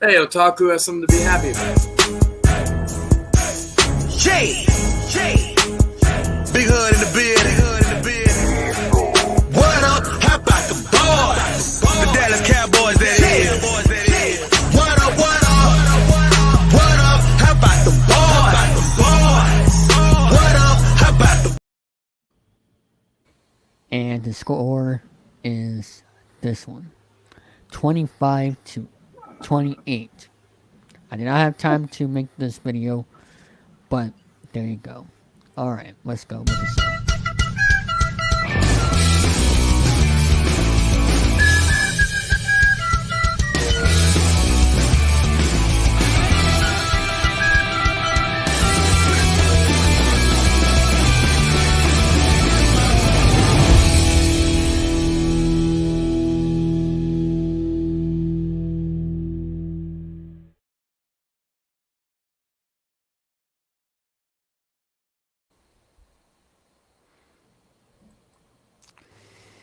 Hey, Otaku has something to be happy about. Jay, Big Hood in the building. What up? How about the boys? The Dallas Cowboys, that is. What up? What up? How about the boys? What up? How about the... And the score is this one. 25-28. I did not have time to make this video, but there you go. Alright, let's go with the show.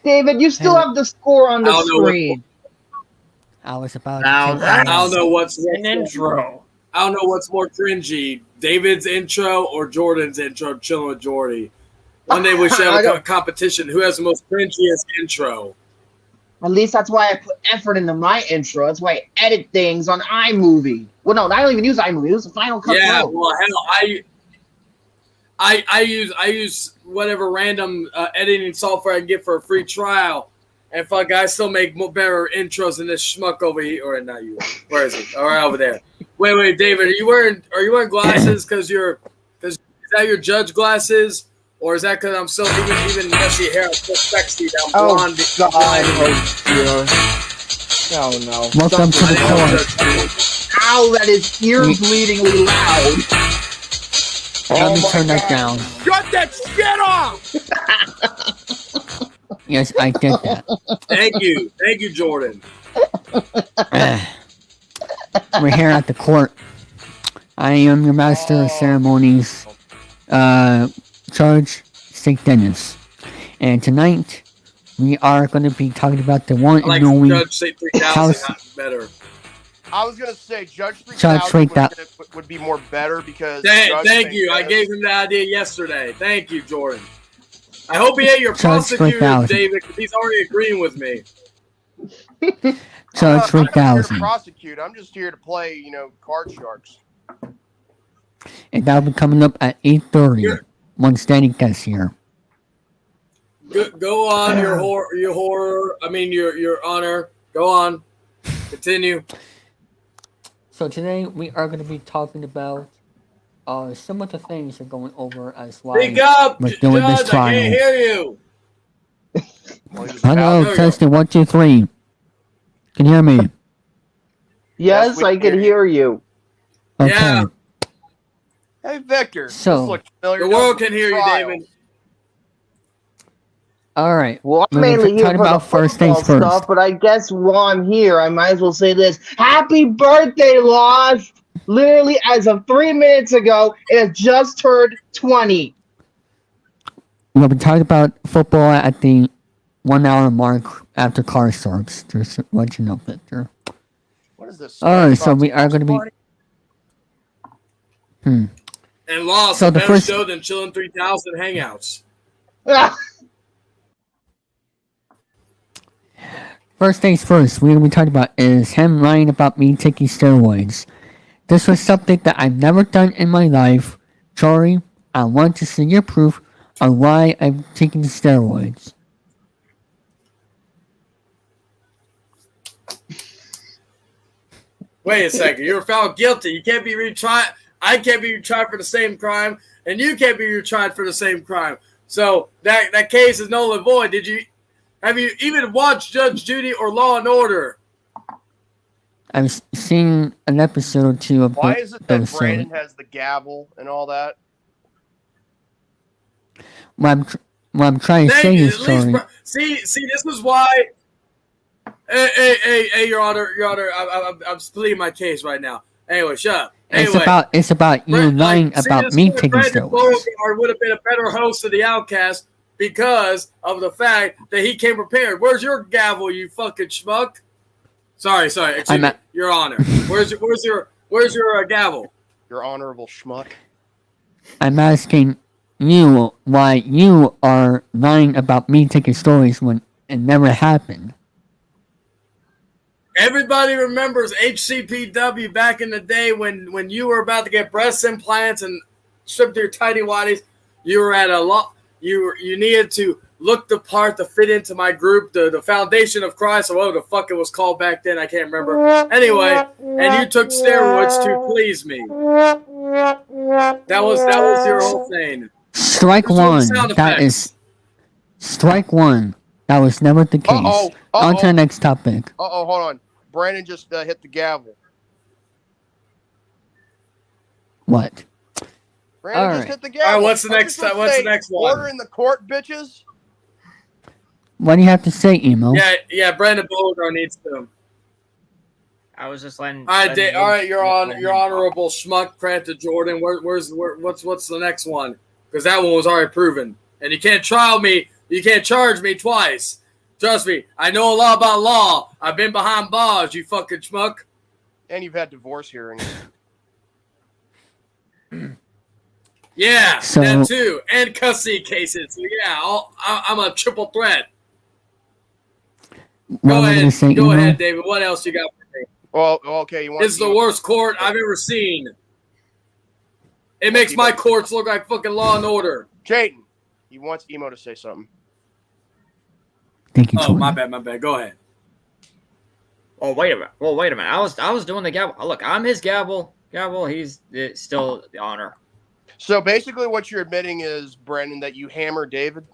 David, you still have the score on the screen. I was about I don't know what's an intro. I don't know what's more cringy, David's intro or Jordan's intro, Chilling with Jordy. One day we should have a competition. Who has the most cringiest intro? At least that's why I put effort into my intro. That's why I edit things on iMovie. Well, no, I don't even use iMovie. It was the Final Cut Yeah, Pro. well, hell, I use whatever random editing software I can get for a free trial, and fuck, I still make better intros than this schmuck over here. Or not you? Where is he? All right, over there. Wait, David, are you wearing glasses? Because is that your judge glasses, or is that because I'm still even messy hair? I'm still sexy. I'm blonde. Oh no! Welcome to the court. Ow! That is ear-bleedingly loud. Let me turn that down. Shut that shit off! Yes, I did that. Thank you, Jordan. We're here at the court. I am your master of ceremonies, Charles St. Dennis. And tonight, we are going to be talking about the one I like and only Judge St. 3000 better. I was going to say Judge 3000 would be more better because... Thank you. I gave him the idea yesterday. Thank you, Jordan. I hope he ain't your prosecutor, David, because he's already agreeing with me. Judge 3000. I'm not here to prosecute. I'm just here to play, card sharks. And that'll be coming up at 8:30. One standing guest here. Go on, your honor. Go on. Continue. So today we are going to be talking about some of the things we're going over as well. Speak up, we're doing Judge, this trial. I can't hear you. Hello, testing 1, 2, 3. Can you hear me? Yes, I can hear you. Okay. Yeah. Hey, Victor. So the world can hear you, David. All right. Well, I'm mainly here for the first things first. Stuff, but I guess while I'm here, I might as well say this: Happy birthday, Lost! Literally, as of 3 minutes ago, it has just turned 20. We'll be talking about football at the 1 hour mark after car starts. Just let you know, Victor. What is this? All right, so we are going to be. And Lost, so a the better first show than Chilling 3000 Hangouts. First things first, we're going to be talking about is him lying about me taking steroids. This was something that I've never done in my life. Charlie, I want to see your proof on why I'm taking steroids. Wait a second. You're found guilty. You can't be retried. I can't be retried for the same crime, and you can't be retried for the same crime. So that case is null and void. Have you even watched Judge Judy or Law and Order? I've seen an episode or two of Why is it that Brandon has the gavel and all that? What I'm trying to say is, Charlie. See, this is why. Hey, Your Honor, I'm splitting my case right now. Anyway, shut up. Anyway, it's about you lying about me taking steroids. Would have been a better host of the Outcast because of the fact that he came prepared. Where's your gavel, you fucking schmuck? Sorry. Excuse me. Your Honor. Where's your gavel? Your honorable schmuck. I'm asking you why you are lying about me taking stories when it never happened. Everybody remembers HCPW back in the day when you were about to get breast implants and stripped your tidy whities. You were at a lot. You needed to look the part to fit into my group, the Foundation of Christ, or whatever the fuck it was called back then. I can't remember. Anyway, and you took steroids to please me. That was your whole thing. Strike one. That is strike one. That was never the case. On to the next topic. Hold on. Brandon just hit the gavel. What? Brandon just hit the gavel. All right, what's the next one? Order in the court, bitches. What do you have to say, Emo? Yeah. Brandon Beauregard needs to. I was just letting. All right, your honorable schmuck, Pranta Jordan. What's the next one? Because that one was already proven, and you can't trial me. You can't charge me twice. Trust me, I know a lot about law. I've been behind bars, you fucking schmuck. And you've had divorce hearings. Yeah, that too. And custody cases. So yeah, I'm a triple threat. Go ahead, David. What else you got for me? Well, okay. This is the worst court I've ever seen. It makes my courts look like fucking Law and Order. Chayton, he wants Emo to say something. Thank you, my bad. Go ahead. Oh, wait a minute. I was doing the gavel. Look, I'm his gavel. He's still the honor. So basically, what you're admitting is, Brandon, that you hammered David.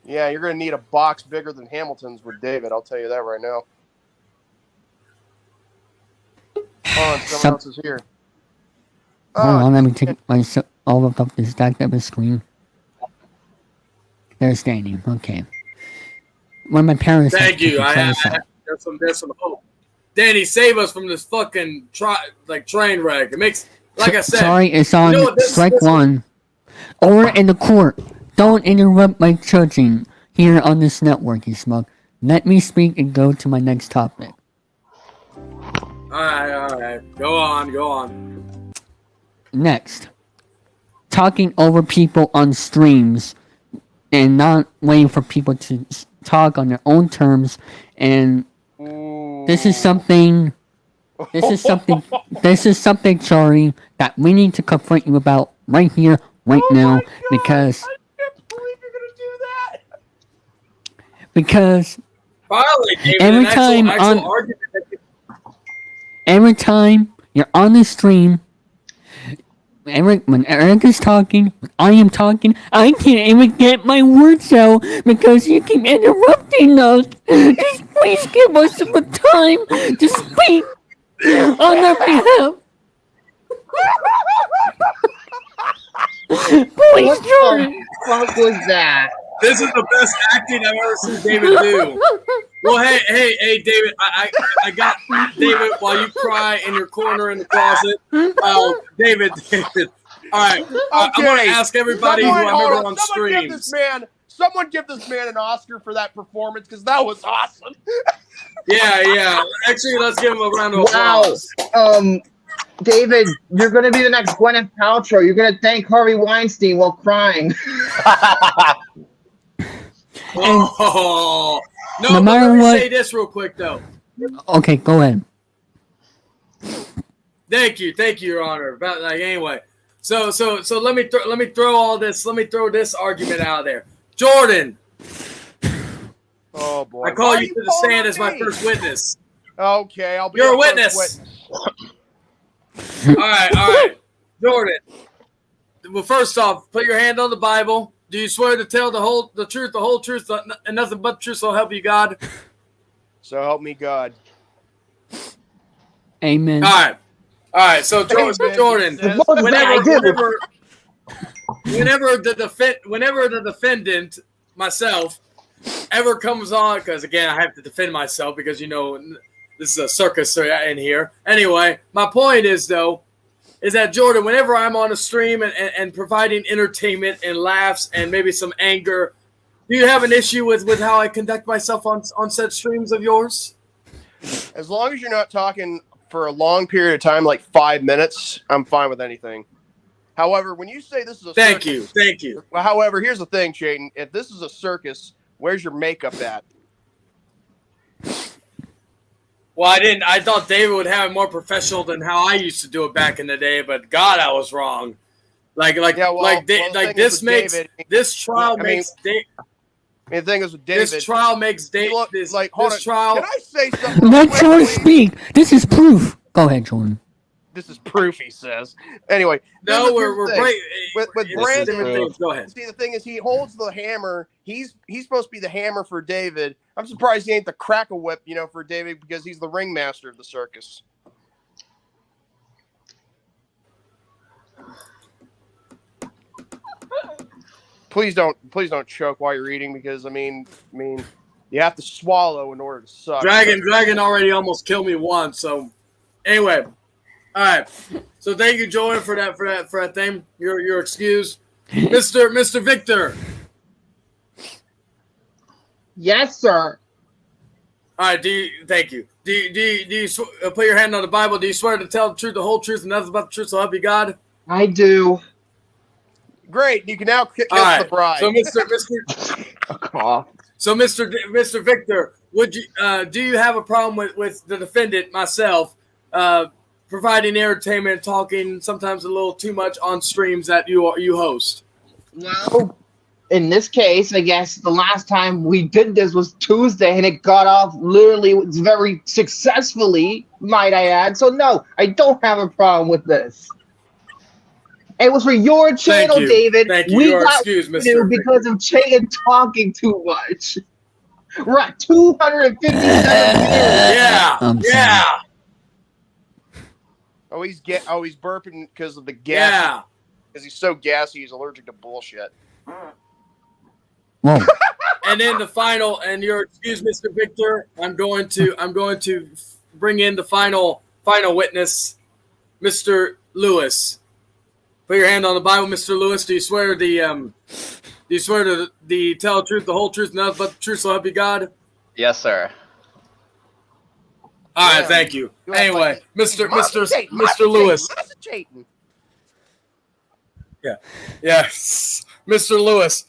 Yeah, you're going to need a box bigger than Hamilton's with David. I'll tell you that right now. Hold on, someone else is here. Hold on, let me take all of this stacked up the screen. They're standing. Okay. When my parents. Thank you. There's some hope. Danny, save us from this fucking train wreck. It makes, like I said. Sorry, it's on strike one. Or in the court. Don't interrupt my judging here on this network, you smug. Let me speak and go to my next topic. Alright. Go on. Next. Talking over people on streams and not waiting for people to talk on their own terms. And this is something, Charlie, that we need to confront you about right here, right now, because finally, every time you're on the stream, when Eric is talking, when I am talking, I can't even get my words out because you keep interrupting us. Just please give us some time to speak on our behalf. Please, Jordan. What the fuck was that? This is the best acting I've ever seen David do. Well, hey, David, I got David while you cry in your corner in the closet. David. All right, I'm going to ask everybody who I remember on streams. Someone give this man an Oscar for that performance because that was awesome. Yeah. Actually, let's give him a round of applause. Wow. David, you're going to be the next Gwyneth Paltrow. You're going to thank Harvey Weinstein while crying. No matter let me what, say this real quick though. Okay, go ahead. Thank you, Your Honor. Anyway, so let me throw this argument out there. Jordan. Oh boy! I call you to the stand as my first witness. Okay, I'll be. You're a witness. All right, Jordan. Well, first off, put your hand on the Bible. Do you swear to tell the truth, the whole truth, and nothing but the truth, so help you God? So help me God. Amen. All right. So Jordan, whenever the defendant, myself, ever comes on, because again I have to defend myself because This is a circus in here. Anyway, my point is that Jordan, whenever I'm on a stream and providing entertainment and laughs and maybe some anger, do you have an issue with how I conduct myself on said streams of yours? As long as you're not talking for a long period of time, like 5 minutes, I'm fine with anything. However, when you say this is a circus, thank you. Well, however, here's the thing, Chayton. If this is a circus, where's your makeup at? Well, I thought David would have it more professional than how I used to do it back in the day, but God, I was wrong. This trial makes the thing is with David. This trial makes David. Trial. Can I say something? Let Jordan speak. This is proof. Go ahead, Jordan. This is proof, he says. Anyway, no, we're breaking with Brandon. Go ahead. See, the thing is, he holds the hammer. He's supposed to be the hammer for David. I'm surprised he ain't the crack-a-whip, for David, because he's the ringmaster of the circus. Please don't choke while you're eating, because I mean, you have to swallow in order to suck. Dragon already almost killed me once. So, anyway. All right, so thank you, Jordan, for that thing. You're excused, Mr. Victor. Yes, sir. All right, thank you. Do you put your hand on the Bible? Do you swear to tell the truth, the whole truth, and nothing but the truth, so help you God? I do. Great, you can now kiss the bride. So, Mr. Victor, would you do you have a problem with the defendant, myself? Providing entertainment, talking sometimes a little too much on streams that you host. Well, in this case, I guess the last time we did this was Tuesday, and it got off literally very successfully, might I add. So no, I don't have a problem with this. It was for your channel, David. Thank you. We You're got excused, Mr. because of Chayton talking too much. We're at 257 views. Yeah. Oh, he's burping because of the gas. Yeah. Because he's so gassy, he's allergic to bullshit. Whoa. And then the final, and you're excused, Mr. Victor. I'm going to bring in the final witness, Mr. Lewis. Put your hand on the Bible, Mr. Lewis. Do you swear to tell the truth, the whole truth, nothing but the truth, so help you God? Yes, sir. All right, thank you. Anyway, Mr. Lewis. Yes, Mr. Lewis.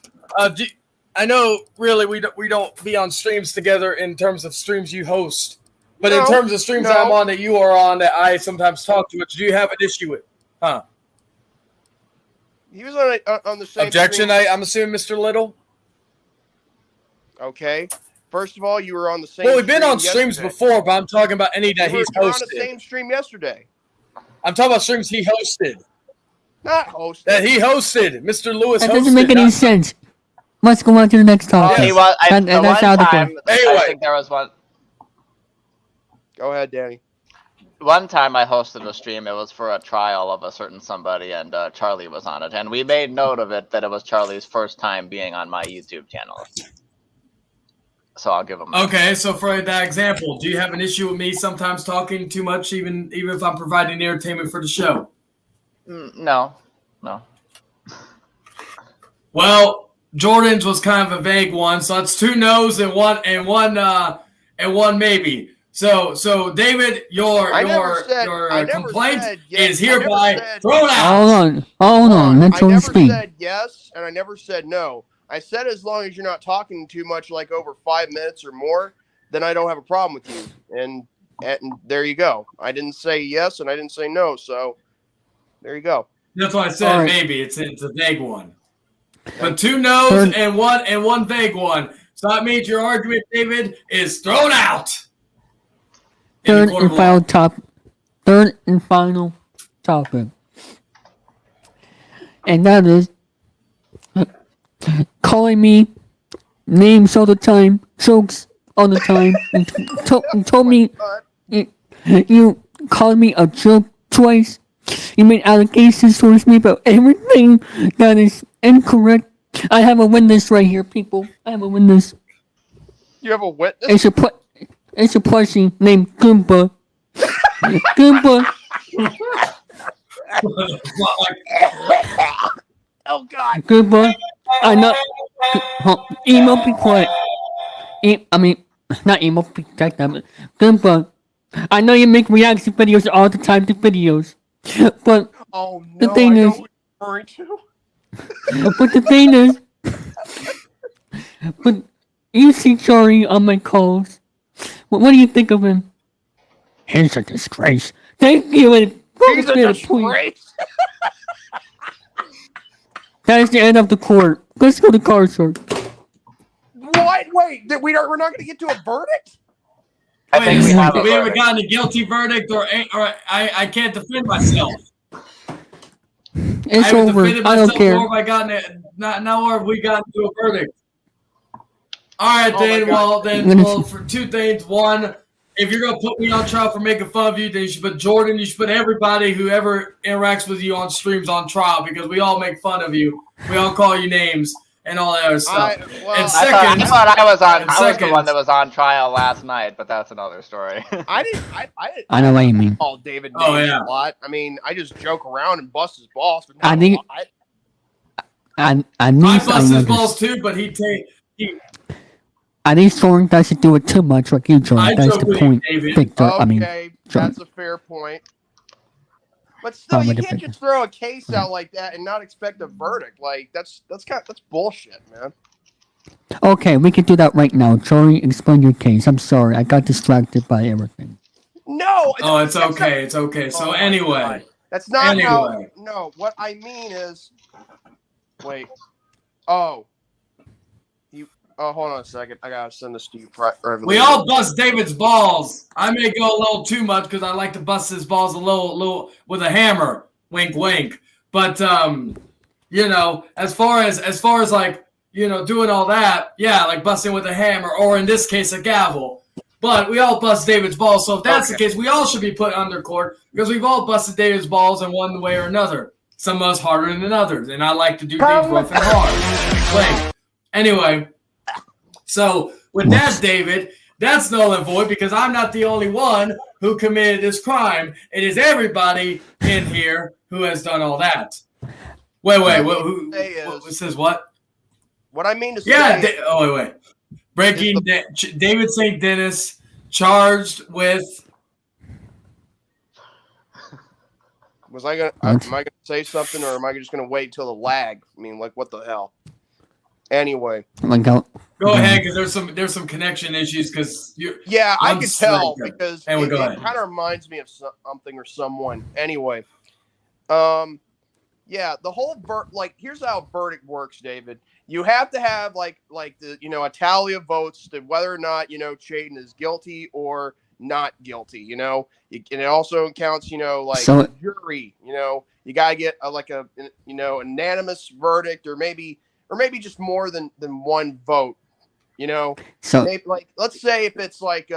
I know, really, we don't be on streams together in terms of streams you host, but in terms of streams I'm on that you are on that I sometimes talk to, do you have an issue with? Huh? He was on the same objection. stream. I'm assuming, Mr. Little. Okay. First of all, you were on the same. Well, we've been on streams before, but I'm talking about any that he's hosted. You were on the same stream yesterday. I'm talking about streams he hosted. Not hosted. That he hosted. Mr. Lewis hosted. That doesn't make any sense. Let's go on to the next topic. I think there was one. Go ahead, Danny. One time I hosted a stream. It was for a trial of a certain somebody, and Charlie was on it. And we made note of it that it was Charlie's first time being on my YouTube channel. So I'll give him. Okay, so for that example, do you have an issue with me sometimes talking too much, even if I'm providing entertainment for the show? No. Well, Jordan's was kind of a vague one, so it's 2 no's and one maybe. So David, your complaint is hereby thrown out. Hold on. Let Jordan speak. I never said yes, and I never said no. I said as long as you're not talking too much, like over 5 minutes or more, then I don't have a problem with you. And there you go. I didn't say yes, and I didn't say no, so there you go. That's why I said maybe. It's a vague one. But 2 no's and one vague one. So that means your argument, David, is thrown out. Third and final topic. And that is calling me names all the time, jokes all the time, and told me you called me a joke twice. You made allegations towards me about everything that is incorrect. I have a witness right here, people. I have a witness. You have a witness? It's a plushie named Goomba. Goomba. Oh God. Goomba. I know. Emo, be quiet. Not emo, be quiet. Goomba. I know you make reaction videos all the time to videos, but Oh the no, thing I know is, what you're referring to. but the thing is, but you see Charlie on my calls. What do you think of him? He's a disgrace. Thank you, and He's a disgrace. that is the end of the court. Let's go to card sort. What? Wait, we're not going to get to a verdict? I think we have a we haven't verdict. gotten a guilty verdict, or I can't defend myself. It's I haven't over. defended I myself, don't care. nor have I gotten it. Nor have we gotten to a verdict. All right, Oh my then. God. Well, for two things. One, if you're gonna put me on trial for making fun of you, then you should put Jordan. You should put everybody who ever interacts with you on streams on trial, because we all make fun of you. We all call you names and all that other stuff. I thought I was the one that was on trial last night, but that's another story. I know what you mean. call David Oh, names yeah. a lot. I mean, I just joke around and bust his balls. But I not think- a lot. I I need bust his balls too, but he I think Soren doesn't do it too much like you, Jordan. I That's joke the with you, point, David. Victor. Okay, Jordan. that's a fair point. But still, I'm you a can't defender. just throw a case out like that and not expect a verdict. Like that's bullshit, man. Okay, we can do that right now. Jory, explain your case. I'm sorry, I got distracted by everything. No. Oh, it's that's okay. not- It's okay. So Oh my anyway, God. That's not how. Anyway. No, what I mean is, wait. Oh. Hold on a second. I gotta send this to you. we all bust David's balls. I may go a little too much because I like to bust his balls a little with a hammer. Wink, wink. But you know, as far as like, you know, doing all that, yeah, like busting with a hammer, or in this case, a gavel. But we all bust David's balls, so if that's the case, we all should be put under court because we've all busted David's balls in one way or another. Some of us harder than others, and I like to do things rough and hard. Wink. Anyway, so with that, David, that's null and void because I'm not the only one who committed this crime. It is everybody in here who has done all that. Wait, who says what? What I mean to say. Yeah. Wait. Breaking David St. Dennis charged with. Am I gonna say something, or am I just gonna wait till the lag? I mean, like, what the hell? Anyway. Go ahead, because there's some connection issues. Because yeah, I could tell because anyway, it kind of reminds me of something or someone. Anyway, yeah, the whole here's how a verdict works, David. You have to have like the a tally of votes to whether or not Chayton is guilty or not guilty. And it also counts jury. You gotta get a unanimous verdict, or maybe just more than one vote. So maybe, let's say if it's like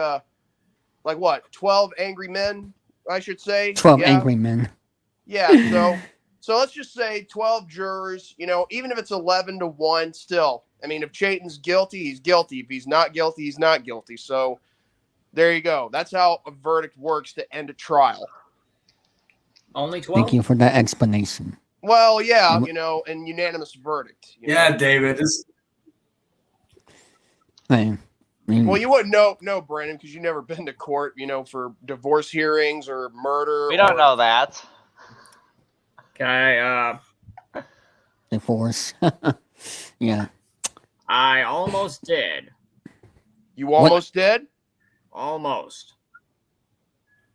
what 12 angry men, I should say 12 angry men. Yeah, so let's just say 12 jurors. Even if it's 11-1, still. I mean, if Chayton's guilty, he's guilty. If he's not guilty, he's not guilty. So there you go. That's how a verdict works to end a trial. Only 12. Thank you for that explanation. Well, yeah, and unanimous verdict. David. Well, you wouldn't know, Brandon, because you've never been to court, for divorce hearings or murder. We don't know that. Can I, Divorce. Yeah. I almost did. You almost did? Almost.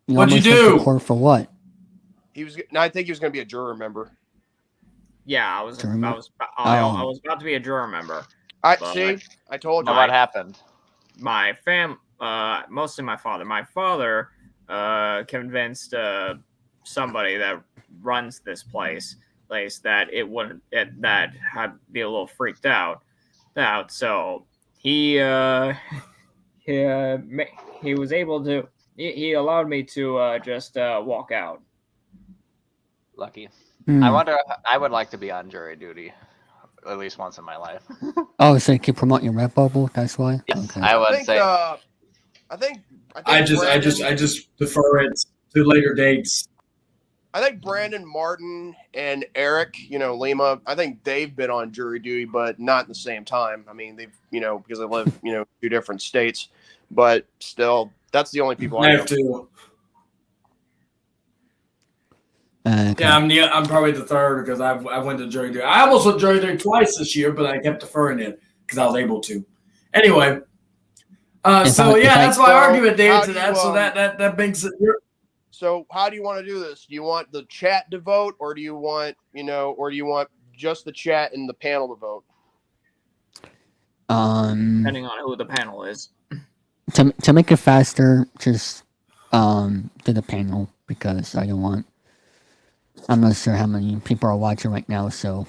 What'd you almost went to do? court for what? I think he was going to be a juror member. Yeah, I was Juror member? I was about to be a juror member. I But told you. What happened? My mostly my father. My father convinced somebody that runs this place that that had be a little freaked out. So he was able to. He allowed me to just walk out. Lucky. Hmm. I wonder. I would like to be on jury duty at least once in my life. Oh, so you can promote your rap bubble? That's why? Yes, Okay. I would I think, say. I think I just defer it to later dates. I think Brandon, Martin, and Eric, Lima, I think they've been on jury duty, but not at the same time. I mean, they've, because they live, 2 different states, but still, that's the only people I I know. have to. Okay. Yeah, I'm probably the third because I went to jury duty. I almost went jury duty twice this year, but I kept deferring it because I was able to. Anyway, that's my argument, David, to that. So that brings it. So how do you want to do this? Do you want the chat to vote, or do you want just the chat and the panel to vote? Depending on who the panel is. To make it faster, just do the panel because I'm not sure how many people are watching right now, so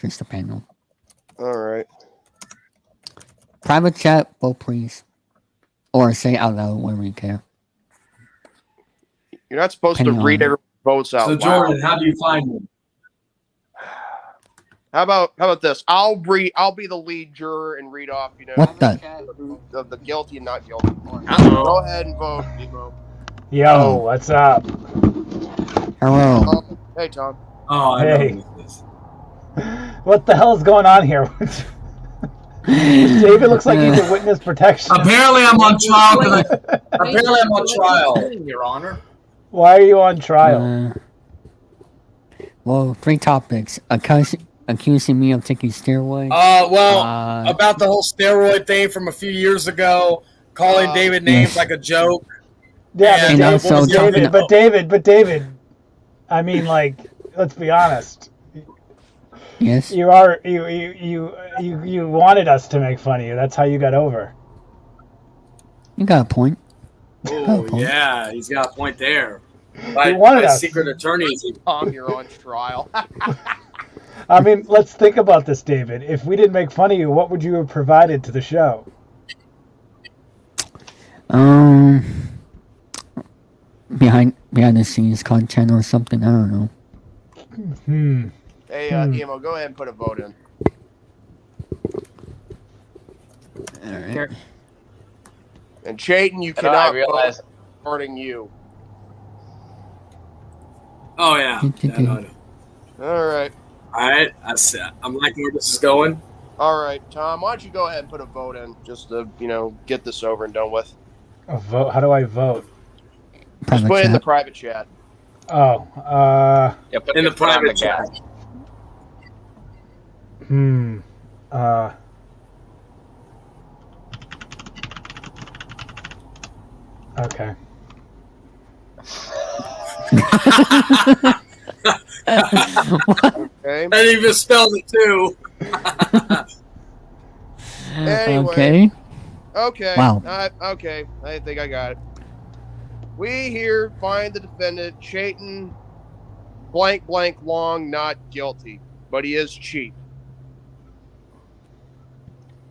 just the panel. All right. Private chat, vote please, or say out loud, whatever you care. You're not supposed to read everyone's votes out loud. So Jordan, how do you find them? How about this? I'll be the lead juror and read off, What the? Of the guilty and not guilty. Uh-oh. Go ahead and vote, Demo. Yo, what's up? Hello. Hey, Tom. Oh, I Hey. know this. What the hell is going on here? David looks like he's a witness protection. Apparently, I'm on trial. Your Honor. Why are you on trial? Well, 3 topics. Accusing me of taking steroids. About the whole steroid thing from a few years ago, calling David names like a joke. Yeah, And also but David. I mean, like, let's be honest. Yes. You wanted us to make fun of you. That's how you got over. You got a point. Oh, yeah, he's got a point there. You wanted us. Secret attorneys. Tom, you're on trial. I mean, let's think about this, David. If we didn't make fun of you, what would you have provided to the show? Behind the scenes content or something. I don't know. Hey, Emo, go ahead and put a vote in. All right. And Chayton, you cannot vote regarding you. Oh, yeah. No. All right. I'm liking where this is going. All right, Tom, why don't you go ahead and put a vote in just to, get this over and done with. A vote? How do I vote? Just put it in the private chat. Oh, Put In the private chat. Okay. Okay. And he misspelled it too. Anyway. Okay. Wow. Okay. I think I got it. We here find the defendant, Chayton, blank, long, not guilty, but he is cheap.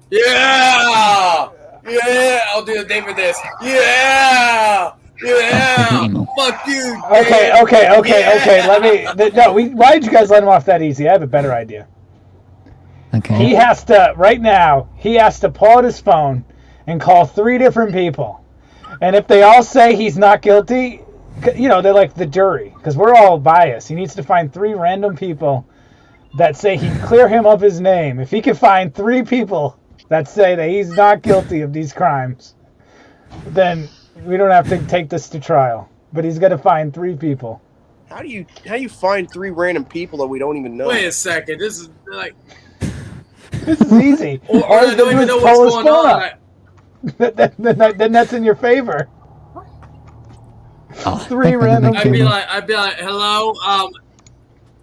Yeah! Yeah! I'll do the David this. Yeah! Yeah! Fuck you! Okay. Let me. Why did you guys let him off that easy? I have a better idea. Okay. He has to pull out his phone and call 3 different people. And if they all say he's not guilty, they're like the jury, because we're all biased. He needs to find 3 random people that say he'd clear him of his name. If he can find 3 people that say that he's not guilty of these crimes, then we don't have to take this to trial. But he's got to find 3 people. How do you find 3 random people that we don't even know? Wait a second. This is like... This is easy. Or I don't even know what's going on. Then that's in your favor. 3 random people. I'd be like, hello,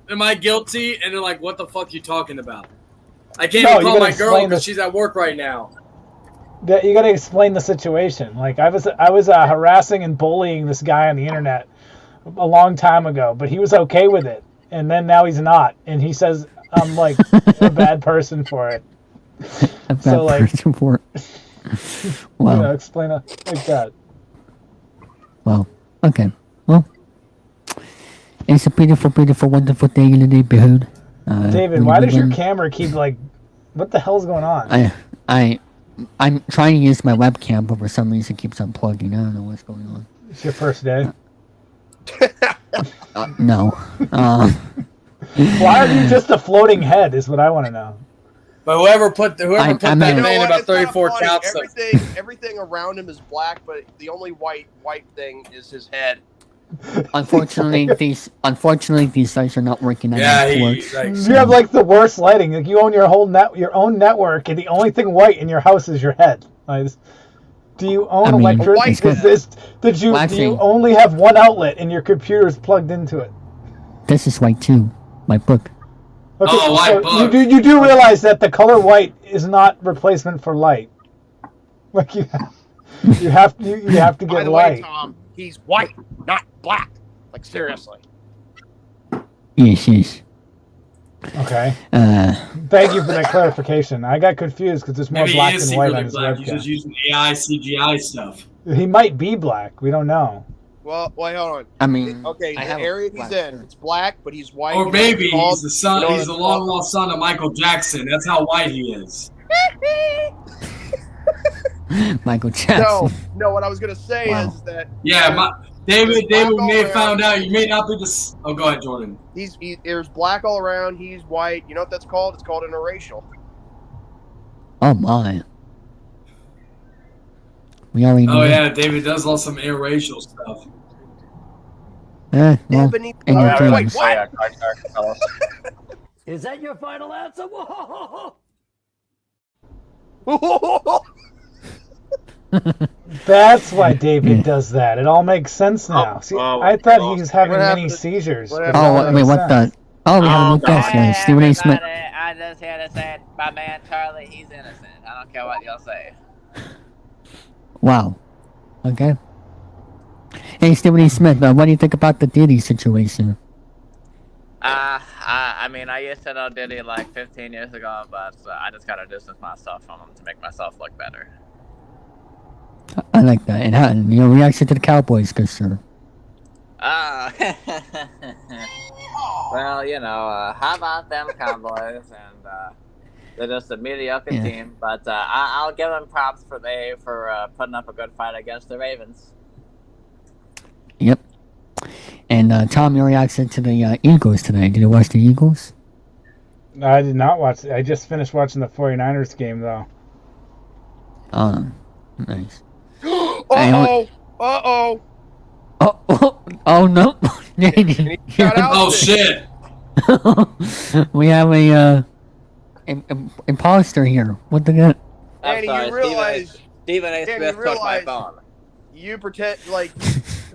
am I guilty? And they're like, what the fuck you talking about? I can't even call my girl because she's at work right now. You got to explain the situation. Like I was harassing and bullying this guy on the internet a long time ago, but he was okay with it, and then now he's not, and he says I'm like a bad person for it. A bad person for it. Wow. Explain it like that. Well, okay. Well, it's a beautiful, beautiful, wonderful day in the neighborhood. David, why does your camera keep like? What the hell's going on? I'm trying to use my webcam, but for some reason it keeps unplugging. I don't know what's going on. It's your first day. No. Why are you just a floating head? Is what I want to know. But whoever put that I'm thing a- in what? about It's kinda 34 funny. counts. Everything around him is black, but the only white thing is his head. Unfortunately, these lights are not working on Yeah, my he, porch. like, You have like the worst lighting. Like you own your own network, and the only thing white in your house is your head. Like, do you own I mean, electricity? it's good. Do you Waxing. only have one outlet and your computer is plugged into it? This is white too. My book. Okay, Oh, white so book. you do realize that the color white is not replacement for light. Like you have to By get the way, light. Tom, he's white, not black. Like seriously. Yes. Okay. Uh, Thank you for that clarification. I got confused because there's more maybe he black is than white on secretly his black. He's webcam. just using AI CGI stuff. He might be black. We don't know. Well, wait, hold on. I mean, Okay, I the have a area he's black in, shirt. it's black, but he's white. Or You know what it's maybe called? he's the son. You know what He's it's the called? long lost son of Michael Jackson. That's how white he is. Michael Jackson. No. What I was gonna say Wow. is that Yeah, David black all may have around. found out. You may not be the. Oh, go ahead, Jordan. there's black all around. He's white. You know what that's called? It's called interracial. Oh my. We already know. Oh yeah, David does love some interracial stuff. Well, Ebony. in your Wait, dreams. what? Is that your final answer? That's why David does that. It all makes sense now. See, I thought he was having What many happened to- seizures. what It happened all Oh, wait, makes what sense. the? Oh, we have a new guest here. Stephen A. Smith. I just here to say my man Charlie, he's innocent. I don't care what y'all say. Wow. Okay. Hey, Stephen A. Smith, what do you think about the Diddy situation? I mean, I used to know Diddy like 15 years ago, but I just gotta distance myself from him to make myself look better. I like that. And how, your reaction to the Cowboys, good sir. Well, you know, how about them Cowboys? And they're just a mediocre Yeah. team, but I'll give them props for putting up a good fight against the Ravens. Yep. And Tom, your reaction to the Eagles today? Did you watch the Eagles? I did not watch. I just finished watching the 49ers game, though. Nice. Uh-oh. Oh no! Shout out Oh to- shit! We have a imposter here. What the heck? Danny, you realize Stephen A. Danny, Smith you took my realize- phone. you pretend like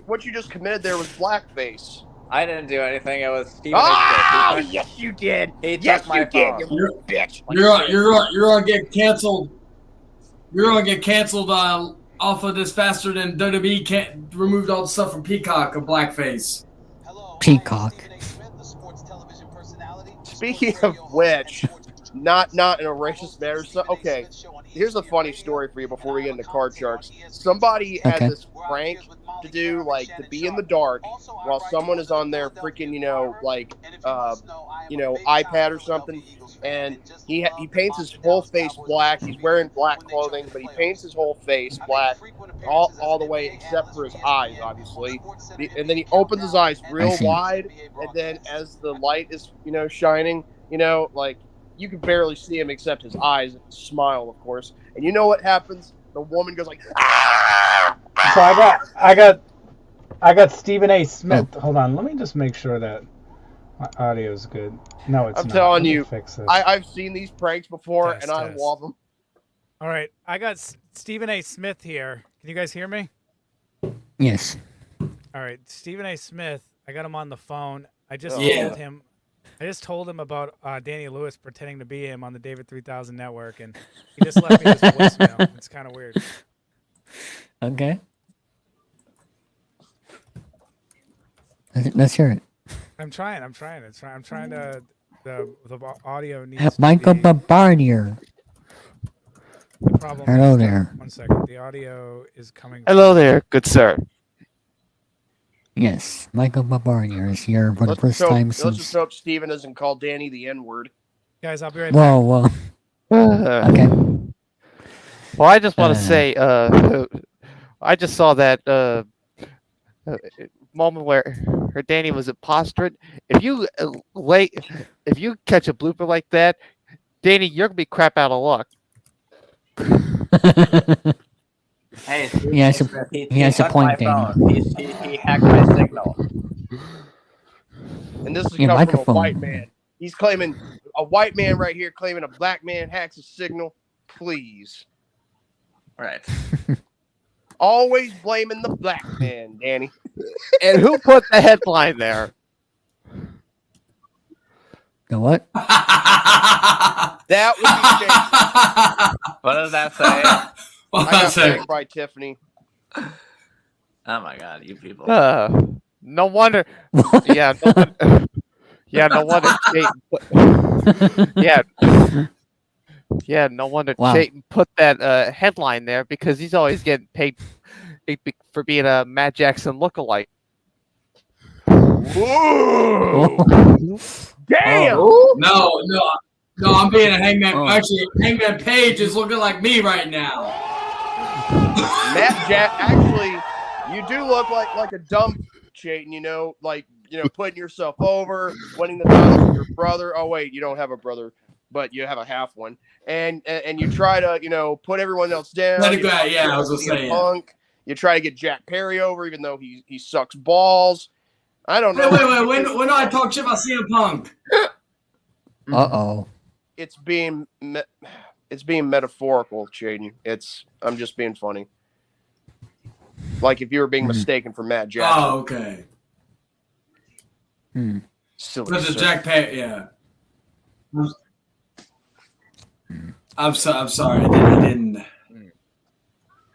what you just committed there was blackface. I didn't do anything. It was Stephen Oh, A. Smith. yes, you did. He Yes, took my you did, phone. you little bitch. You're gonna get canceled. You're gonna get canceled off of this faster than WWE removed all the stuff from Peacock of blackface. Peacock. Speaking of which, not in a racist manner. So, okay, here's a funny story for you before we get into card sharks. Somebody had Okay. this prank to do, like to be in the dark while someone is on their freaking, iPad or something, and he paints his whole face black. He's wearing black clothing, but he paints his whole face black, all the way except for his eyes, obviously. And then he opens his eyes real see. wide, and then as the light is, shining, like you can barely see him except his eyes and his smile, of course. And you know what happens? The woman goes like, "Ah!" So I got Stephen A. Smith. Hold on, let me just make sure that my audio is good. No, it's I'm not. telling Let me you, fix this. I've seen these pranks before, Test, and I test. love them. All right, I got Stephen A. Smith here. Can you guys hear me? Yes. All right, Stephen A. Smith. I got him on the phone. I just Yeah. told him. I just told him about Danny Lewis pretending to be him on the David 3000 network, and he just left me this voicemail. It's kind of weird. Okay. Let's hear it. I'm trying. I'm trying to. The audio needs. Michael to be, Barnier. the problem Hello is that- there. 1 second. The audio is coming. Hello there, good sir. Yes, Michael Barnier is here for the first time Let's just since. hope Steven doesn't call Danny the N-word. Guys, I'll be right back. Whoa. Okay. Well, I just want to say, I just saw that moment where Danny was imposterate. If you if you catch a blooper like that, Danny, you're gonna be crap out of luck. Hey, He has a took point, my Danny. phone. He hacked my signal. And this is Your coming from a microphone. white man. He's claiming a white man right here claiming a black man hacks his signal. Please. Right. Always blaming the black man, Danny. And who put the headline there? The what? That would be Shane. What does that say? I got played by Tiffany. Oh my god, you people. No wonder. Yeah, no wonder. Yeah, no wonder. Yeah, no wonder Chayton put that headline there because he's always getting paid for being a Matt Jackson lookalike. Whoa! Damn! No, I'm being a Hangman. Actually, Hangman Page is looking like me right now. Matt actually, you do look like a dumb Chayton, putting yourself over, winning the title with your brother. Oh wait, you don't have a brother, but you have a half one. And you try to, put everyone else down. I was just saying. Punk. You try to get Jack Perry over, even though he sucks balls. I don't know. Wait. When do I talk shit about CM Punk? Uh-oh. It's being metaphorical, Chayton. I'm just being funny. Like if you were being mistaken for Matt Jackson. Oh, okay. Silly. Because of Jack Perry, yeah. I'm sorry. I didn't.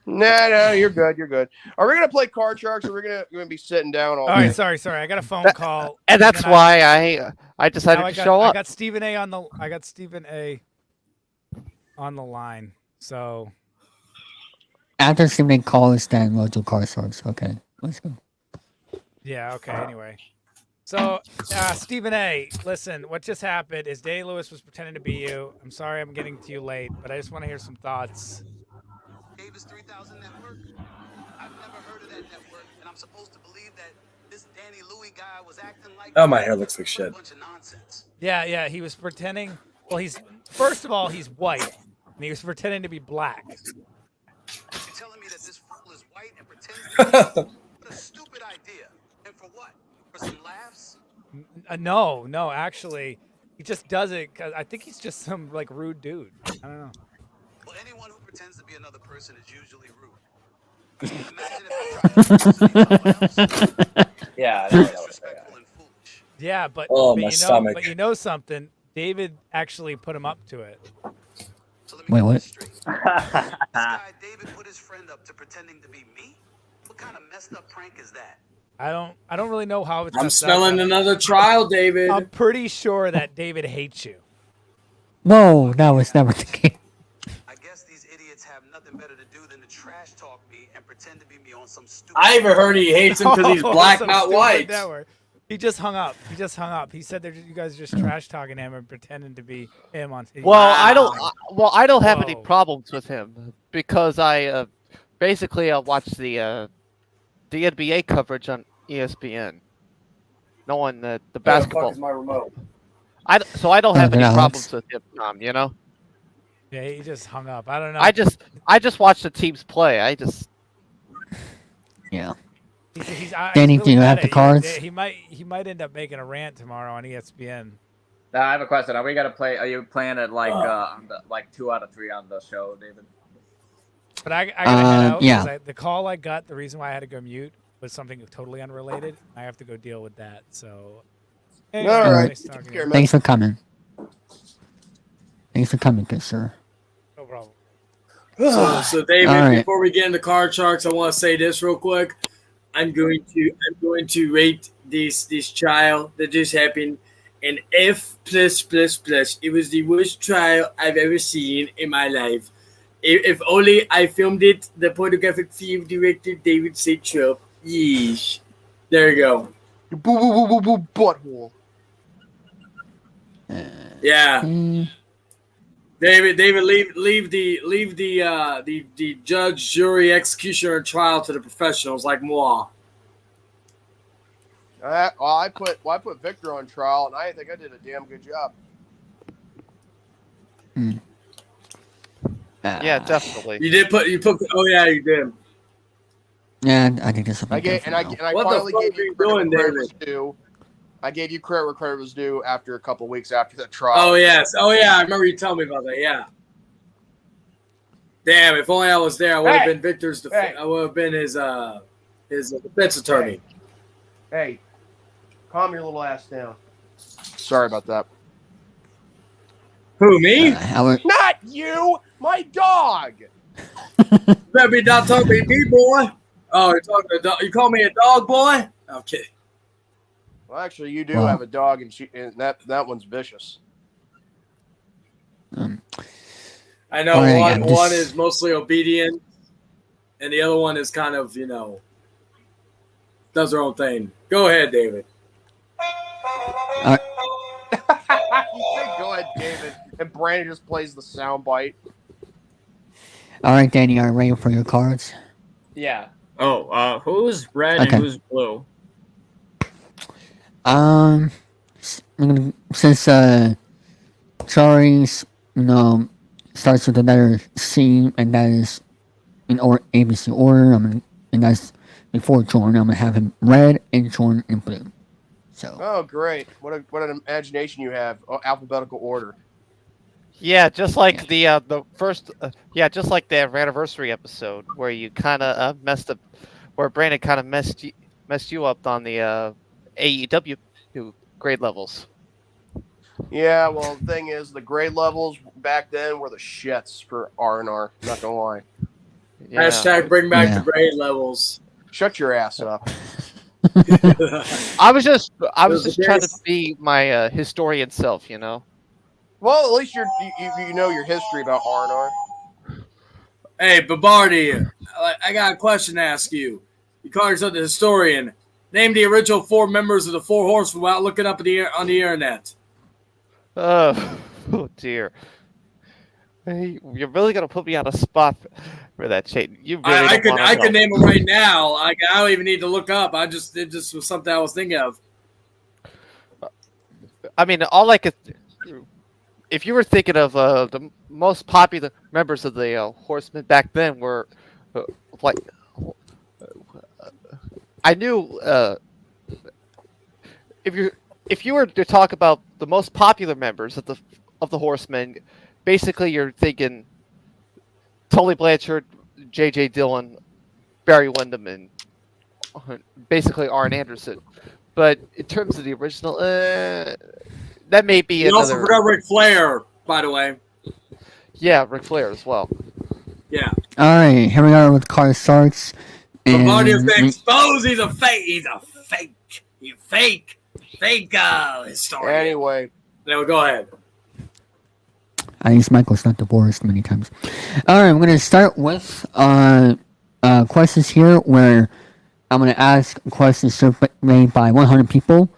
No, you're good. You're good. Are we gonna play card sharks, or we're gonna be sitting down all All day? right, sorry. I got a phone call, and that's why I decided to show up. I got Stephen A on the line. So After Stephen call us, then we'll do card swords. Okay, let's go. yeah, okay. Anyway, so Stephen A, listen, what just happened is Day Lewis was pretending to be you. I'm sorry, I'm getting to you late, but I just want to hear some thoughts. Davis 3000 network. I've never heard of that network, and I'm supposed to believe that this Danny Louis guy was acting like. Oh, my hair looks like shit. A bunch of nonsense. Yeah, he was pretending. Well, first of all, he's white, and he was pretending to be black. You're telling me that this fool is white and pretends to be what a stupid idea. And for what? For some laughs? No, actually, he just does it because I think he's just some rude dude. I don't know. Well, anyone who pretends to be another person is usually rude. Imagine if I tried to Yeah, disrespectful and foolish. Yeah, but my stomach. But you know something? David actually put him up to it. So Wait, what? this guy David put his friend up to pretending to be me? What kind of messed up prank is that? I don't really know how it's. I'm messed up. smelling another trial, David. I'm pretty sure that David hates you. No, that was never the case. I guess these idiots have nothing better to do than to trash talk me and pretend to be me on some stupid. I even heard he hates him because he's black, Some not stupid white. network. He just hung up. He said you guys are just trash talking him and pretending to be him on TV. Well, I don't have any problems with him because I basically watch the NBA coverage on ESPN, knowing the basketball. My remote. So I don't have any Alex. problems with him, Tom. Yeah, he just hung up. I don't know. I just watch the teams play. Yeah. He's Danny, do you have mad the at cards? He might end up making a rant tomorrow on ESPN. I have a question. Are we gonna play? Are you playing it on the 2 out of 3 on the show, David? But I gotta head out. Yeah. The call I got, the reason why I had to go mute was something totally unrelated. I have to go deal with that. So. Anyway, All right. nice talking to you. Thanks for coming. Thanks for coming, good sir. No problem. So David, All right. before we get into card sharks, I want to say this real quick. I'm going to rate this trial that just happened an F+++. It was the worst trial I've ever seen in my life. If only I filmed it, the pornographic film director David Sitrup. Yeesh. There you go. Butthole. Yeah. David, leave the judge, jury, executioner, and trial to the professionals like moi. I put Victor on trial, and I think I did a damn good job. Yeah, definitely. You put. Oh yeah, you did. Yeah, I think that's I something. finally gave you credit where credit was due. I gave you credit where credit was due after a couple weeks after the trial. Oh yes. Oh yeah, I remember you telling me about that. Yeah. Damn! If only I was there, I would have been Victor's. I would have been his defense attorney. Hey, calm your little ass down. Sorry about that. Who, me? Not you, my dog. Better be not talking to me, boy. Oh, you're talking to dog. You call me a dog, boy? Okay. Well, actually, you do have a dog, and that one's vicious. I know one is mostly obedient, and the other one is kind of, does her own thing. Go ahead, David. You say, go ahead, David, and Brandon just plays the sound bite. All right, Danny, are you ready for your cards? Yeah. Oh, who's red and who's blue? Since Charlie's, starts with the letter C, and that is in ABC order, and that's before Jordan. I'm gonna have him red and Jordan in blue. So. Oh, great! What an imagination you have. Oh, alphabetical order. Yeah, just like the first. Just like the anniversary episode where you kind of messed up, where Brandon kind of messed you up on the AEW grade levels. Yeah, well, the thing is, the grade levels back then were the shits for R&R. Not gonna lie. Yeah. Hashtag bring back the grade levels. Shut your ass up. I was just trying to be my historian self, Well, at least you know your history about R&R. Hey, Babardi, I got a question to ask you. You call yourself the historian. Name the original 4 members of the 4 Horsemen without looking up on the internet. Oh dear. Hey, you're really gonna put me on a spot for that, Chayton. You really I could name them right now. I don't even need to look up. It just was something I was thinking of. I mean, all I could. If you were thinking of the most popular members of the Horsemen back then were I knew if you were to talk about the most popular members of the Horsemen, basically you're thinking Tully Blanchard, J.J. Dillon, Barry Windham, and basically Arn Anderson. But in terms of the original, that may be you also forgot Ric Flair, by the way. Yeah, Ric Flair as well. Yeah. All right, here we are with card starts. Marty's been exposed. He's a fake. You fake historian. Anyway. Now go ahead. I guess Michael's not divorced many times. All right, I'm going to start with questions here where I'm going to ask questions surveyed by 100 people,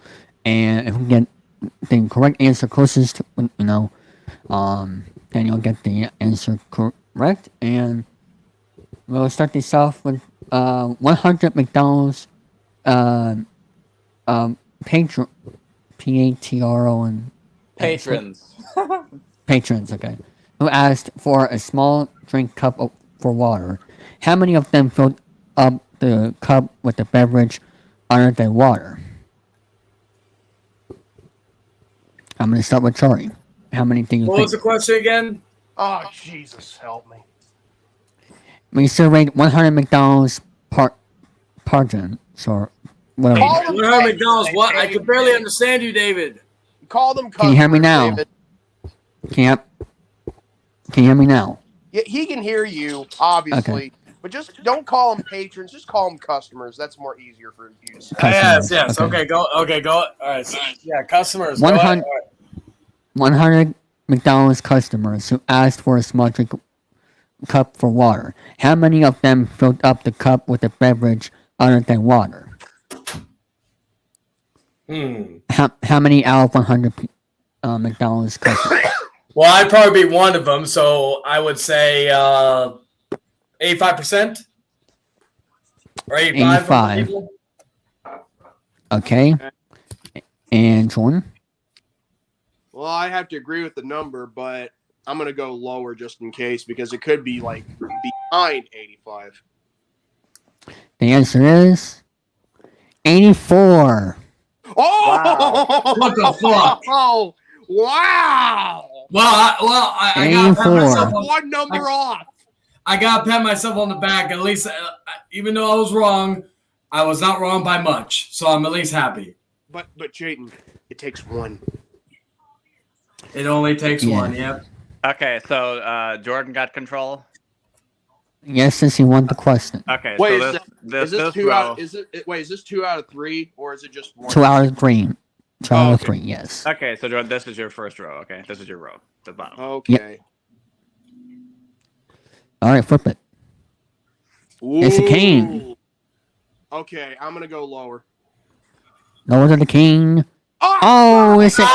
and if we get the correct answer closest, then you'll get the answer correct. And we'll start this off with 100 McDonald's patron, P-A-T-R-O and patrons. Patrons, okay. Who asked for a small drink cup for water. How many of them filled up the cup with the beverage other than water? I'm going to start with Charlie. How many do you think? What was the question again? Oh, Jesus, help me. We surveyed 100 McDonald's patrons, or whatever. 100 McDonald's what? I can barely understand you, David. Call them customers, Can you hear me now? David. Can you hear me now? Yeah, he can hear you, obviously. Okay. But just don't call them patrons. Just call them customers. That's more easier for you to say. Yes. Okay, go. All right. So, yeah, customers. 100 McDonald's customers who asked for a small drink cup for water. How many of them filled up the cup with a beverage other than water? How many out of 100 McDonald's customers? Well, I'd probably be one of them, so I would say 85%? Or 85. 85. Okay. And Jordan? Well, I have to agree with the number, but I'm going to go lower just in case because it could be like behind 85. The answer is 84. Oh! What the fuck? Oh, wow! Well, I got to pat myself on, one number off. I got to pat myself on the back. At least, even though I was wrong, I was not wrong by much. So I'm at least happy. But Chayton, it takes one. It only takes one, yep. Okay, so Jordan got control. Yes, since he won the question. Okay, Wait, so is this 2 out? Is this 2 out of 3 or is it just 1? 2 out of 3. 2 out of 3. Yes. Okay, so Jordan, this is your first row. Okay, this is your row, the bottom. Okay. Yep. All right, flip it. It's a king. Okay, I'm gonna go lower. Lower to the king. Oh, it's an ace.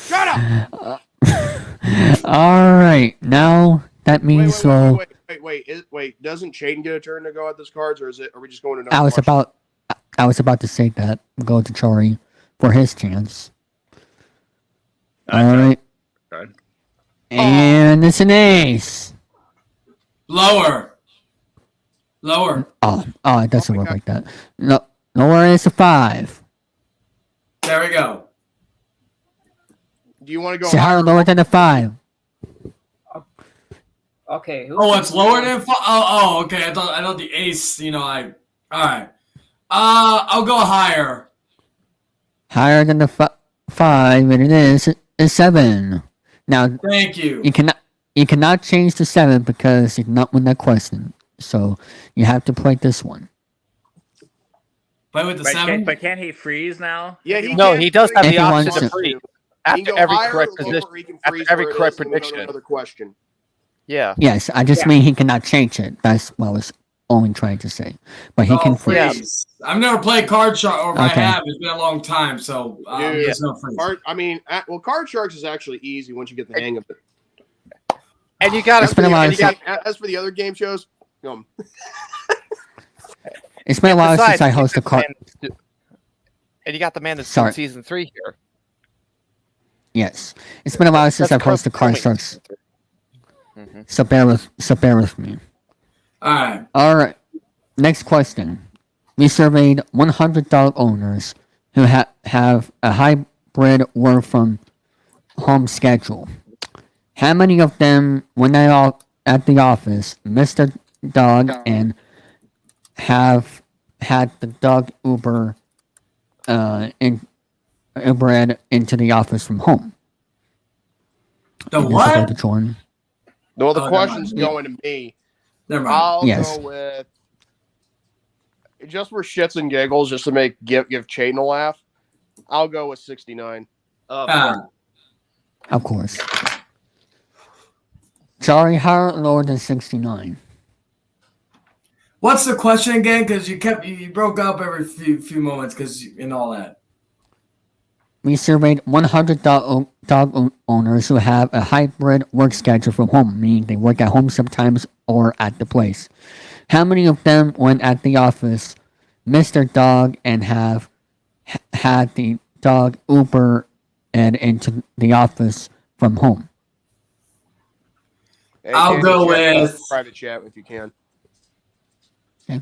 Shut up. All right, now that means Wait. Doesn't Chayton get a turn to go at this cards, or are we just going to? I was about to say that. Go to Charlie for his chance. All right. Good. And it's an ace. Lower. Oh, it doesn't work like that. No, lower is a 5. There we go. Do you want to go So higher, lower than a 5. Okay. It's lower than 5. Oh, okay. I thought the ace. All right. I'll go higher. Higher than the 5, and it is a 7. Now, thank you. You cannot change to 7 because you cannot win that question. So you have to play this one. Play with the 7. But can't he freeze now? Yeah, he does have If the he option wants to to. freeze after every correct position. After every correct prediction. Another question. Yeah. Yes, I just mean he cannot change it. That's what I was only trying to say. But he can freeze. I've never played Card Shark, or if I Okay. have, it's been a long time. So there's no freeze. Card Sharks is actually easy once you get the hang of it. And you got It's been a while as for the other game shows, It's been a while since I hosted card. And you got the man that's Sorry. in season 3 here. Yes, it's been a while since I've hosted Card Sharks. So bear with me. All right. Next question. We surveyed 100 dog owners who have a hybrid work from home schedule. How many of them, when they are at the office, miss their dog and have had the dog Ubered into the office from home? The what? To Jordan. Well, the question's going to me. Never mind. I'll Yes. go with just for shits and giggles, just to give Chayton a laugh. I'll go with 69. Of course. Sorry, higher or lower than 69? What's the question again? Because you broke up every few moments and all that. We surveyed 100 dog owners who have a hybrid work schedule from home, meaning they work at home sometimes or at the place. How many of them, when at the office, miss their dog and have had the dog Uber and into the office from home? Hey, I'll go with private chat if you can. Okay.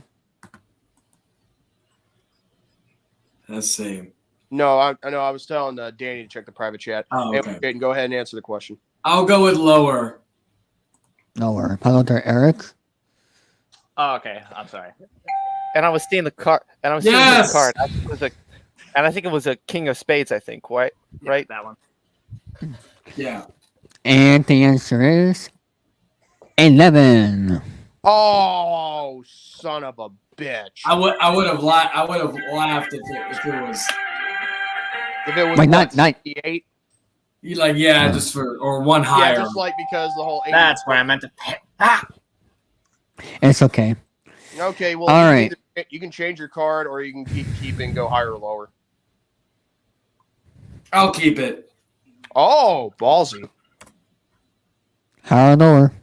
Let's see. No, I know. I was telling Danny to check the private chat. Oh, okay. Chayton, go ahead and answer the question. I'll go with lower. Lower. Hello there, Eric. Oh, okay. I'm sorry. And I was seeing the card. And I was seeing the card. I think it was a King of Spades. I think, right? Yeah, right. that one. Yeah. And the answer is 11. Oh, son of a bitch! I would have laughed if it was. If it was Wait, what, not 68? You just for or one higher. Yeah, just like because the whole. That's where I meant to pick. It's okay. Okay, well, all right. You can change your card, or you can keep and go higher or lower. I'll keep it. Oh, ballsy. Higher or lower?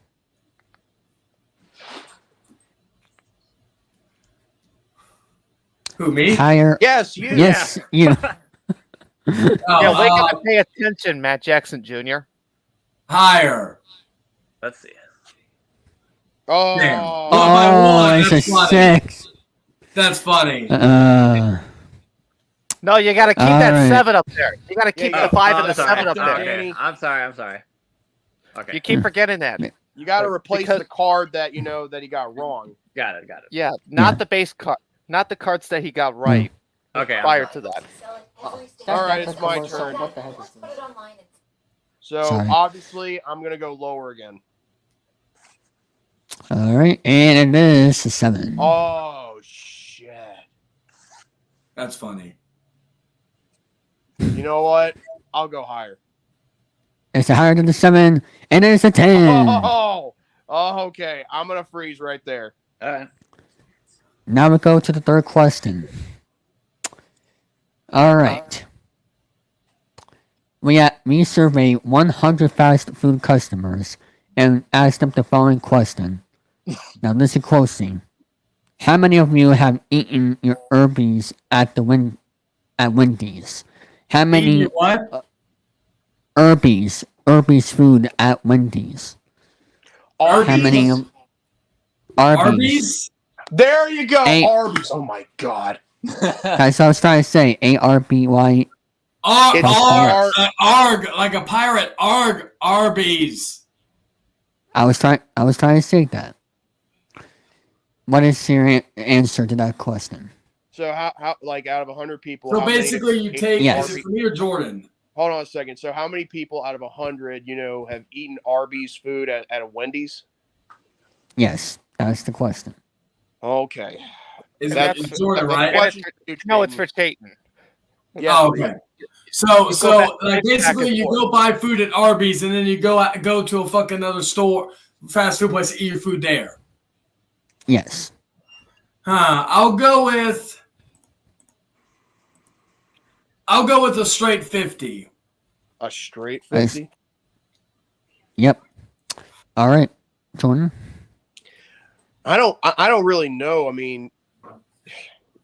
Who, me? Higher. Yes, you. Yes, you. Yeah, we gotta pay attention, Matt Jackson Jr. Higher. Let's see. Oh, Damn. By one, it's a that's funny. 6. That's funny. No, you gotta keep All that right. 7 up there. You gotta keep the 5 and the 7 up there. Okay. I'm sorry. Okay. You keep forgetting that. You got to replace Because- the card that that he got wrong. Got it. Yeah, not the base card, not the cards that he got right. Okay. Prior to that. All right, it's my turn. So Sorry. obviously, I'm gonna go lower again. All right, and it is a 7. Oh shit! That's funny. You know what? I'll go higher. It's a higher than the 7, and it's a 10. Oh, okay. I'm gonna freeze right there. All right. Now we go to the third question. All right. We survey 100 fast food customers and asked them the following question. Now listen closely. How many of you have eaten your Arby's at Wendy's? How many what? Arby's food at Wendy's? Arby's. How many Arby's? There you go. A- Arby's. Oh my god. That's what I was trying to say. ARBY. Arg, like a pirate. Arg, Arby's. I was trying to say that. What is your answer to that question? So how like out of 100 people? So how many basically, you have take eaten is it for me or Jordan? Hold on a second. So how many people out of 100, have eaten Arby's food at a Wendy's? Yes, that's the question. Okay. Is That's- that Jordan, that's a right? question. No, it's for Chayton. Yeah. Oh, okay. So back basically, and you forth. go buy food at Arby's, and then you go to a fucking other store, fast food place, to eat your food there. Yes. I'll go with a straight 50. A straight Nice. 50? Yep. All right, Jordan. I don't really know. I mean,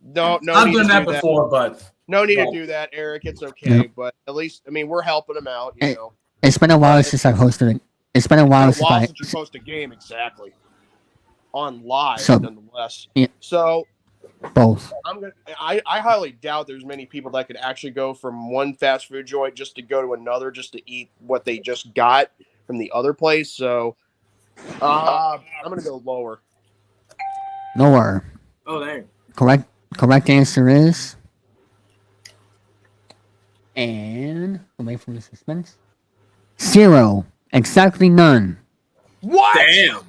no. I've need done to that do before, but No need to do that, Eric. It's okay. Yep. But at least, I mean, we're helping him out. Hey, It's been a while since I hosted it. It's been a while It's been a while since since you post a game, exactly. On live, So- nonetheless. Yeah. So both. I highly doubt there's many people that could actually go from one fast food joint just to go to another just to eat what they just got from the other place. So I'm gonna go lower. Lower. oh dang. Correct answer is. And away from the suspense. 0. Exactly none. What? Damn.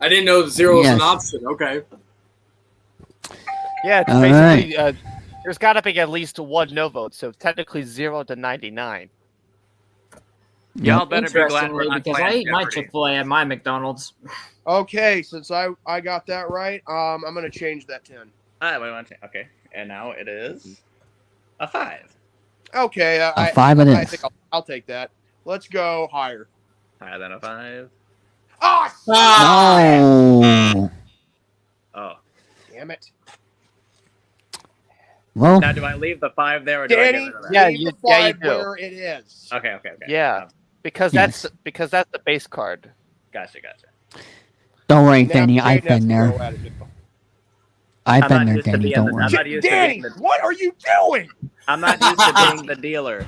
I didn't know 0 was an Yes. option. Okay. Yeah, it's All basically there's got to be at least one no vote, so technically 0 to 99. Y'all Yep. better be glad Interestingly, we're not because I playing ate my Jeopardy. Chick-fil-A at my McDonald's. Okay, since I got that right, I'm gonna change that 10. Okay, and now it is a 5. Okay, A 5 it I is. think I'll take that. Let's go higher. Higher than a 5. Oh, No. Oh. damn it. Well, Now, do I leave the 5 there, or do I Danny, get rid of that? Yeah, leave you- the yeah, you 5 do. where it is. Okay. Yeah, because Yes. that's the base card. Gotcha. don't worry, Now Danny. Jaden I've has been to there. go at it. I've I'm been not there, used to Danny. being Don't the- worry. I'm not used to Danny, being the- what are you doing? I'm not used to being the dealer.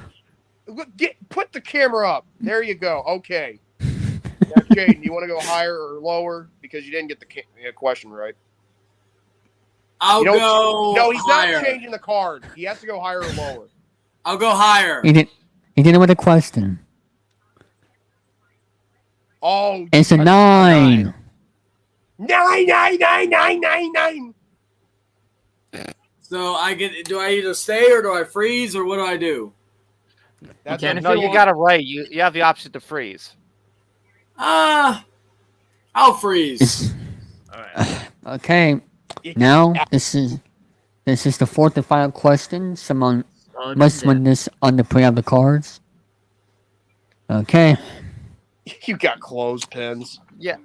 Look, put the camera up. There you go. Okay. Now, Jaden, you want to go higher or lower because you didn't get the question right? I'll You don't- go No, he's higher. not changing the card. He has to go higher or lower. I'll go higher. He did it with a question. Oh, It's a 9. 9. So do I either stay or do I freeze or what do I do? That's can if No, you you want. got it right. You have the option to freeze. I'll freeze. It's- All right. Okay. Now this is the fourth and final question. Someone Oh, must win this on the play of the cards. Okay. You got clothespins. Yeah.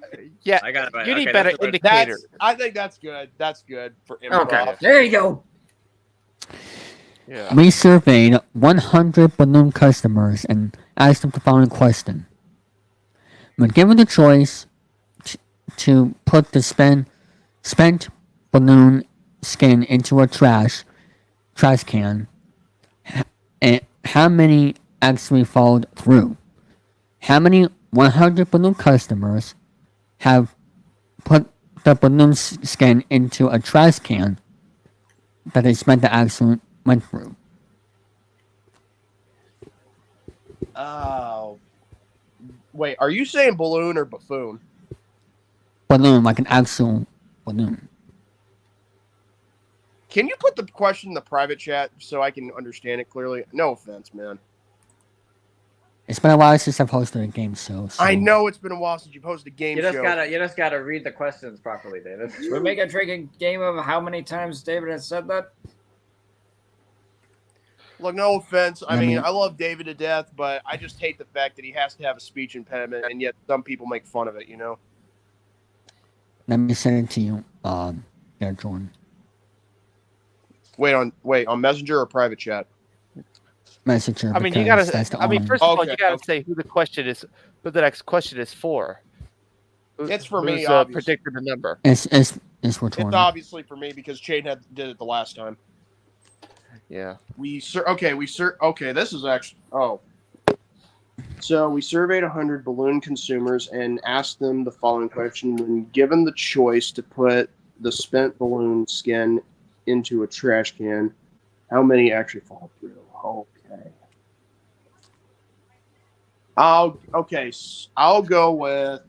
I got it. You need Okay, better that's the right- indicator. I think that's good. That's good for improv. Okay, there you go. Yeah. We surveyed 100 balloon customers and asked them the following question. When given the choice to put the spent balloon skin into a trash can, how many actually followed through? How many 100 balloon customers have put the balloon skin into a trash can that they spent the accident went through? Oh. Wait, are you saying balloon or buffoon? Balloon, like an actual balloon. Can you put the question in the private chat so I can understand it clearly? No offense, man. It's been a while since I've hosted a game show. So. I know it's been a while since you've hosted a game You show. just gotta read the questions properly, David. Should we make a drinking game of how many times David has said that? Look, no offense. I I mean, mean- I love David to death, but I just hate the fact that he has to have a speech impediment, and yet some people make fun of it, you know? Let me send it to you, there, Jordan. Wait, on Messenger or private chat? Messenger. I mean, you because gotta. that's the I mean, only- first of all, Okay, you gotta okay. say who the next question is for. It's for me, Who's, obviously. predicted the number. It's for It's Jordan. obviously for me because Chayton did it the last time. Yeah. Okay, this is actually So we surveyed 100 balloon consumers and asked them the following question: when given the choice to put the spent balloon skin into a trash can, how many actually fall through? Okay. I'll go with.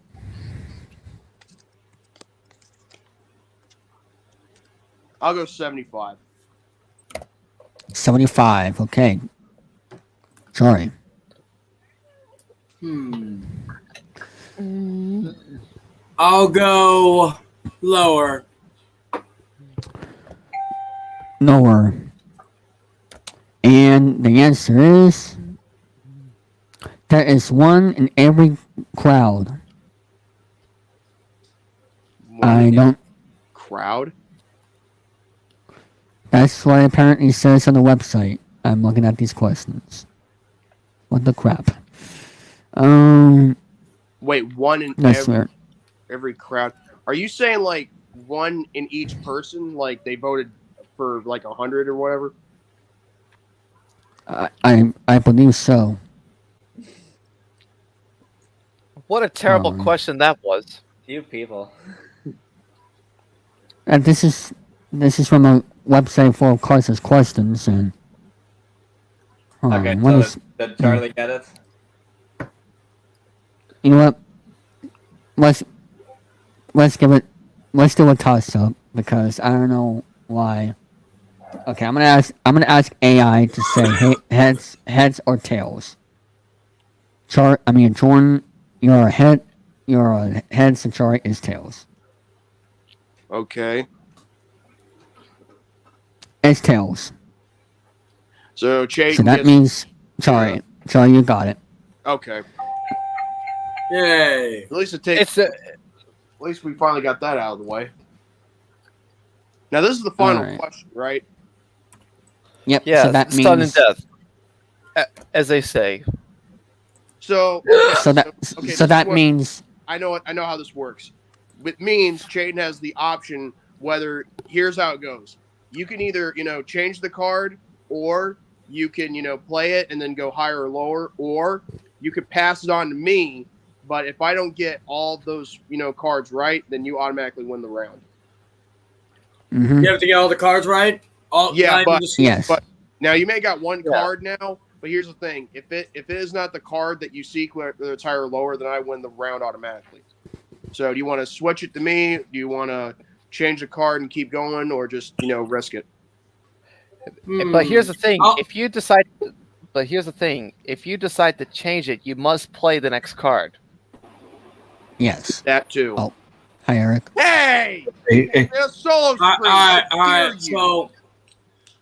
I'll go 75. 75. Okay. Sorry. I'll go lower. Lower. And the answer is there is one in every crowd. I don't. Crowd? That's what it apparently says on the website. I'm looking at these questions. What the crap? Wait, one in That's weird. every crowd. Are you saying like one in each person? Like they voted for like 100 or whatever? I believe so. What a terrible question that was. Few people. And this is from a website full of causes questions and. Okay, what so is- did Charlie get it? You know what? Let's do a toss up because I don't know why. Okay, I'm gonna ask AI to say heads or tails. Jordan, your heads and Charlie is tails. Okay. It's tails. So Chayton So that gets- means Charlie, you got it. Okay. Yay. At least it takes. At least we finally got that out of the way. Now this is the final Alright. question, right? Yep. Yeah, so that sudden means death, as they say. So so that okay, so this that is what- means I know how this works. It means Chayton has the option whether here's how it goes. You can either, change the card, or you can, play it and then go higher or lower, or you could pass it on to me, but if I don't get all those, cards right, then you automatically win the round. mhm. You have to get all the cards right? Yeah, but Yes. but now you may got one card now, but here's the thing: if it is not the card that you seek, whether it's higher or lower, then I win the round automatically. So, do you want to switch it to me? Do you want to change the card and keep going, or just risk it? But here's the thing: Oh. if you decide to change it, you must play the next card. Yes. That too. Oh, hi Eric. Hey, Hey, it's a solo All screen. right, How all dare right. you. So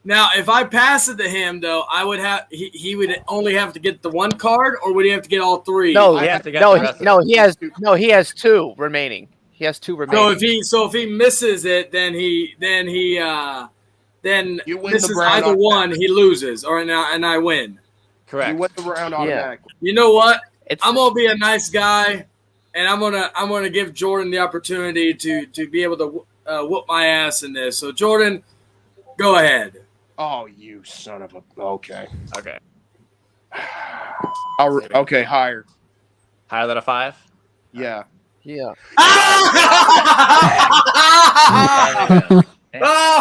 Now, if I pass it to him, though, I would have he would only have to get the one card, or would he have to get all three? No, You have to get no, the rest no. of He has 2 remaining. He has 2 remaining. So if he misses it, then You win misses the round either one, automatically. he loses, and I win. Correct. You win the round automatically. You know what? It's I'm gonna be a nice guy, and I'm gonna give Jordan the opportunity to be able to whoop my ass in this. So Jordan, go ahead. Oh, you son of a. Okay. Okay. Okay, higher. Higher than a 5? Yeah. yeah.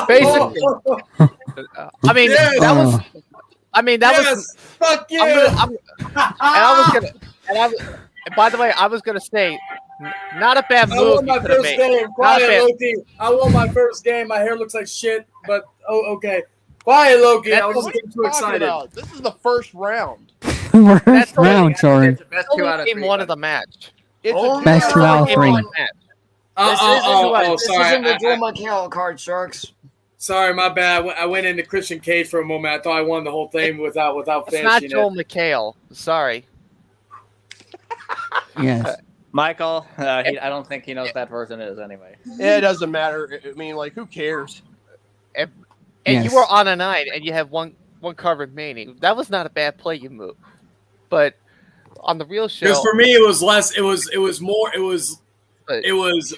Basically, I mean, Yes. that was. I mean, that was. Fuck you. And by the way, I was gonna say, not a bad I move. won my you could have first made. game. Not a Quiet, bad- Loki. I won my first game. My hair looks like shit, but okay. Quiet, Loki. I was What just are getting you too talking excited. about? This is the first round. First round, Jordan. Best Only 2 out of game 3. 1 of the match. It's Oh, a Best 2 out of 3. This Sorry. isn't the Drew McHale card, Sharks. Sorry, my bad. I went into Christian Cage for a moment. I thought I won the whole thing without It's not fancying Joel it. McHale. Sorry. Yes. Michael, I don't think he knows that version is anyway. It doesn't matter. I mean, like, who cares? And Yes. you were on a 9, and you have one card remaining. That was not a bad play you moved. But on the real show, Because for me, it was less. It was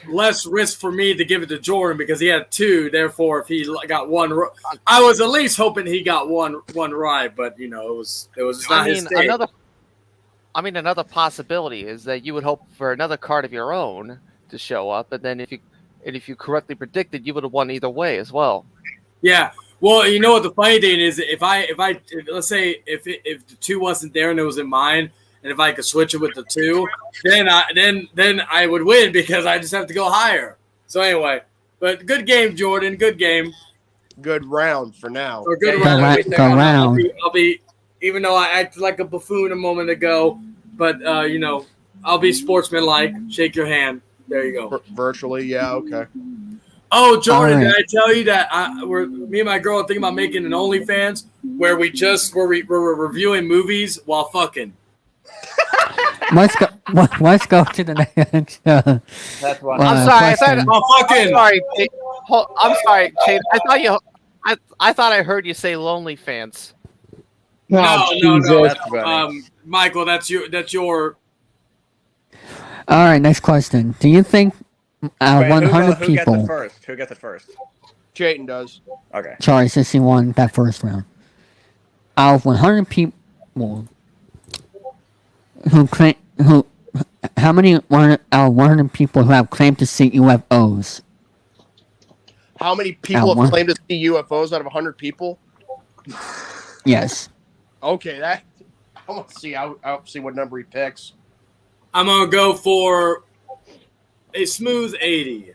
less risk for me to give it to Jordan because he had 2. Therefore, if he got 1, I was at least hoping he got one right. But it was not his day. Another possibility is that you would hope for another card of your own to show up, and then if you correctly predicted, you would have won either way as well. Yeah. Well, you know what the funny thing is, if let's say if the 2 wasn't there and it was in mine, and if I could switch it with the 2, then I would win because I just have to go higher. So anyway, but good game, Jordan. Good game. Good round for now. Or good Go round. round. I'll be even though I acted like a buffoon a moment ago, but I'll be sportsmanlike. Shake your hand. There you go. Virtually, yeah, okay. Oh, Jordan, All right. did I tell you that me and my girl are thinking about making an OnlyFans where we're reviewing movies while fucking. Let's go to the next. That's one. I'm sorry. question. I'm sorry. I'm sorry, Chayton. I thought I heard you say lonely fans. No. That's funny. Michael, that's your. All right, next question. Do you think Wait, 100 who people? gets it first? Who gets it first? Chayton does. Okay. Sorry, since he won that first round. Out of 100 people, how many out of 100 people who have claimed to see UFOs? How many people have claimed to see UFOs out of 100 people? Yes. Okay, I want to see. I'll see what number he picks. I'm gonna go for a smooth 80.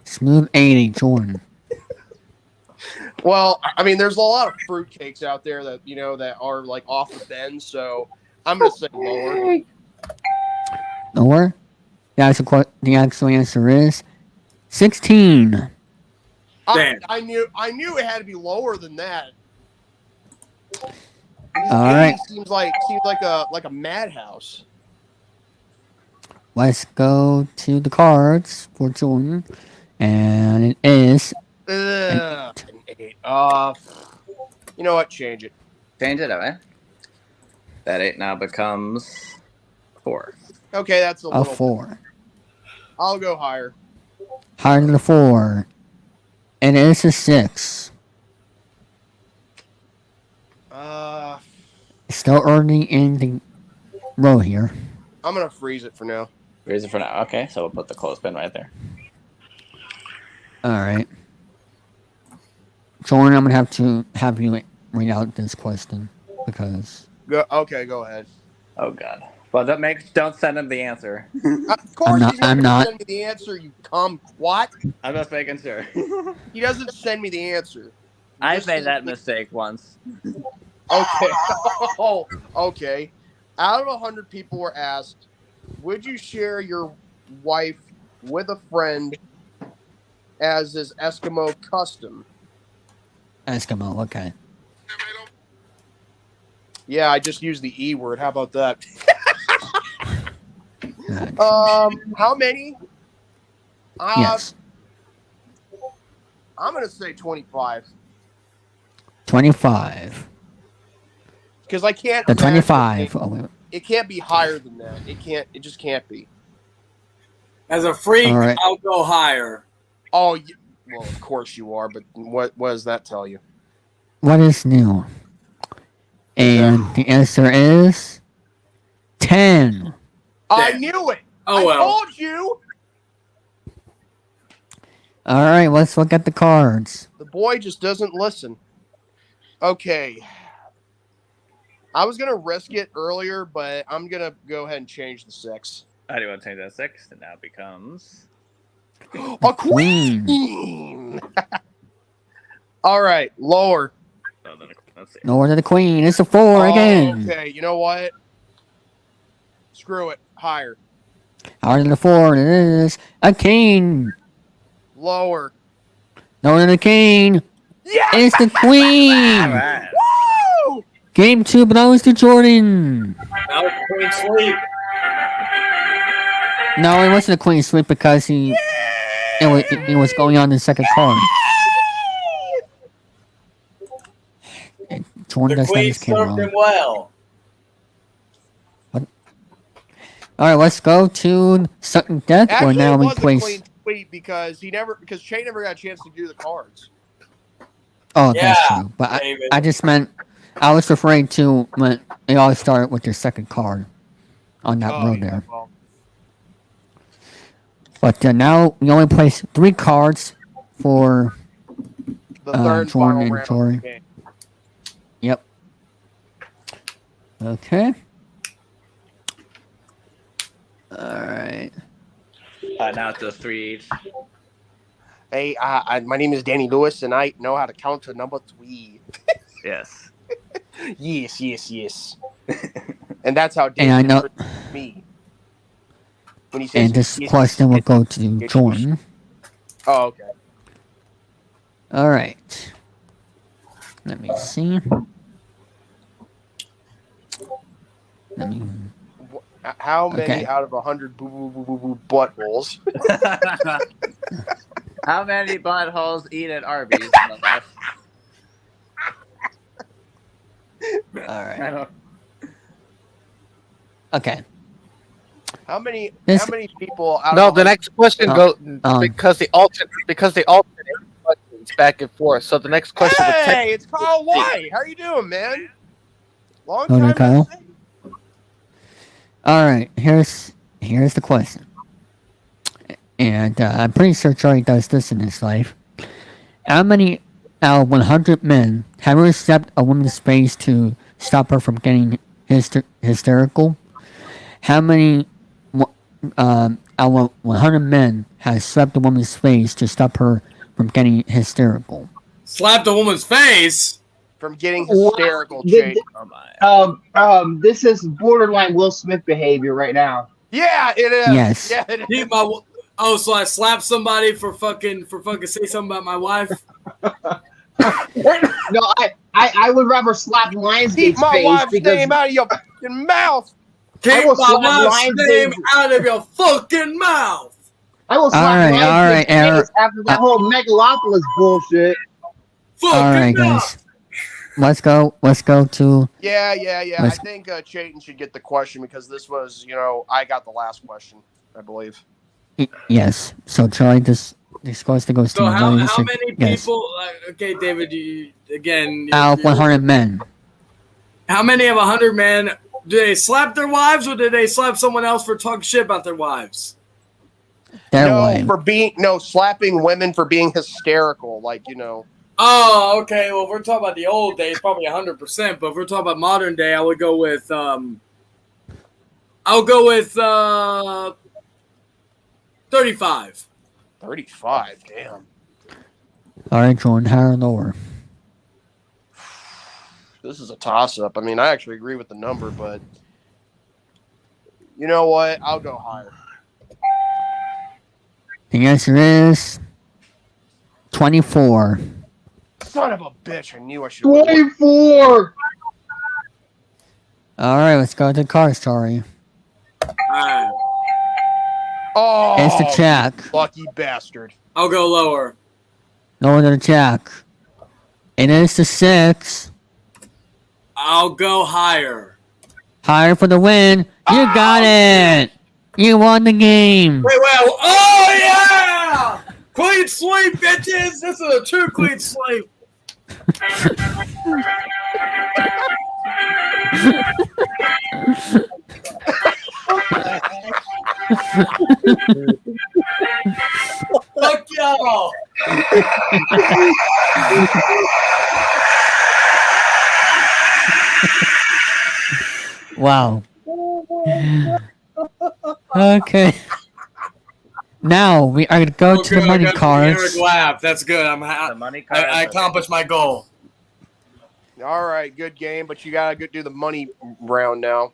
Smooth 80, Jordan. Well, I mean, there's a lot of fruitcakes out there that that are like off the bend, so I'm gonna say lower. Lower? The actual answer is 16. I knew it had to be lower than that. All right. Seems like a madhouse. Let's go to the cards for Jordan. And it is Ugh, an 8. You know what? Change it. Change it, okay. That 8 now becomes 4. Okay, that's a a little. 4. I'll go higher. Higher than a 4. And it is a 6. Still early in the row here. I'm gonna freeze it for now. Freeze it for now. Okay, so we'll put the clothespin right there. All right. Jordan, I'm going to have you read out this question because... Go ahead. Oh, God. Well, don't send him the answer. Of course, I'm not. Send me the answer, you what? I'm just making sure. He doesn't send me the answer. I made that mistake once. Okay. Oh, okay. Out of 100 people were asked, would you share your wife with a friend as is Eskimo custom? Eskimo. Okay. Yeah, I just used the E word. How about that? Good. How many? Yes. I'm gonna say 25 25. because I can't. The imagine 25. Oh, wait. It can't be higher than that. It can't. It just can't be. As a freak, All right. I'll go higher. Oh, well, of course you are. But what does that tell you? What is new? And the answer is 10. I knew it. Oh, well. I told you. All right, let's look at the cards. The boy just doesn't listen. Okay. I was gonna risk it earlier, but I'm gonna go ahead and change the 6. How do you want to change that 6? And now becomes A queen. All right, lower. Let's see. Lower to the queen. It's a 4 again. Okay, you know what? Screw it. Higher. Higher than the 4. It is a king. Lower. Lower than the king. Yeah. It's the queen. All right. Woo! Game 2 belongs to Jordan. Now queen sleep. No, it wasn't a queen sweep because it was going on the second card. Jordan The does have queen his camera served him on. well. All right, let's go to Sudden Death, where Actually, now it we was a place. clean sweep because Che never got a chance to do the cards. Oh, that's Yeah, true. But David. I just meant I was referring to when they all start with their second card on that row yeah, there. well, But now we only place 3 cards for the third and Jordan final and round Jory. of the game. Yep. Okay. Alright. Now it's just 3 each. Hey, my name is Danny Lewis, and I know how to count to number 3. Yes. Yes. And that's how And I know. me. When he says And this yes, question will yes, go to yes, Jordan. Oh, okay. Alright. Let me see. Let me. How many Okay. out of 100 boo buttholes? How many buttholes eat at Arby's? Alright. Okay. How many This- people out No, of the next question goes because they alternate questions back and forth. So the next question would Hey, it's Kyle White. How you doing, man? Long Hello, time Kyle. no see. Alright, here's the question. And I'm pretty sure Charlie does this in his life. How many out of 100 men have ever stepped a woman's face to stop her from getting hysterical? How many out of 100 men have slapped a woman's face to stop her from getting hysterical? Slapped a woman's face? From getting hysterical, Wow. Jake. This is borderline Will Smith behavior right now. Yeah, it is. Yes. Yeah, it is. So I slapped somebody for fucking say something about my wife? No, I would rather slap Lionsgate's Keep my face wife's because name out of your fucking mouth. Keep will my slap wife's name Lionsgate. out of your fucking mouth. I will slap Alright, Lionsgate's alright, face after that whole Megalopolis bullshit. Alright, guys. Let's go to. Yeah. I Let's- think Chayton should get the question because this was, I got the last question, I believe. Yes. So Charlie, this question goes to So you. how Yes. many people? Okay, David. Again. Out of 100 men. How many of 100 men do they slap their wives, or do they slap someone else for talking shit about their wives? Slapping women for being hysterical, Oh, okay. Well, if we're talking about the old days, probably 100%. But if we're talking about modern day, I would go with 35. 35, damn. Alright, Jordan, higher or lower? This is a toss-up. I mean, I actually agree with the number, but you know what? I'll go higher. The answer is 24. Son of a bitch! I knew I should. 24. All right, let's go to the cars, Charlie. Alright. Oh, It's the jack. lucky bastard. I'll go lower. No to the jack. It is the 6. I'll go higher. Higher for the win. You got it. You won the game. Wait. Oh, yeah! Clean sweep, bitches! This is a true clean sweep. Fuck y'all! Wow. Okay. Now we are going to go to the money cards. Eric laugh. That's good. The money card. I accomplished my goal. All right, good game, but you gotta go do the money round now.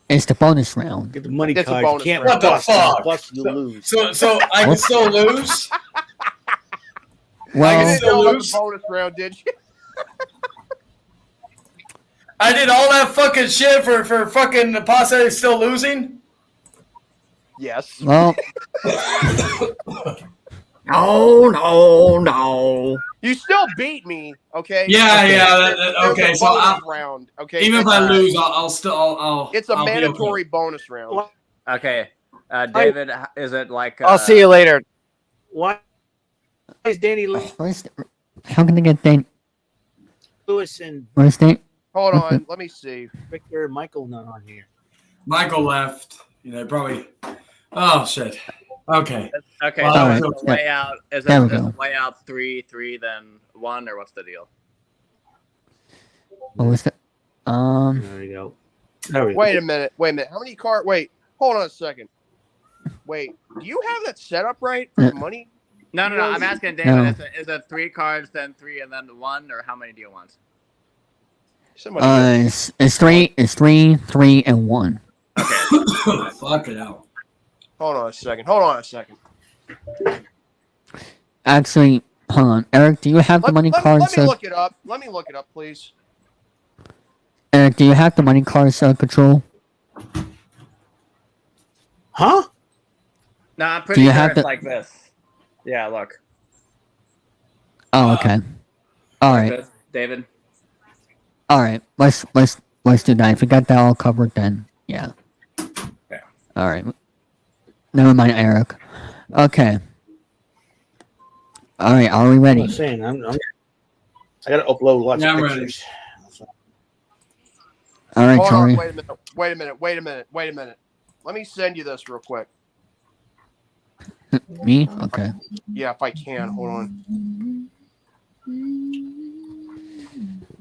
It's the bonus round. Get the money It's a card. You bonus can't round. What the bust. fuck? Bust, you lose. So I can still lose? I Well, can You still know the lose? bonus round, did you? I did all that fucking shit for fucking the posse still losing? Yes. well, No. You still beat me, okay? Okay, It's a so bonus round, okay? even if I It's- lose, I'll still. It's a I'll be okay. mandatory bonus round. Okay. David, is it like? I'll see you later. Why is Danny how can I get Dan? Lewis and Where's Dan? Hold on, let me see. Victor and Michael not on here? Michael left. Probably. Oh shit. Okay. Okay. Well, So alright. is the layout is There we it go. the layout 3, then 1, or what's the deal? What was that? There you go. There we go. Wait a minute. How many cards? Wait, hold on a second. Wait, do you have that set up right for the money? No. I'm asking David. No. Is it 3 cards, then 3, and then 1, or how many do you want? Somebody it's 3, 3, and 1. Fuck it out. Hold on a second. Actually, hold on. Eric, do you have the money cards? Let me look it up. Let me look it up, please. Eric, do you have the money cards control? Huh? No, I'm Do pretty you sure have it's the- like this. Yeah, look. Oh, okay. All Like right. this, David. All right. Let's do that. If we got that all covered, then yeah. Yeah. All right. Never mind, Eric. Okay. All right. Are we ready? I'm saying I got to upload lots Yeah, of I'm ready. pictures. All right, Hold Charlie. on, wait a minute. Let me send you this real quick. Me? Okay. Yeah, if I can. Hold on.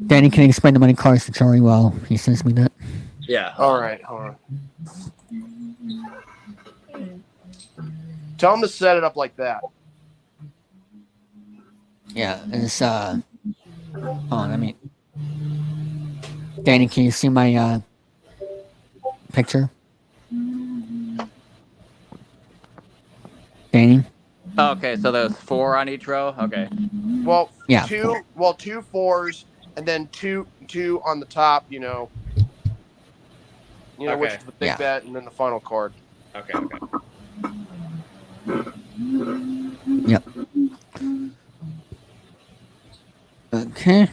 Danny, can you explain the money cards to Charlie while he sends me that? Yeah. All right, hold on. Tell him to set it up like that. Yeah, it's hold on, let me. Danny, can you see my picture? Danny? Okay, so there's 4 on each row. Okay. Well, Yeah. 2 4s, and then two on the top. Which Okay. is the big Yeah. bet, and then the final card. Okay. Yep. Okay.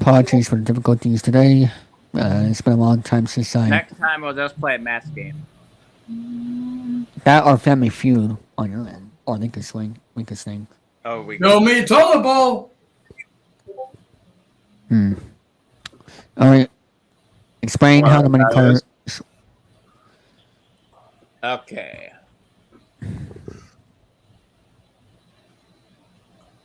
Apologies for the difficulties today. It's been a long time since I... Next time we'll just play a match game. That or Family Feud on your end. Or Link is Swing. Oh, we No me toilet bowl. Alright. Explain how the money card... Okay.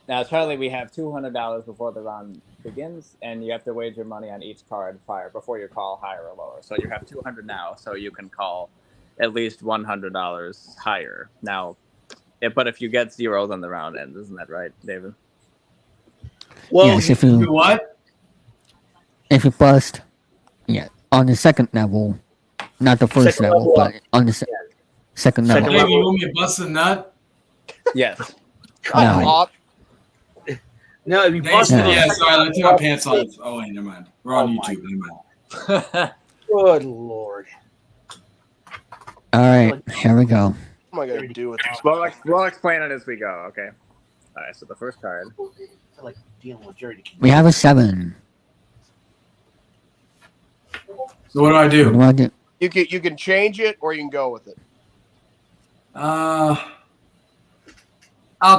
Now, Charlie, we have $200 before the round begins, and you have to wager money on each card before you call higher or lower. So you have $200 now, so you can call at least $100 higher. Now, but if you get 0, then the round ends. Isn't that right, David? Well, yes, if you... What? If you bust... Yeah, on the second level. Not the first Second level, level but on the second level. Hey, you want me to bust a nut? Yes. No. No, if you Yeah, bust it. yeah, sorry, I took my pants off. Oh, wait, never mind. We're on YouTube. Never mind. Good lord. All right, here we go. What am I gonna do with this? We'll explain it as we go. Okay. All right. So the first card. I like dealing with Jordy. We have a 7. So what do I do? What do I do? You can change it or you can go with it. I'll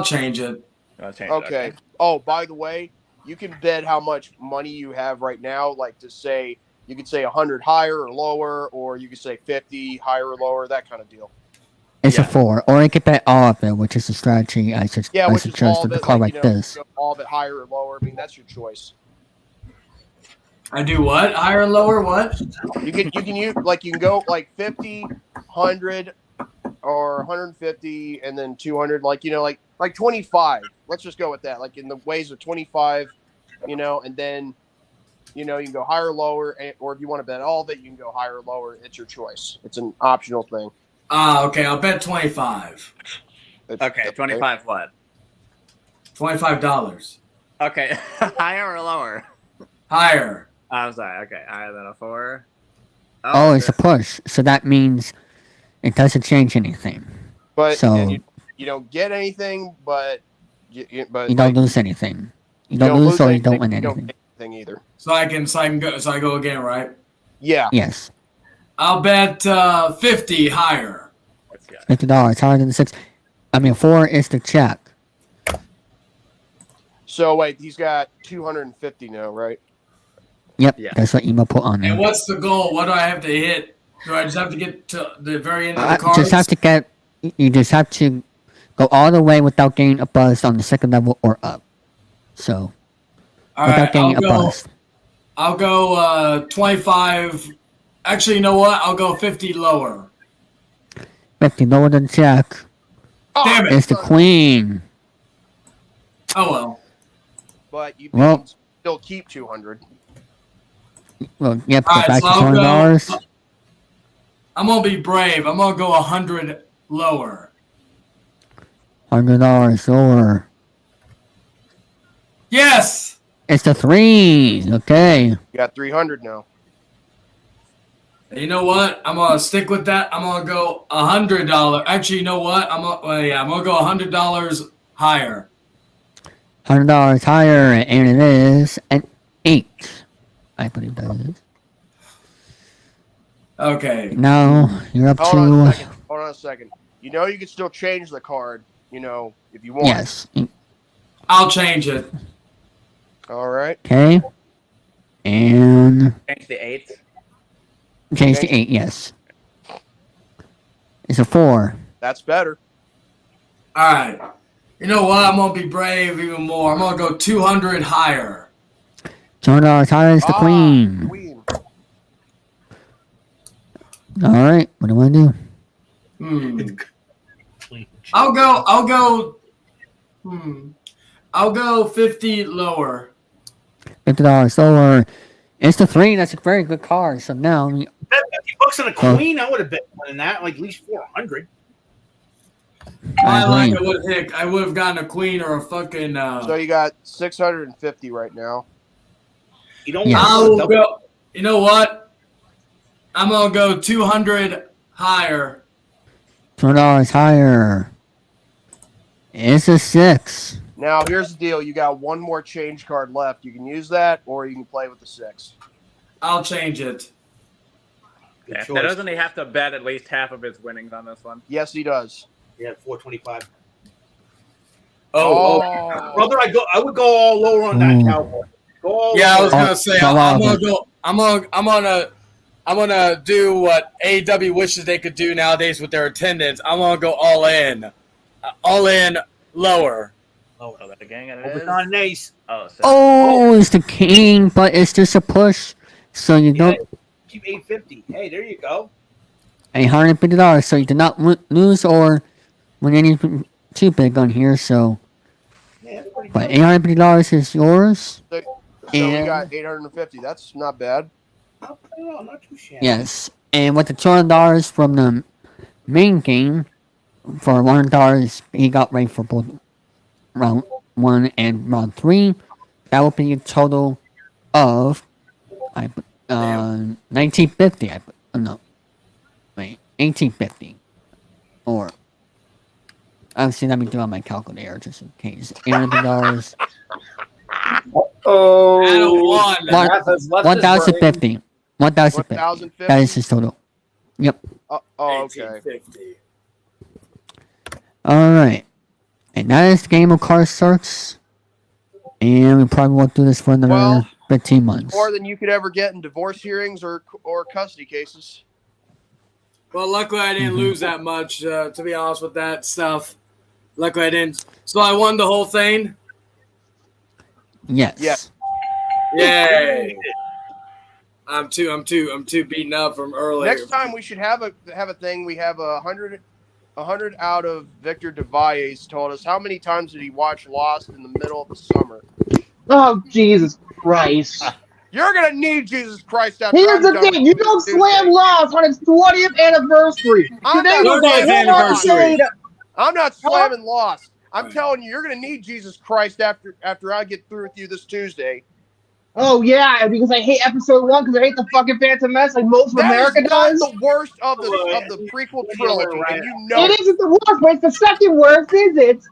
change it. Okay. Oh, by the way, you can bet how much money you have right now. Like to say, you could say 100 higher or lower, or you could say 50 higher or lower, that kind of deal. It's a 4, or I could bet all of it, which is a strategy I suggest with a card like this. All of it higher or lower. I mean, that's your choice. I do what? Higher and lower? What? You can use you can go like 50, 100, or 150, and then 200. Like 25. Let's just go with that. Like in the ways of 25, and then you can go higher or lower, or if you want to bet all of it, you can go higher or lower. It's your choice. It's an optional thing. Okay. I'll bet 25. Okay, 25 what? $25. Okay, higher or lower? Higher. I'm sorry. Okay, higher than a 4. Oh, it's a push, so that means it doesn't change anything. But so you don't get anything, but you don't lose anything. You don't lose or you don't win anything. Either. So I go again, right? Yeah. Yes. I'll bet 50 higher. $50 higher than the 6. 4 is the check. So wait, he's got 250 now, right? Yep, that's what Emo put on there. And what's the goal? What do I have to hit? Do I just have to get to the very end of the cards? You just have to go all the way without getting a buzz on the second level or up. So, without getting a buzz. I'll go 25. Actually, you know what? I'll go 50 lower. 50 lower than check. Damn it. It's the queen. Oh, well. But you can still keep 200. Well, yep, All right, back so to $20. I'm going to be brave. I'm going to go 100 lower. $100 lower. Yes! It's the 3. Okay. You got 300 now. You know what? I'm going to stick with that. I'm going to go $100. Actually, you know what? I'm going to go $100 higher. $100 higher, and it is an 8. I believe that is. Okay. Now you're up to. Hold on a second. You can still change the card. If you want. Yes. I'll change it. All right. Okay. And. Change the 8. Change the 8. Yes. It's a 4. That's better. All right. You know what? I'm going to be brave even more. I'm going to go 200 higher. $200 higher is the queen. All right. What do I want to do? I'll go 50 lower. $50 lower. It's the 3. That's a very good card. So now. Bet $50 on a queen. I would have bet more than that, like at least 400. I would have gotten a queen or a fucking. So you got 650 right now. You don't. I'll go. You know what? I'm gonna go 200 higher. $200 higher. It's a 6. Now here's the deal: you got one more change card left. You can use that, or you can play with the 6. I'll change it. Yeah, doesn't he have to bet at least half of his winnings on this one? Yes, he does. Yeah, 425. Oh, brother, I would go all lower on that cowboy. I was gonna say I'm gonna do what AEW wishes they could do nowadays with their attendance. I'm gonna go all in lower. Oh, the gang it is. On an ace. It's the king, but it's just a push, so you don't keep 850. Hey, there you go. $850, so you did not lose or win anything too big on here. So, but $850 is yours. So we got 850. That's not bad. Not too shabby. Yes, and with the $200 from the main game, for $100, he got right for both round 1 and round 3. That would be a total of 1950. No, wait, 1850. Or obviously, let me do on my calculator just in case. $800. Oh, 1,050. 1,050. That is his total. Yep. Okay. All right. And that is the game of card search. And we probably won't do this for another 15 months. More than you could ever get in divorce hearings or custody cases. Well, luckily I didn't lose that much, to be honest with that stuff. Luckily I didn't. So I won the whole thing? Yes. Yeah. Yay. I'm too beaten up from earlier. Next time we should have a thing. We have 100 out of Victor DeValles told us how many times did he watch Lost in the middle of the summer. Oh, Jesus Christ. You're going to need Jesus Christ after Here's the thing. You don't slam Lost on its 20th anniversary. I'm Today not was the anniversary. I'm not slamming Lost. I'm telling you, you're going to need Jesus Christ after I get through with you this Tuesday. Oh, yeah, because I hate episode 1 because I hate the fucking Phantom Menace like most of America does. That's the worst of the prequel trilogy, and you know it isn't the worst, but it's the second worst, is it?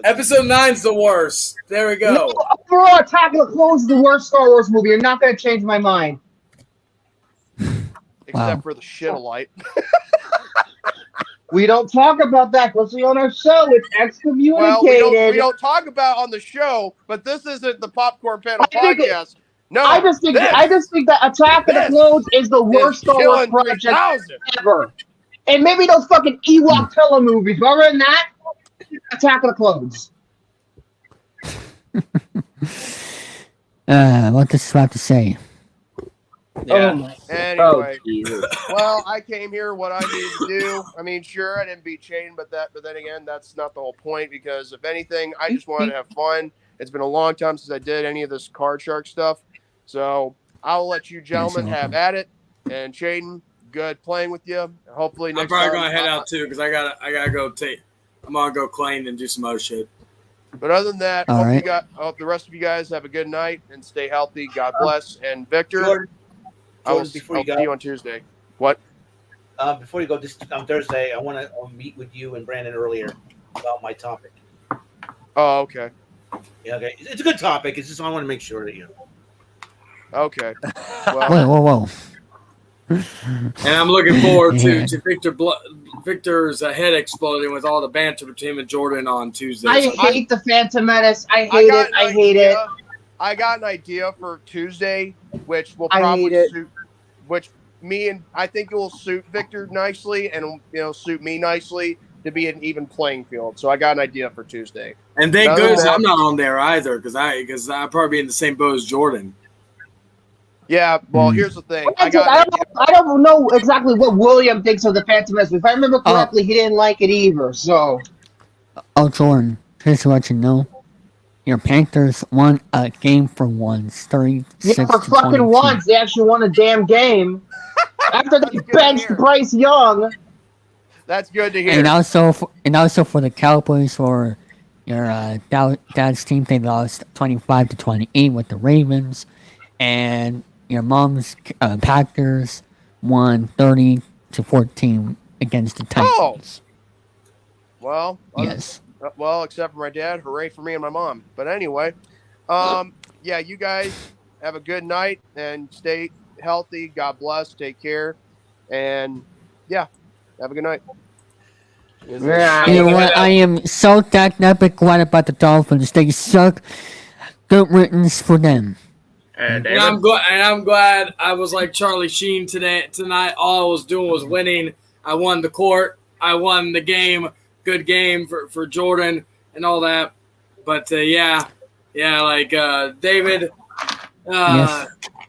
Episode 9's the worst. There we go. No, overall, Attack of the Clones is the worst Star Wars movie. You're not going to change my mind. Except for the shit-alite. We don't talk about that because on our show it's excommunicated. Well, we don't talk about on the show, but this isn't the Popcorn Panel podcast. I just think that Attack of the Clones is the worst Star Wars project ever. And maybe those fucking Ewok telemovies. But other than that, Attack of the Clones. What does have to say? Yeah. Anyway, well, I came here what I need to do. I mean, sure, I didn't beat Chayton, but then again, that's not the whole point. Because if anything, I just wanted to have fun. It's been a long time since I did any of this card shark stuff, so I'll let you gentlemen have at it. And Chayton, good playing with you. Hopefully next time. I'm probably gonna head out too because I gotta go I'm gonna go claim and do some other shit. But other than that, All right. hope the rest of you guys have a good night and stay healthy. God bless. And Victor, I'll see you on Tuesday. What? Before you go on Thursday, I want to meet with you and Brandon earlier about my topic. Oh, okay. Yeah, okay. It's a good topic. It's just I want to make sure that you. Okay. Well, Whoa. And I'm looking forward to Victor's head exploding with all the banter between him and Jordan on Tuesday. I hate the Phantom Menace. I hate it. I got an idea for Tuesday, which will probably suit, I think it will suit Victor nicely, and suit me nicely to be an even playing field. So I got an idea for Tuesday. And thank goodness I'm not on there either, because I'll probably be in the same boat as Jordan. Yeah, well, here's the thing. I don't know exactly what William thinks of the Phantom Menace. If I remember correctly, he didn't like it either. So. Oh, Jordan, just to let you know, your Panthers won a game for once, 36 for to fucking 22. once, they actually won a damn game after they benched Bryce Young. That's good to hear. And also for the Cowboys, for your dad's team, they lost 25 to 28 with the Ravens, and your mom's Packers won 30 to 14 against the Titans. Well, yes. Well, except for my dad, hooray for me and my mom. But anyway, yeah, you guys have a good night and stay healthy. God bless. Take care, and yeah, have a good night. Yeah, you know what? I am so dynamic glad about the Dolphins. They suck. Good riddance for them. And I'm glad I was like Charlie Sheen tonight. All I was doing was winning. I won the court. I won the game. Good game for Jordan and all that. But David. Yes.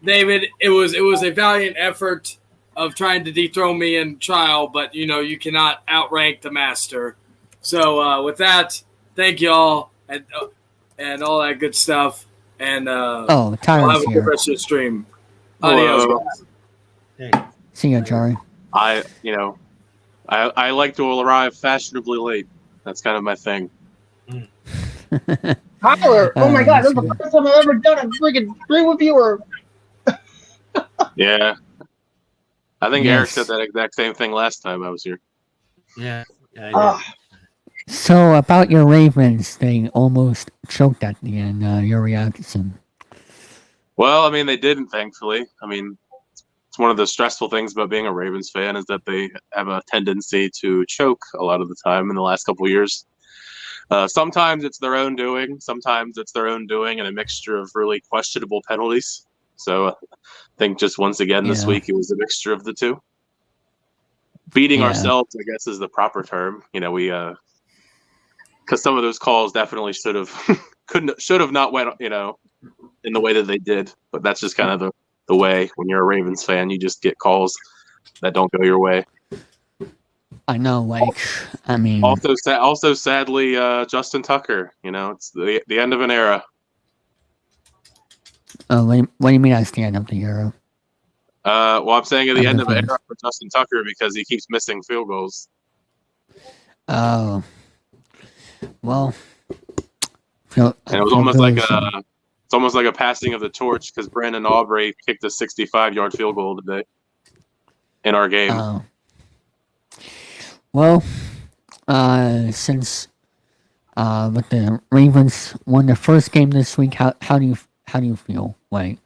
David, it was a valiant effort of trying to dethrone me in trial, but you cannot outrank the master. So with that, thank you all and all that good stuff. And Tyler's have a here. good rest of the stream. Adios. See you, Jari. I I like to arrive fashionably late. That's kind of my thing. Tyler, oh my god, this is the first time I've ever done a freaking stream with you. Or Yeah. I think Yes. Eric said that exact same thing last time I was here. Yeah. I did. So about your Ravens, they almost choked at the end. Your reaction? Well, I mean, they didn't, thankfully. I mean, it's one of the stressful things about being a Ravens fan is that they have a tendency to choke a lot of the time in the last couple of years. Sometimes it's their own doing. Sometimes it's their own doing and a mixture of really questionable penalties. So I think just once again this week it was a mixture of the two. Beating ourselves, I guess, is the proper term. You know, we because some of those calls definitely should have not went, you know, in the way that they did. But that's just kind of the way when you're a Ravens fan, you just get calls that don't go your way. I know, like, I mean, Also, sadly, Justin Tucker. You know, it's the end of an era. what do you mean that's the end of the era? Well, I'm saying at the end of an era for Justin Tucker because he keeps missing field goals. Oh, well, and it was almost like a passing of the torch because Brandon Aubrey kicked a 65-yard field goal today in our game. Well, since with the Ravens won their first game this week, how do you feel like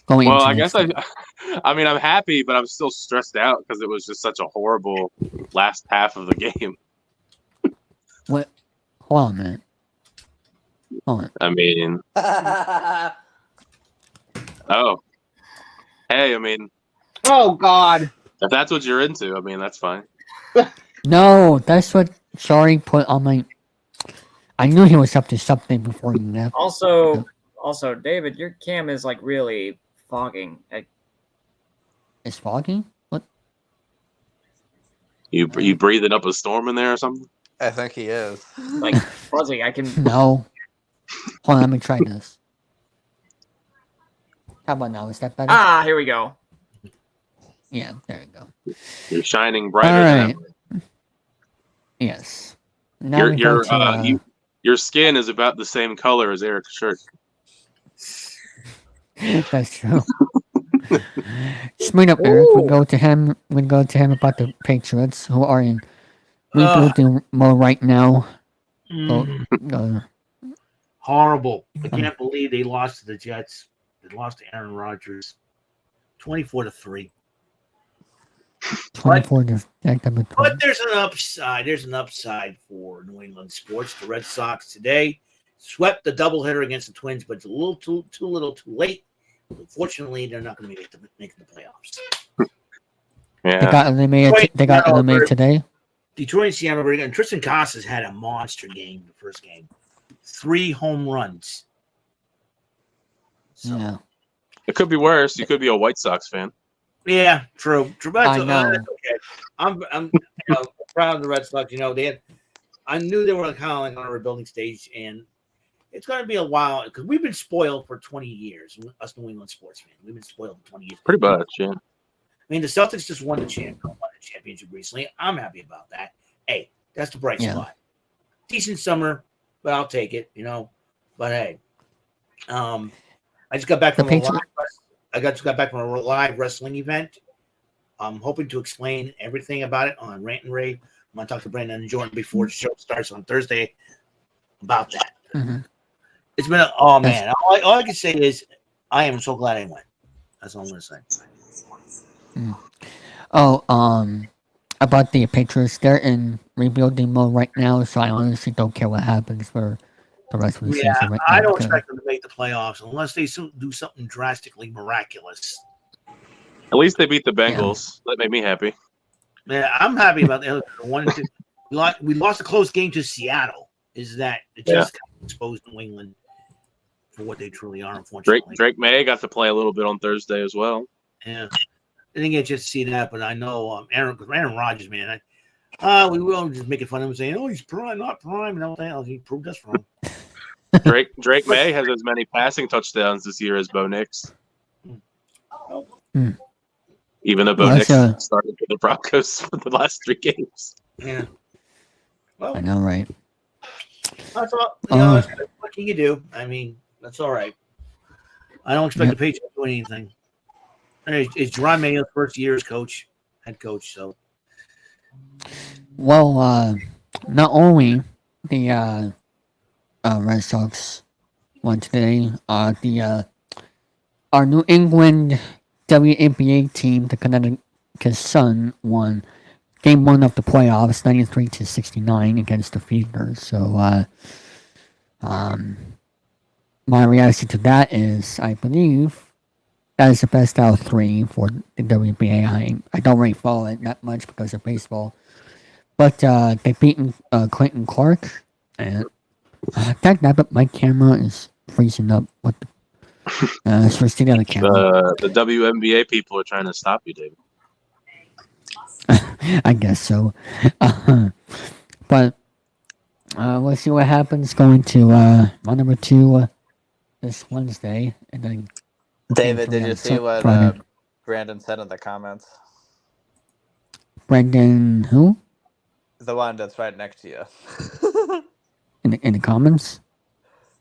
going? Well, into I this guess game? I mean I'm happy, but I'm still stressed out because it was just such a horrible last half of the game. What? Hold on a minute. Hold on. I mean, oh, hey, I mean, oh god, if that's what you're into, I mean that's fine. No, that's what Charlie put on my. I knew he was up to something before you left. Also, David, your cam is like really fogging. It's fogging? What? You breathing up a storm in there or something? I think he is. Like fuzzy. I can. No. Hold on, let me try this. How about now? Is that better? Ah, here we go. Yeah, there you go. You're shining brighter All than right. ever. Yes. Now we go to, your skin is about the same color as Eric's shirt. that's true. Straight up, Eric. We go to him. We go to him about the Patriots, who are in rebuilding mode right now. Horrible. I can't believe they lost to the Jets. They lost to Aaron Rodgers, 24-3. 24 to But there's an upside. There's an upside for New England sports. The Red Sox today swept the doubleheader against the Twins, but it's a little too late. Unfortunately, they're not going to be making the playoffs. Yeah. They got eliminated today. Detroit and Seattle, and Tristan Casas had a monster game the first game. 3 home runs. So. Yeah. It could be worse. You could be a White Sox fan. Yeah, true. But I know. Okay. I'm proud of the Red Sox. You know, I knew they were kind of like on a rebuilding stage, and it's going to be a while because we've been spoiled for 20 years. Us New England sports fans, we've been spoiled for 20 years. Pretty much, yeah. I mean, the Celtics just won the championship recently. I'm happy about that. Hey, that's the bright spot. Decent summer, but I'll take it. You know, but hey, I just got back from a live wrestling event. I'm hoping to explain everything about it on Rant and Rave. I'm going to talk to Brandon and Jordan before the show starts on Thursday about that. Mm-hmm. It's been all I can say is I am so glad I went. That's all I'm going to say. About the Patriots, they're in rebuilding mode right now, so I honestly don't care what happens for the rest of the season. Right I now, don't expect them to make the playoffs unless they do something drastically miraculous. At least they beat the Bengals. That made me happy. Yeah, I'm happy about the other one. We lost a close game to Seattle. Is that it just exposed New England for what they truly are? Unfortunately, Drake May got to play a little bit on Thursday as well. Yeah, I didn't get to see that, but I know Aaron Rodgers, man. We will just making fun of him, saying, "Oh, he's prime, not prime." No, he proved us wrong. Drake May has as many passing touchdowns this year as Bo Nix. Even though Bo Well, Nix that's, started for the Broncos for the last 3 games. Yeah. Well, I know, right? that's all. You know, what can you do? I mean, that's all right. I don't expect the Patriots to win anything. And it's Jerome Mayo's first year as head coach. So, well, not only the Red Sox won today, our New England WNBA team, the Connecticut Sun, won Game 1 of the playoffs, 93-69 against the Fever. So, my reaction to that is, I believe that is the best out of 3 for the WNBA. I don't really follow it that much because of baseball, but they beaten Clayton Clark, and but my camera is freezing up. What the? Switch to the other camera. The WNBA people are trying to stop you, David. I guess so. But we'll see what happens going to round number 2 this Wednesday. And then David, did you see what Brandon said in the comments? Brandon who? The one that's right next to you. In the comments?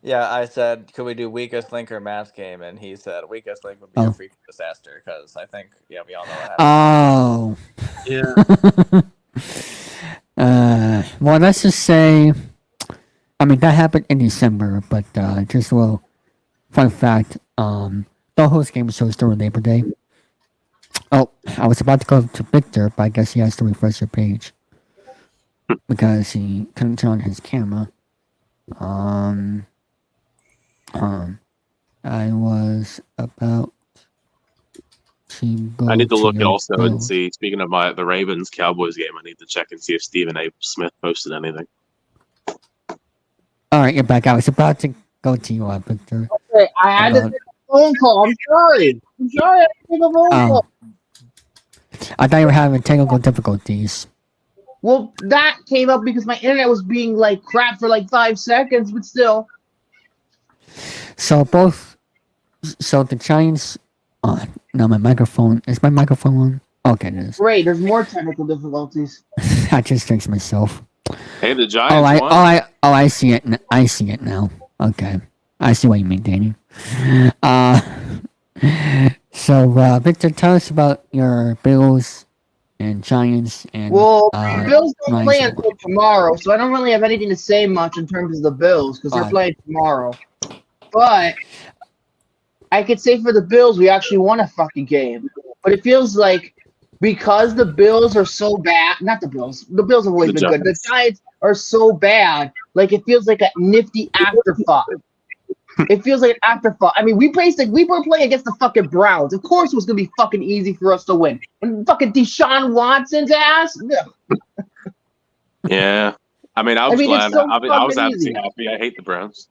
Yeah, I said, could we do weakest link or match game? And he said, weakest link would be a freaking disaster, because I think, we all know what happened. Yeah. Well, let's just say, I mean, that happened in December, but just a little fun fact, the host game shows during Labor Day. Oh, I was about to go to Victor, but I guess he has to refresh the page, because he couldn't turn on his camera. I was about to go. I need to look also Bills. and see. Speaking of the Ravens Cowboys game, I need to check and see if Stephen A. Smith posted anything. All right, you're back. I was about to go to you, Victor. Okay, I had to take a phone call. I'm sorry. I had to take a phone call. I thought you were having technical difficulties. Well, that came up because my internet was being like crap for like 5 seconds, but still. So the Giants. Oh, no, my microphone. Is my microphone on? Okay, it is. Great, there's more technical difficulties. I just fixed myself. Hey, the Giants won. I see it. I see it now. Okay, I see what you mean, Danny. So, Victor, tell us about your Bills and Giants and. Well, the Bills don't play until tomorrow, so I don't really have anything to say much in terms of the Bills because they're playing tomorrow. But I could say for the Bills, we actually won a fucking game. But it feels like because the Bills are so bad, not the Bills have always been good. The Giants are so bad, like it feels like a nifty afterthought. It feels like an afterthought. I mean, we were playing against the fucking Browns. Of course it was going to be fucking easy for us to win. And fucking Deshaun Watson's ass? Yeah. I mean, I was glad. So I was absolutely happy. I hate the Browns.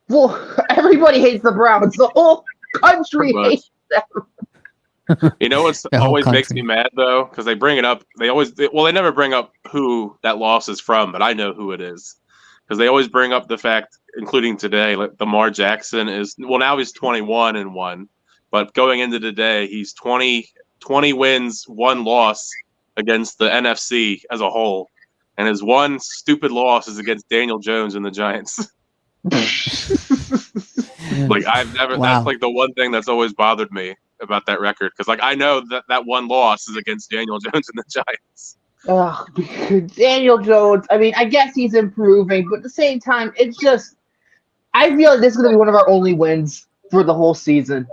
Well, everybody hates the Browns. The whole country hates them. You know what's always makes me mad though, because they bring it up. They never bring up who that loss is from, but I know who it is, because they always bring up the fact, including today, like Lamar Jackson now he's 21-1, but going into today he's 20 wins, 1 loss against the NFC as a whole, and his one stupid loss is against Daniel Jones and the Giants. Like that's like the one thing that's always bothered me about that record, because like I know that one loss is against Daniel Jones and the Giants. Oh, Daniel Jones. I mean, I guess he's improving, but at the same time, it's just I feel like this is going to be one of our only wins for the whole season.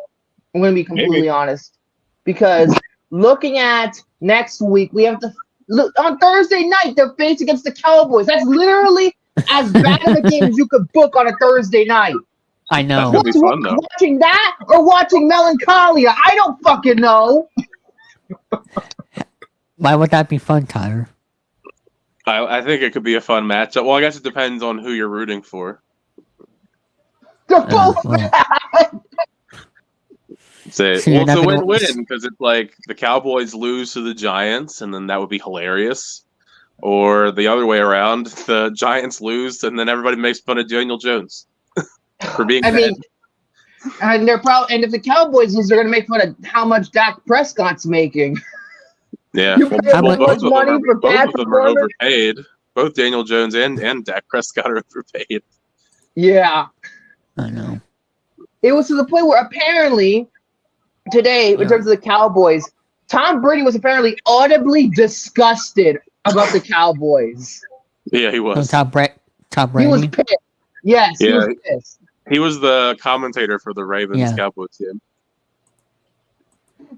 I'm going to be completely honest, because looking at next week, we have to look on Thursday night. They're faced against the Cowboys. That's literally as bad of a game as you could book on a Thursday night. I know. That'd be fun, though. Watching that or watching Melancholia? I don't fucking know. Why would that be fun, Tyler? I think it could be a fun matchup. Well, I guess it depends on who you're rooting for. They're both bad. It's a win-win, because it's like the Cowboys lose to the Giants, and then that would be hilarious. Or the other way around, the Giants lose, and then everybody makes fun of Daniel Jones for being bad. And if the Cowboys lose, they're gonna make fun of how much Dak Prescott's making. Yeah, You pay well, much money for both bad of them are performance. overpaid. Both Daniel Jones and Dak Prescott are overpaid. Yeah, I know. it was to the point where apparently today, in terms of the Cowboys, Tom Brady was apparently audibly disgusted about the Cowboys. Yeah, he was. Tom Brady. He was pissed. Yes, he was pissed. He was the commentator for the Ravens Cowboys game.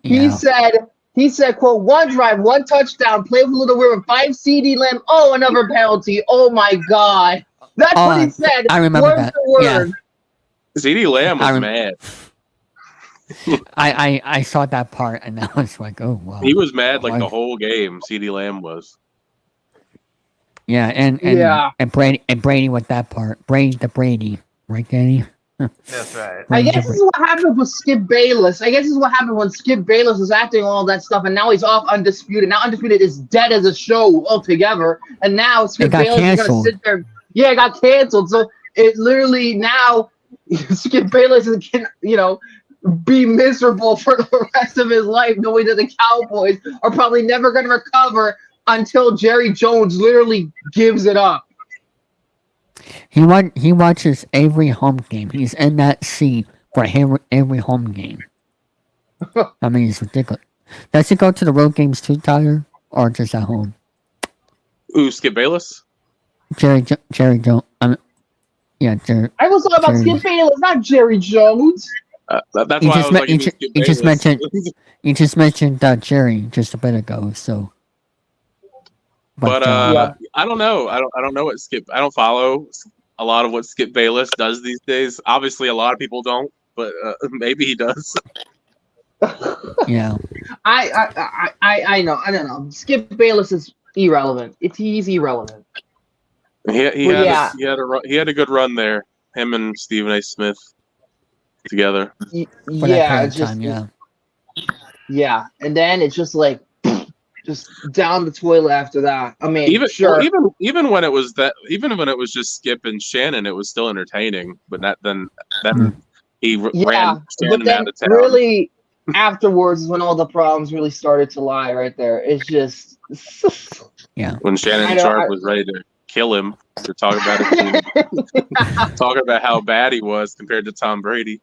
He said, quote, one drive, one touchdown, play with a little river, 5 CD Lamb, oh, another penalty. Oh my God. That's what he said. I remember word that. for word. CD Lamb was mad. I saw that part and I was like, oh wow. He was mad like the whole game. CD Lamb was. Yeah, and Brady with that part. Brady, right, Danny? That's right. I guess this is what happened with Skip Bayless. I guess this is what happened when Skip Bayless was acting all that stuff, and now he's off Undisputed. Now Undisputed is dead as a show altogether, and now Skip Bayless is going to sit there. Yeah, it got canceled. So it literally now Skip Bayless is going be miserable for the rest of his life, knowing that the Cowboys are probably never going to recover until Jerry Jones literally gives it up. He watches every home game. He's in that seat for every home game. I mean, it's ridiculous. Does he go to the road games too, Tyler, or just at home? Ooh, Skip Bayless? Jerry Jones. Jerry. I was talking about Skip Bayless, not Jerry Jones. That's why I was like, you just mentioned Jerry just a bit ago. So. But I don't know. I don't know what I don't follow a lot of what Skip Bayless does these days. Obviously, a lot of people don't, but maybe he does. Yeah. I know. I don't know. Skip Bayless is irrelevant. He's irrelevant. He had a good run there. Him and Stephen A. Smith together. Yeah, and then it's just like. Just down the toilet after that. I mean, even when it was just Skip and Shannon, it was still entertaining. But then he ran Shannon out of town. Really, afterwards is when all the problems really started to lie. Right there, it's just when Shannon Sharp was ready to kill him. They're talking about it, talking about how bad he was compared to Tom Brady.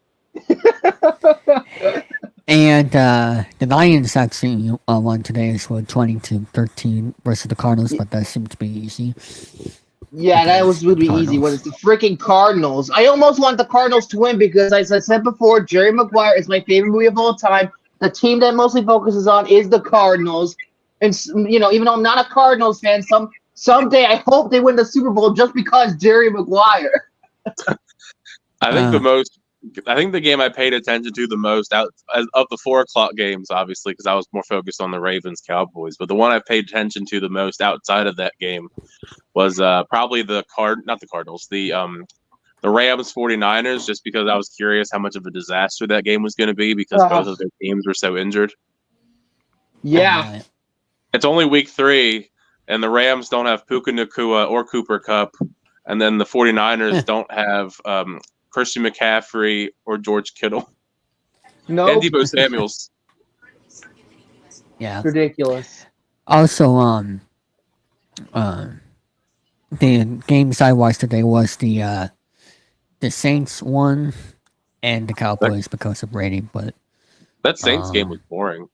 And the Lions actually won today as well, 20-13 versus the Cardinals, but that seemed to be easy. Yeah, that would be easy when it's the freaking Cardinals. I almost want the Cardinals to win because, as I said before, Jerry Maguire is my favorite movie of all time. The team that mostly focuses on is the Cardinals. And, even though I'm not a Cardinals fan, someday I hope they win the Super Bowl just because Jerry Maguire. I think the game I paid attention to the most out of the 4:00 games, obviously, because I was more focused on the Ravens Cowboys. But the one I paid attention to the most outside of that game was probably the Cardinals, the Rams 49ers, just because I was curious how much of a disaster that game was going to be because both of their teams were so injured. Yeah, it's only week 3, and the Rams don't have Puka Nacua or Cooper Kupp, and then the 49ers don't have Christian McCaffrey or George Kittle. No. And Deebo Samuels. Yeah. Ridiculous. Also, the games I watched today was the Saints won and the Cowboys because of Brady, but that Saints game was boring.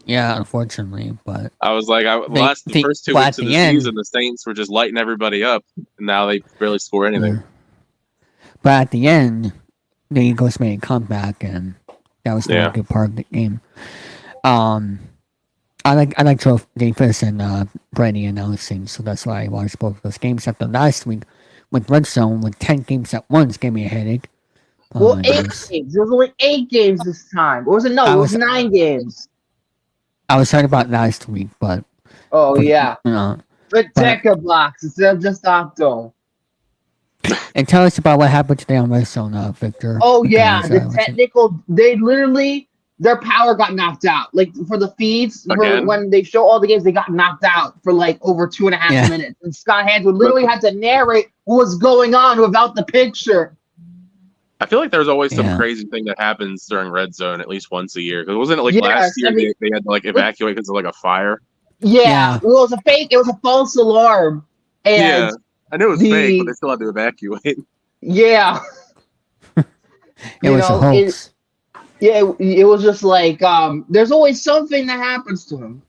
Yeah, unfortunately, but I was like, the first 2 weeks of the season, the Saints were just lighting everybody up, and now they barely score anything. But at the end, the Eagles made a comeback, and that was a good part of the game. I like Joe Davis and Brady announcing, so that's why I watched both of those games. After last week with Red Zone, with 10 games at once, gave me a headache. 8 games. There was only 8 games this time. Or was it? No, it was 9 games. I was talking about last week, but... Oh, yeah. But Deca blocks instead of just Octo. And tell us about what happened today on Red Zone, Victor. Oh, yeah. They literally, their power got knocked out. Like, for the feeds, when they show all the games, they got knocked out for, like, over 2.5 minutes. And Scott Hanswood literally had to narrate what was going on without the picture. I feel like there's always some Yeah. crazy thing that happens during Red Zone at least once a year. Because wasn't it like Yes, last year I mean- they had to like evacuate because of like a fire? Yeah, it was a fake. It was a false alarm, and Yeah, I knew it was fake, but they still had to evacuate. yeah, It was a hoax. it was just like there's always something that happens to him.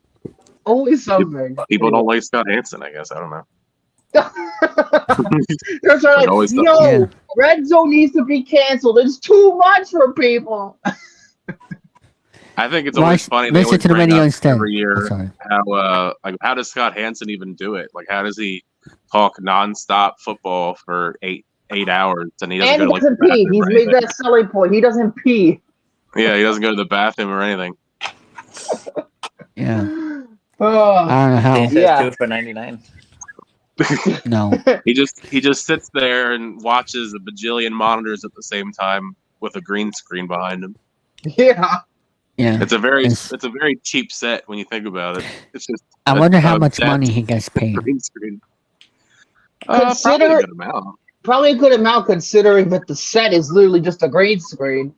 Always something. People don't like Scott Hansen, I guess. I don't know. They're sort of always like, stuff. yo, Yeah. Red Zone needs to be canceled. It's too much for people. I think it's always funny. They Listen always to the bring radio up instead. every year Oh, sorry. how how does Scott Hansen even do it? Like how does he talk nonstop football for eight hours and he doesn't And go he to like doesn't the pee. bathroom He's or made anything? that selling point. He doesn't pee. Yeah, he doesn't go to the bathroom or anything. Yeah. Oh, I don't know how. He says Yeah. 2 for $99. No. He just sits there and watches a bajillion monitors at the same time with a green screen behind him. yeah. Yeah. It's a very It's- cheap set when you think about it. It's just I wonder how a much desk money he gets paid. green screen. Consider- Probably a good amount. Probably a good amount considering that the set is literally just a green screen.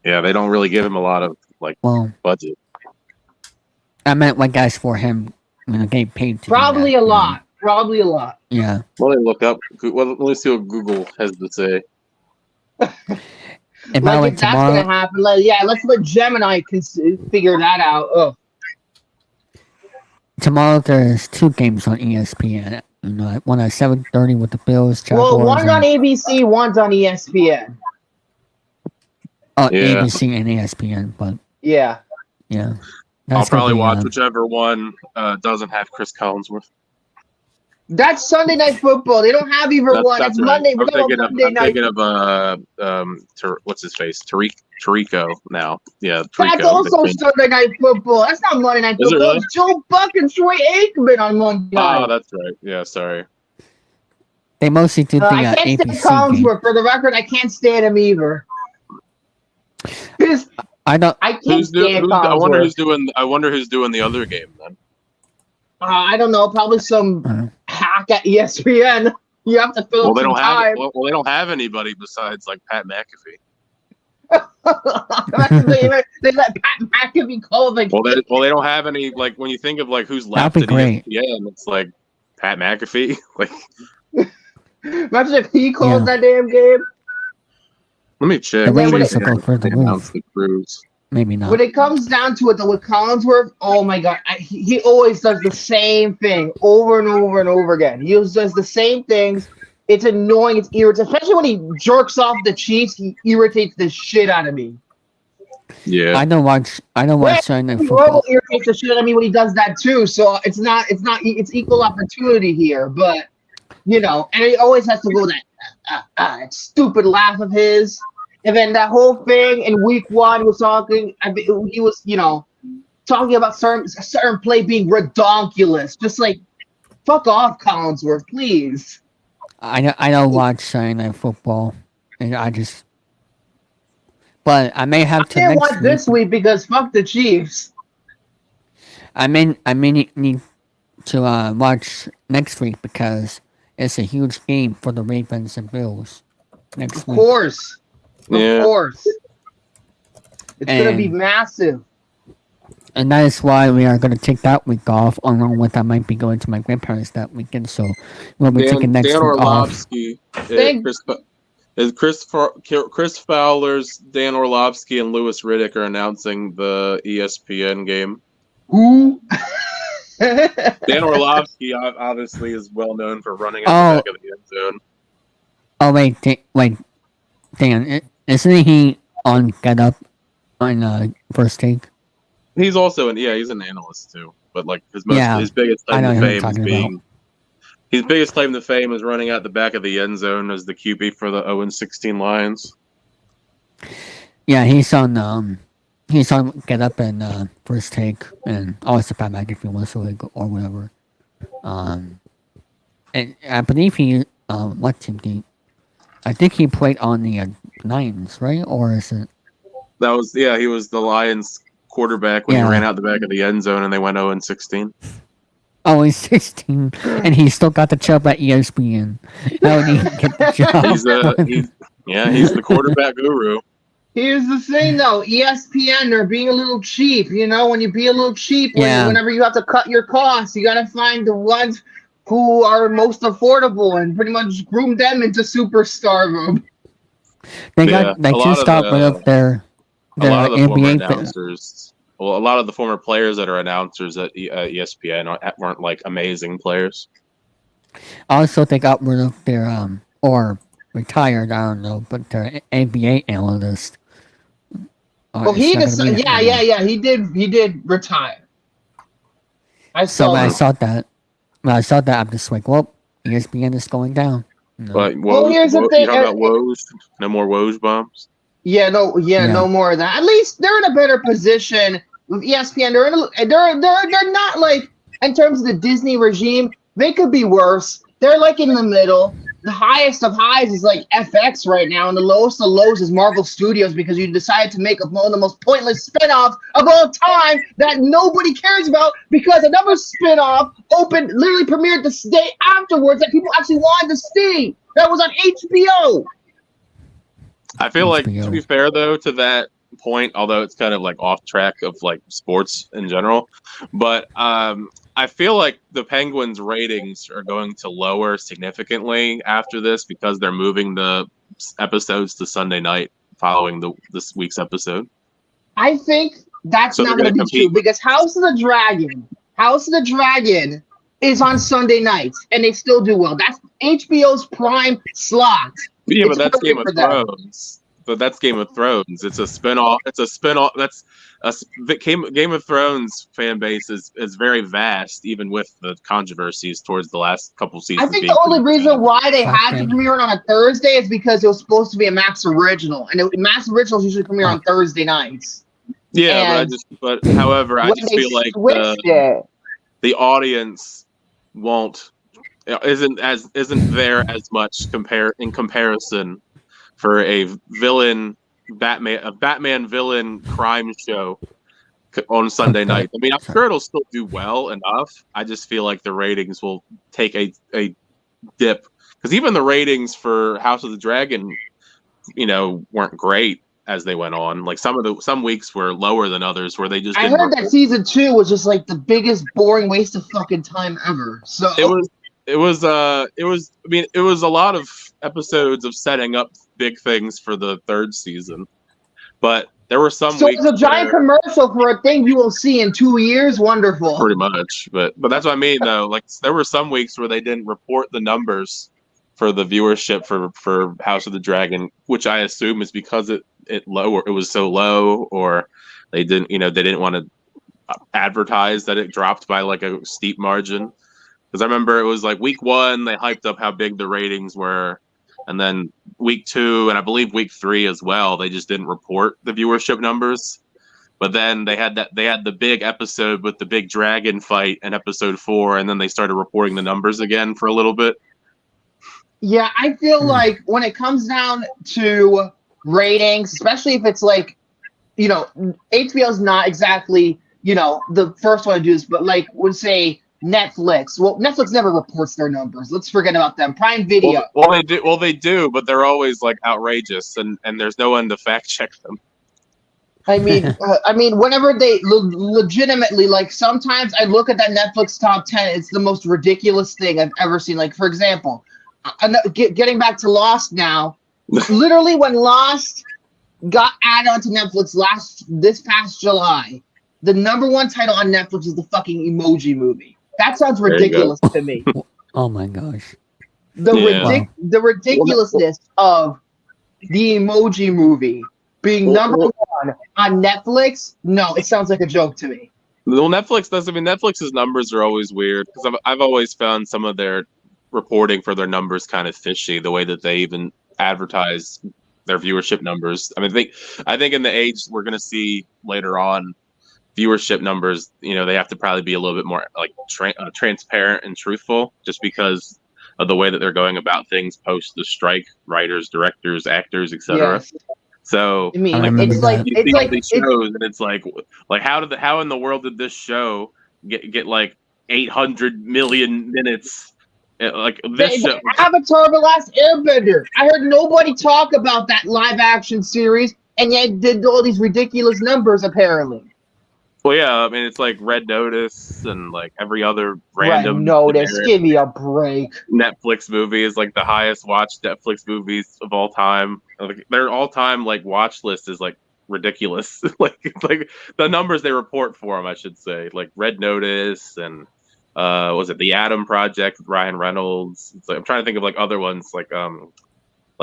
Yeah, they don't really give him a lot of like Well, budget. I meant what guys for him getting paid to do Probably that, a lot. Probably a lot. Yeah. Well, they look up. Well, let's see what Google has to say. And by the way, Like if that's gonna tomorrow, happen, let's let Gemini figure that out. Oh, tomorrow there's 2 games on ESPN. One at 7:30 with the Bills. well, Jaguars, one's on and- ABC, one's on ESPN. Oh, Yeah. ABC and ESPN, but Yeah. yeah. I'll That's gonna probably be, watch whichever one doesn't have Chris Collinsworth. That's Sunday Night Football. They don't have either one. It's right. Monday. I'm We're going thinking Monday of night. what's his face? Tarico now. Yeah, That's Tarico. also Sunday Night Football. That's not Monday Night Is it Football. really? It's Joe Buck and Troy Aikman on Monday night. Oh, that's right. Yeah, sorry. They mostly did the I can't stand ABC game. Collinsworth. For the record, I can't stand him either. I don't. I can't stand I wonder Collinsworth. who's doing the other game then. I don't know. Probably some hack at ESPN. You have to fill Well, up they some don't have time. well, they don't have anybody besides like Pat McAfee. they let Pat McAfee call the Well, they don't have any like when you think of like who's left That'd at be great. ESPN, it's like Pat McAfee. Like, Imagine if he calls Yeah. that damn game. let me check. The then when ratings it- will go through the They announced roof. the cruise. Maybe not. When it comes down to it, though, with Collinsworth, oh my god, he always does the same thing over and over and over again. He always does the same things. It's annoying. It's irritating, especially when he jerks off the Chiefs. He irritates the shit out of me. Yeah. I don't watch Sunday Night Robo Football. irritates the shit out of me when he does that too. So it's it's equal opportunity here. But and he always has to go that stupid laugh of his. And then that whole thing in week 1 was talking. He was talking about certain play being redonkulous. Just like fuck off, Collinsworth, please. I don't watch Sunday Night Football, and but I may have I to can't next watch week. this week because fuck the Chiefs. I may need to watch next week because it's a huge game for the Ravens and Bills next Of week. course. Yeah. Of course. It's going to be And- massive. And that is why we are going to take that week off, along with I might be going to my grandparents that weekend. So we'll be taking next Dan week off. Orlovsky, Thank- Chris Fowler's Dan Orlovsky and Louis Riddick are announcing the ESPN game. Who? Dan Orlovsky obviously is well known for running at the back of the end zone. Oh wait, Dan, isn't he on Get Up on First Take? He's also he's an analyst too. But like his biggest I claim know to who you're fame is talking being his biggest claim to fame is running out the back of the end zone as the QB for the 0-16 Lions. Yeah, he's on Get Up and First Take, and also Pat McAfee was or whatever. And I believe he what team did I think he played on the Lions, right? Or is it? That was he was the Lions quarterback when he ran out the back of the end zone and they went 0-16. Oh, he's 16, and he still got the job at ESPN. How did he get the job? Yeah, he's the quarterback guru. Here's the thing, though. ESPN, they're being a little cheap. You know, when you be a little cheap, whenever you have to cut your costs, you got to find the ones who are most affordable and pretty much groom them into superstardom. They just got rid of their a lot of the former NBA announcers. Well, a lot of the former players that are announcers at ESPN weren't like amazing players. Also, they got rid of their or retired. I don't know, but their NBA analyst. Well, he decided. Yeah. He did retire. I saw when I saw that, I'm just like, well, ESPN is going down. No. But here's the thing. You talking about Woj? No more Woj bombs. Yeah, no more of that. At least they're in a better position with ESPN. They're not like, in terms of the Disney regime, they could be worse. They're like in the middle. The highest of highs is like FX right now, and the lowest of lows is Marvel Studios because you decided to make one of the most pointless spinoffs of all time that nobody cares about because another spinoff literally premiered the day afterwards that people actually wanted to see. That was on HBO. I feel like, to be fair though, to that point, although it's kind of like off track of like sports in general, but I feel like the Penguins' ratings are going to lower significantly after this because they're moving the episodes to Sunday night following this week's episode. I think that's not going to be true because House of the Dragon is on Sunday nights and they still do well. That's HBO's prime slot. Yeah, but that's Game of Thrones. But that's Game of Thrones. It's a spinoff. That's Game of Thrones fan base is very vast, even with the controversies towards the last couple seasons. I think the only reason why they had to premiere it on a Thursday is because it was supposed to be a Max original, and Max originals usually premiere on Thursday nights. Yeah, however, I just feel like the audience isn't there as much in comparison for a Batman villain crime show on Sunday night. I mean, I'm sure it'll still do well enough. I just feel like the ratings will take a dip because even the ratings for House of the Dragon, weren't great as they went on. Like some weeks were lower than others, where they just. I heard that season 2 was just like the biggest boring waste of fucking time ever. So it was a lot of episodes of setting up big things for the third season, but there were some weeks. So it's a giant commercial for a thing you will see in 2 years. Wonderful. Pretty much, but that's what I mean though. Like there were some weeks where they didn't report the numbers for the viewership for House of the Dragon, which I assume is because it was so low, or they didn't want to advertise that it dropped by like a steep margin. Because I remember it was like week 1, they hyped up how big the ratings were. And then week 2, and I believe week 3 as well, they just didn't report the viewership numbers. But then they had the big episode with the big dragon fight in episode 4, and then they started reporting the numbers again for a little bit. Yeah, I feel like when it comes down to ratings, especially if it's like, HBO's not exactly, the first one to do this, but like would say Netflix. Well, Netflix never reports their numbers. Let's forget about them. Prime Video. Well, they do, but they're always like outrageous, and there's no one to fact check them. I mean, whenever they legitimately, like, sometimes I look at that Netflix top 10, it's the most ridiculous thing I've ever seen. Like, for example, getting back to Lost now, literally when Lost got added onto Netflix this past July, the number 1 title on Netflix is the fucking Emoji Movie. That sounds ridiculous to me. Oh my gosh. The ridiculousness of the Emoji Movie being number 1 on Netflix, no, it sounds like a joke to me. Well, Netflix's numbers are always weird because I've always found some of their reporting for their numbers kind of fishy, the way that they even advertise their viewership numbers. I mean, I think in the age we're going to see later on, viewership numbers, they have to probably be a little bit more like transparent and truthful, just because of the way that they're going about things post the strike, writers, directors, actors, etc. Yes. So I mean, it's like these shows, and it's like how in the world did this show get like 800 million minutes Like this show. Avatar: The Last Airbender. I heard nobody talk about that live action series, and yet did all these ridiculous numbers apparently. Well, yeah, I mean it's like Red Notice and like every other random Red Notice. Give me a break. Netflix movie is like the highest watched Netflix movies of all time. Like, their all time like watch list is like ridiculous. like the numbers they report for them, I should say. Like Red Notice and was it The Adam Project with Ryan Reynolds? It's like, I'm trying to think of like other ones like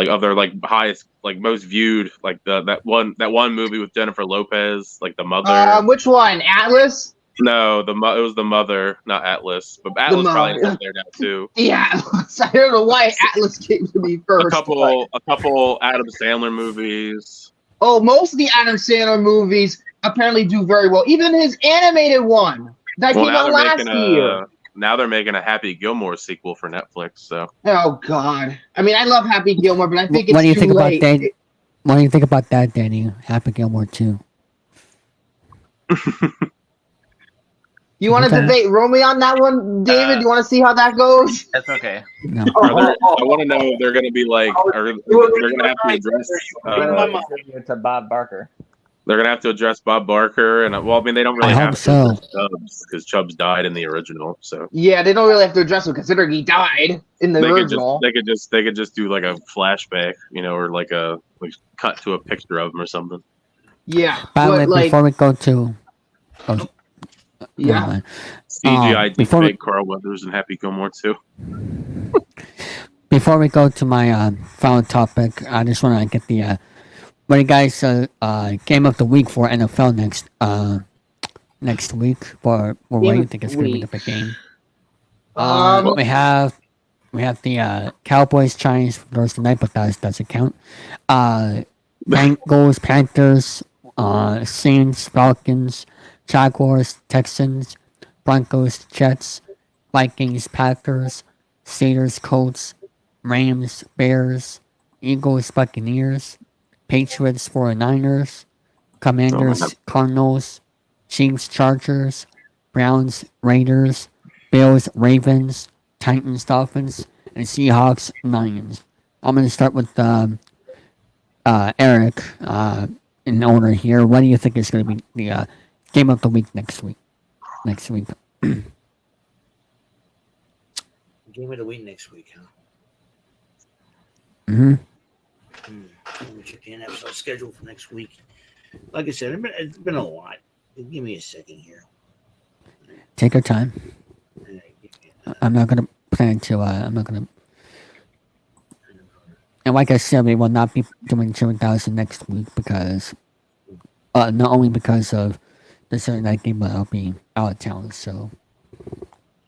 other like highest like most viewed like that one movie with Jennifer Lopez, like The Mother. Which one? Atlas? No, it was The Mother, not Atlas. But Atlas probably up there now too. Yeah, I don't know why Atlas came to me first. A couple Adam Sandler movies. Oh, most of the Adam Sandler movies apparently do very well. Even his animated one that came out last year. Now they're making a Happy Gilmore sequel for Netflix. So. Oh God! I mean, I love Happy Gilmore, but I think it's what do you too think late. about that? What do you think about that, Danny? Happy Gilmore 2. You want to debate Romeo on that one, David? You want to see how that goes? That's okay. No. I want to know if they're going to be like, they're going to have to address to Bob Barker. They're going to have to address Bob Barker, and well, I mean, they don't really I have hope to so. address Chubbs because Chubbs died in the original. So Yeah, they don't really have to address him considering he died in the original. They could just do like a flashback, or like a cut to a picture of him or something. Yeah, By the way, but like, before we go to, yeah, CGI before we- fake Carl Weathers and Happy Gilmore too. Before we go to my final topic, I just want to get the what you guys game of the week for NFL next week. Or what do you think is going to be the big game? We have the Cowboys Giants Thursday night, but that doesn't count. Bengals Panthers, Saints Falcons, Jaguars Texans, Broncos Jets, Vikings Packers, Steelers Colts, Rams Bears, Eagles Buccaneers, Patriots 49ers, Commanders Cardinals, Chiefs Chargers, Browns Raiders, Bills Ravens, Titans Dolphins, and Seahawks Lions. I'm going to start with Eric in order here. What do you think is going to be the game of the week next week? Game of the week next week, huh? Mm-hmm. Let me check the NFL schedule for next week. Like I said, it's been a lot. Give me a second here. Take your time. I'm not gonna plan to. I'm not gonna. And like I said, we will not be doing Chilling3000 next week because, not only because of the Saturday night game, but I'll be out of town. So,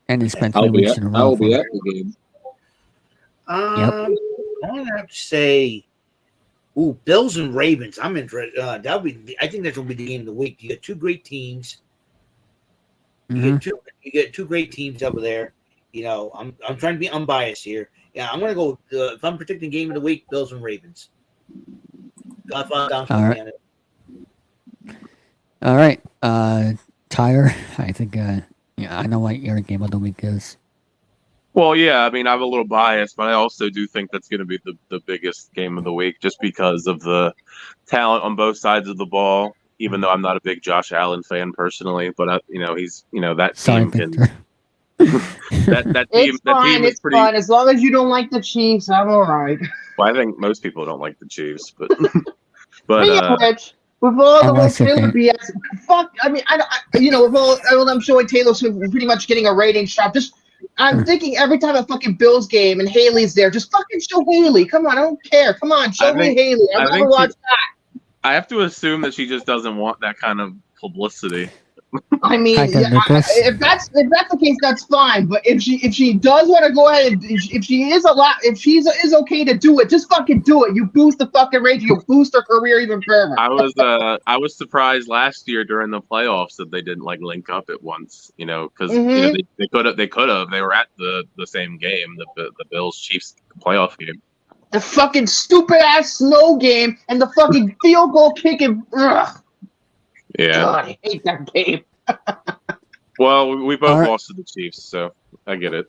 and it's been 3 weeks in a row. I will be at the game. I'm gonna have to say, Bills and Ravens. I'm interested. That'll be. I think that's gonna be the game of the week. You got two great teams. You get two great teams over there. I'm trying to be unbiased here. Yeah, I'm gonna go. If I'm predicting game of the week, Bills and Ravens. All right. Tyre, I think. I know what your game of the week is. Well, yeah, I mean, I'm a little biased, but I also do think that's going to be the biggest game of the week just because of the talent on both sides of the ball, even though I'm not a big Josh Allen fan personally, but, he's, that team can... that team it's pretty... fine. As long as you don't like the Chiefs, I'm all right. Well, I think most people don't like the Chiefs, but... Rich, with all the whole Taylor BS, fuck, I mean, with all I'm showing Taylor Swift pretty much getting a rating shot, I'm thinking every time a fucking Bills game and Haley's there, just fucking show Haley. Come on, I don't care. Come on, show me Haley. I'll never watch that. I have to assume that she just doesn't want that kind of publicity. I mean, if that's the case, that's fine. But if she does want to go ahead, if she's okay to do it, just fucking do it. You boost the fucking rating, you boost her career even further. I was surprised last year during the playoffs that they didn't link up at once. Because they could have. They were at the same game, the Bills Chiefs playoff game. The fucking stupid ass snow game and the fucking field goal kicking. Ugh. Yeah. God, I hate that game. Well, we both lost to the Chiefs, so I get it.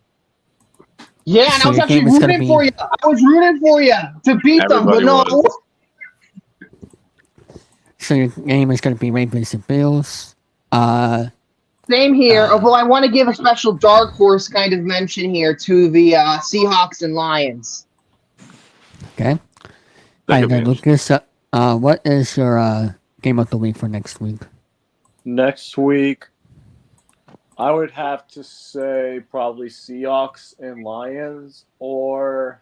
Yeah, and So I was your actually game is gonna rooting be- for you. I was rooting for you to beat them, but Everybody no. was. So your game is going to be Ravens and Bills. Same here, although I want to give a special dark horse kind of mention here to the Seahawks and Lions. Okay. That could And be then Lucas, what is your game of the week for next week? Next week, I would have to say probably Seahawks and Lions or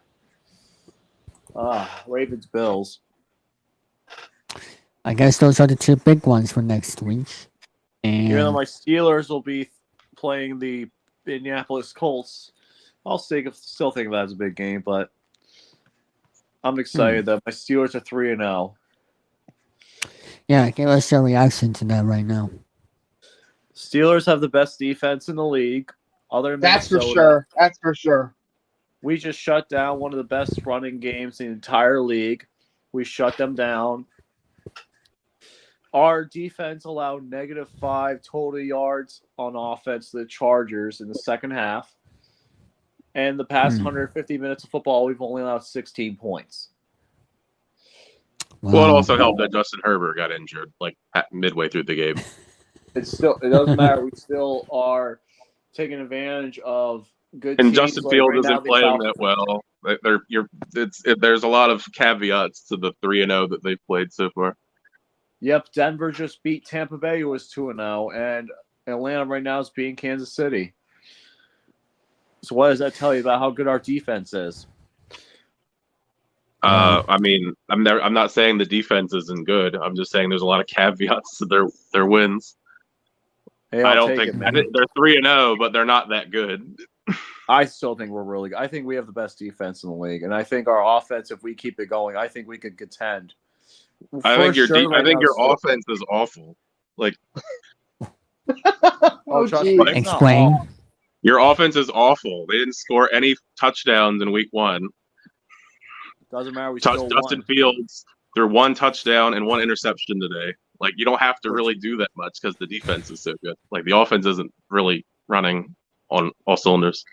Ravens Bills. I guess those are the two big ones for next week. And Even though my Steelers will be playing the Indianapolis Colts, I'll still think of that as a big game, but I'm excited that my Steelers are 3-0. yeah, give us your reaction to that right now. Steelers have the best defense in the league. Other than That's for Minnesota. sure. That's for sure. We just shut down one of the best running games in the entire league. We shut them down. Our defense allowed -5 total yards on offense to the Chargers in the second half. And the past 150 minutes of football, we've only allowed 16 points. Well, it also helped that Justin Herbert got injured like midway through the game. It doesn't matter. We still are taking advantage of good And teams. Justin like Fields right now, isn't the playing Falcons. that well. There's a lot of caveats to the 3-0 that they've played so far. Yep, Denver just beat Tampa Bay, who was 2-0, and Atlanta right now is beating Kansas City. So what does that tell you about how good our defense is? I mean, I'm not saying the defense isn't good. I'm just saying there's a lot of caveats to their wins. Hey, I I'll don't take think it, man. they're 3-0, but they're not that good. I still think we're really good. I think we have the best defense in the league, and I think our offense, if we keep it going, I think we could contend. I think your right now, your still- offense is awful. Like, Oh, trust geez. me, it's not Explain. awful. your offense is awful. They didn't score any touchdowns in week 1. Doesn't matter. We still Justin won. Fields threw 1 touchdown and 1 interception today. Like, you don't have to really do that much because the defense is so good. Like, the offense isn't really running on all cylinders.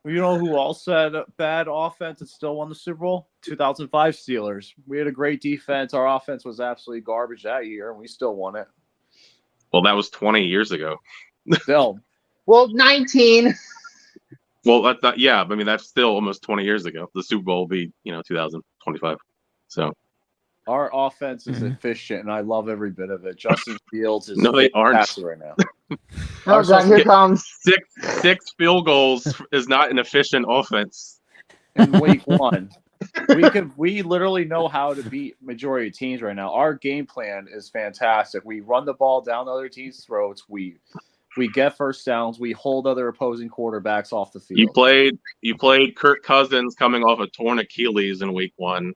You know who also had a bad offense and still won the Super Bowl? 2005 Steelers. We had a great defense. Our offense was absolutely garbage that year, and we still won it. Well, that was 20 years ago. Still. Well, 19. Well, yeah, I mean, that's still almost 20 years ago. The Super Bowl will be, 2025. So Our offense is efficient, and I love every bit of it. Justin Fields is No, they aren't. fantastic right now. Oh, God, here comes. six field goals is not an efficient offense. In week 1. We literally know how to beat majority of teams right now. Our game plan is fantastic. We run the ball down the other team's throats. We get first downs. We hold other opposing quarterbacks off the field. You played Kirk Cousins coming off a torn Achilles in week 1.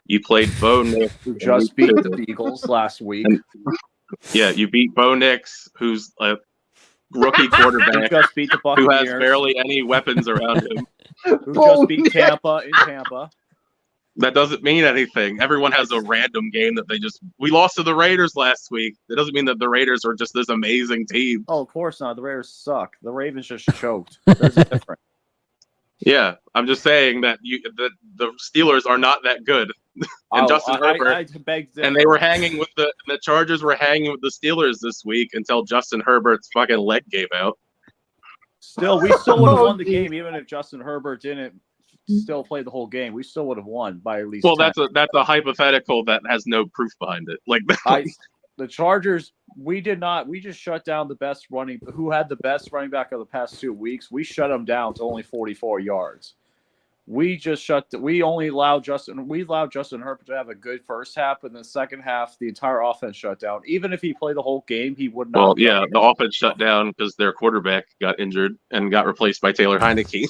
You played Bo Nix, who just beat the Eagles last week. Yeah, you beat Bo Nix, who's a rookie quarterback Who just beat the who has Buccaneers. barely any weapons around him. Who just beat Tampa in Tampa. That doesn't mean anything. Everyone has a random game that we lost to the Raiders last week. It doesn't mean that the Raiders are just this amazing team. Oh, of course not. The Raiders suck. The Ravens just choked. There's a difference. Yeah, I'm just saying that the Steelers are not that good. And Justin Herbert, and they were hanging with the Chargers were hanging with the Steelers this week until Justin Herbert's fucking leg gave out. Still, we still would have won the game even if Justin Herbert didn't still play the whole game. We still would have won by at least. Well, 10. that's a hypothetical that has no proof behind it. Like the Chargers, we did not. We just shut down the best running. Who had the best running back of the past 2 weeks? We shut them down to only 44 yards. We just We allowed Justin Herbert to have a good first half, but in the second half, the entire offense shut down. Even if he played the whole game, he would not. Well, yeah, the offense shut down because their quarterback got injured and got replaced by Taylor Heineke.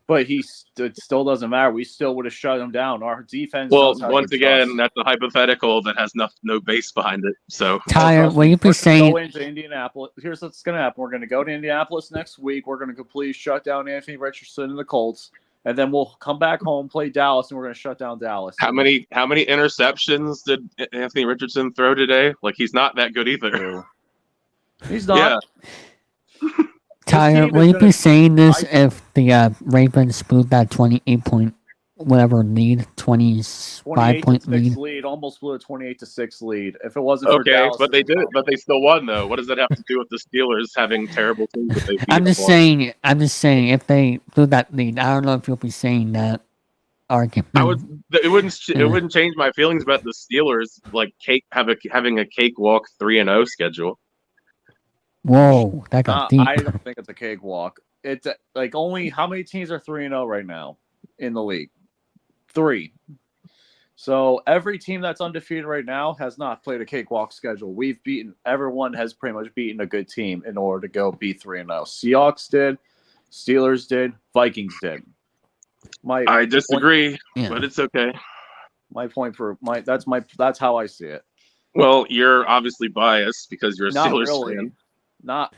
But it still doesn't matter. We still would have shut him down. Our defense. Well, knows how to once again, adjust. that's a hypothetical that has no base behind it. So, Tyler, will you be We're gonna saying? go into Indianapolis. Here's what's going to happen. We're going to go to Indianapolis next week. We're going to completely shut down Anthony Richardson and the Colts, and then we'll come back home, play Dallas, and we're going to shut down Dallas. how many interceptions did Anthony Richardson throw today? Like, he's not that good either. He's not. Yeah. Tyler, team will is you gonna- be saying this if the Ravens blew that 28 point whatever lead, 25 28 point to 6 lead? lead, almost blew a 28 to 6 lead. If it wasn't for Okay, Dallas, but they did it. But they still won, though. What does that have to do with the Steelers having terrible teams that they beat? I'm just saying if they blew that lead, I don't know if you'll be saying that argument. I would. It wouldn't change my feelings about the Steelers like having a cakewalk 3-0 schedule. Whoa, that got deep. I don't think it's a cakewalk. It's like only how many teams are 3-0 right now in the league? 3. So every team that's undefeated right now has not played a cakewalk schedule. Everyone has pretty much beaten a good team in order to go be 3-0. Seahawks did, Steelers did, Vikings did. I disagree, but it's okay. That's how I see it. Well, you're obviously biased because you're a Not Steelers really. fan.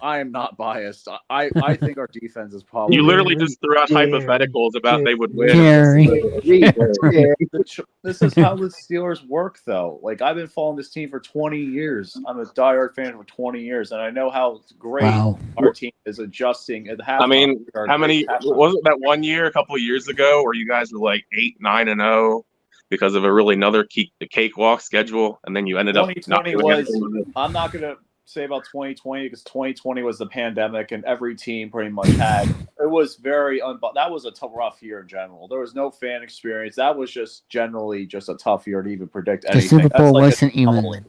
I am not biased. I think our defense is probably. You literally just threw out hypotheticals about they would win. This is how the Steelers work, though. Like, I've been following this team for 20 years. I'm a diehard fan for 20 years, and I know how great our team is adjusting at halftime. I mean, how many wasn't that one year a couple of years ago where you guys were like 8-9-0 because of another cakewalk schedule, and then you ended up not doing anything? I'm not gonna say about 2020 because 2020 was the pandemic and every team pretty much had it was that was a rough year in general. There was no fan experience. That was just generally just a tough year to even predict anything. The Super Bowl wasn't even.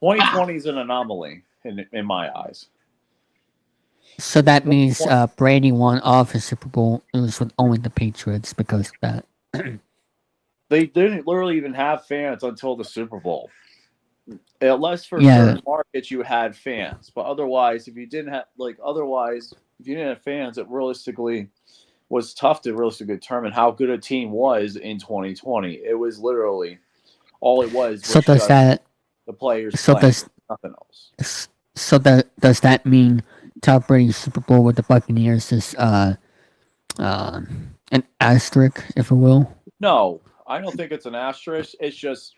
2020 is an anomaly in my eyes. So that means Brady won off his Super Bowl. It was with only the Patriots because of that. They didn't literally even have fans until the Super Bowl. Unless for certain markets you had fans, but otherwise, if you didn't have fans, it realistically was tough to realistically determine how good a team was in 2020. It was literally all it was. So does that the players? So playing, does nothing else. So does that mean Tom Brady's Super Bowl with the Buccaneers is an asterisk, if you will? No, I don't think it's an asterisk. It's just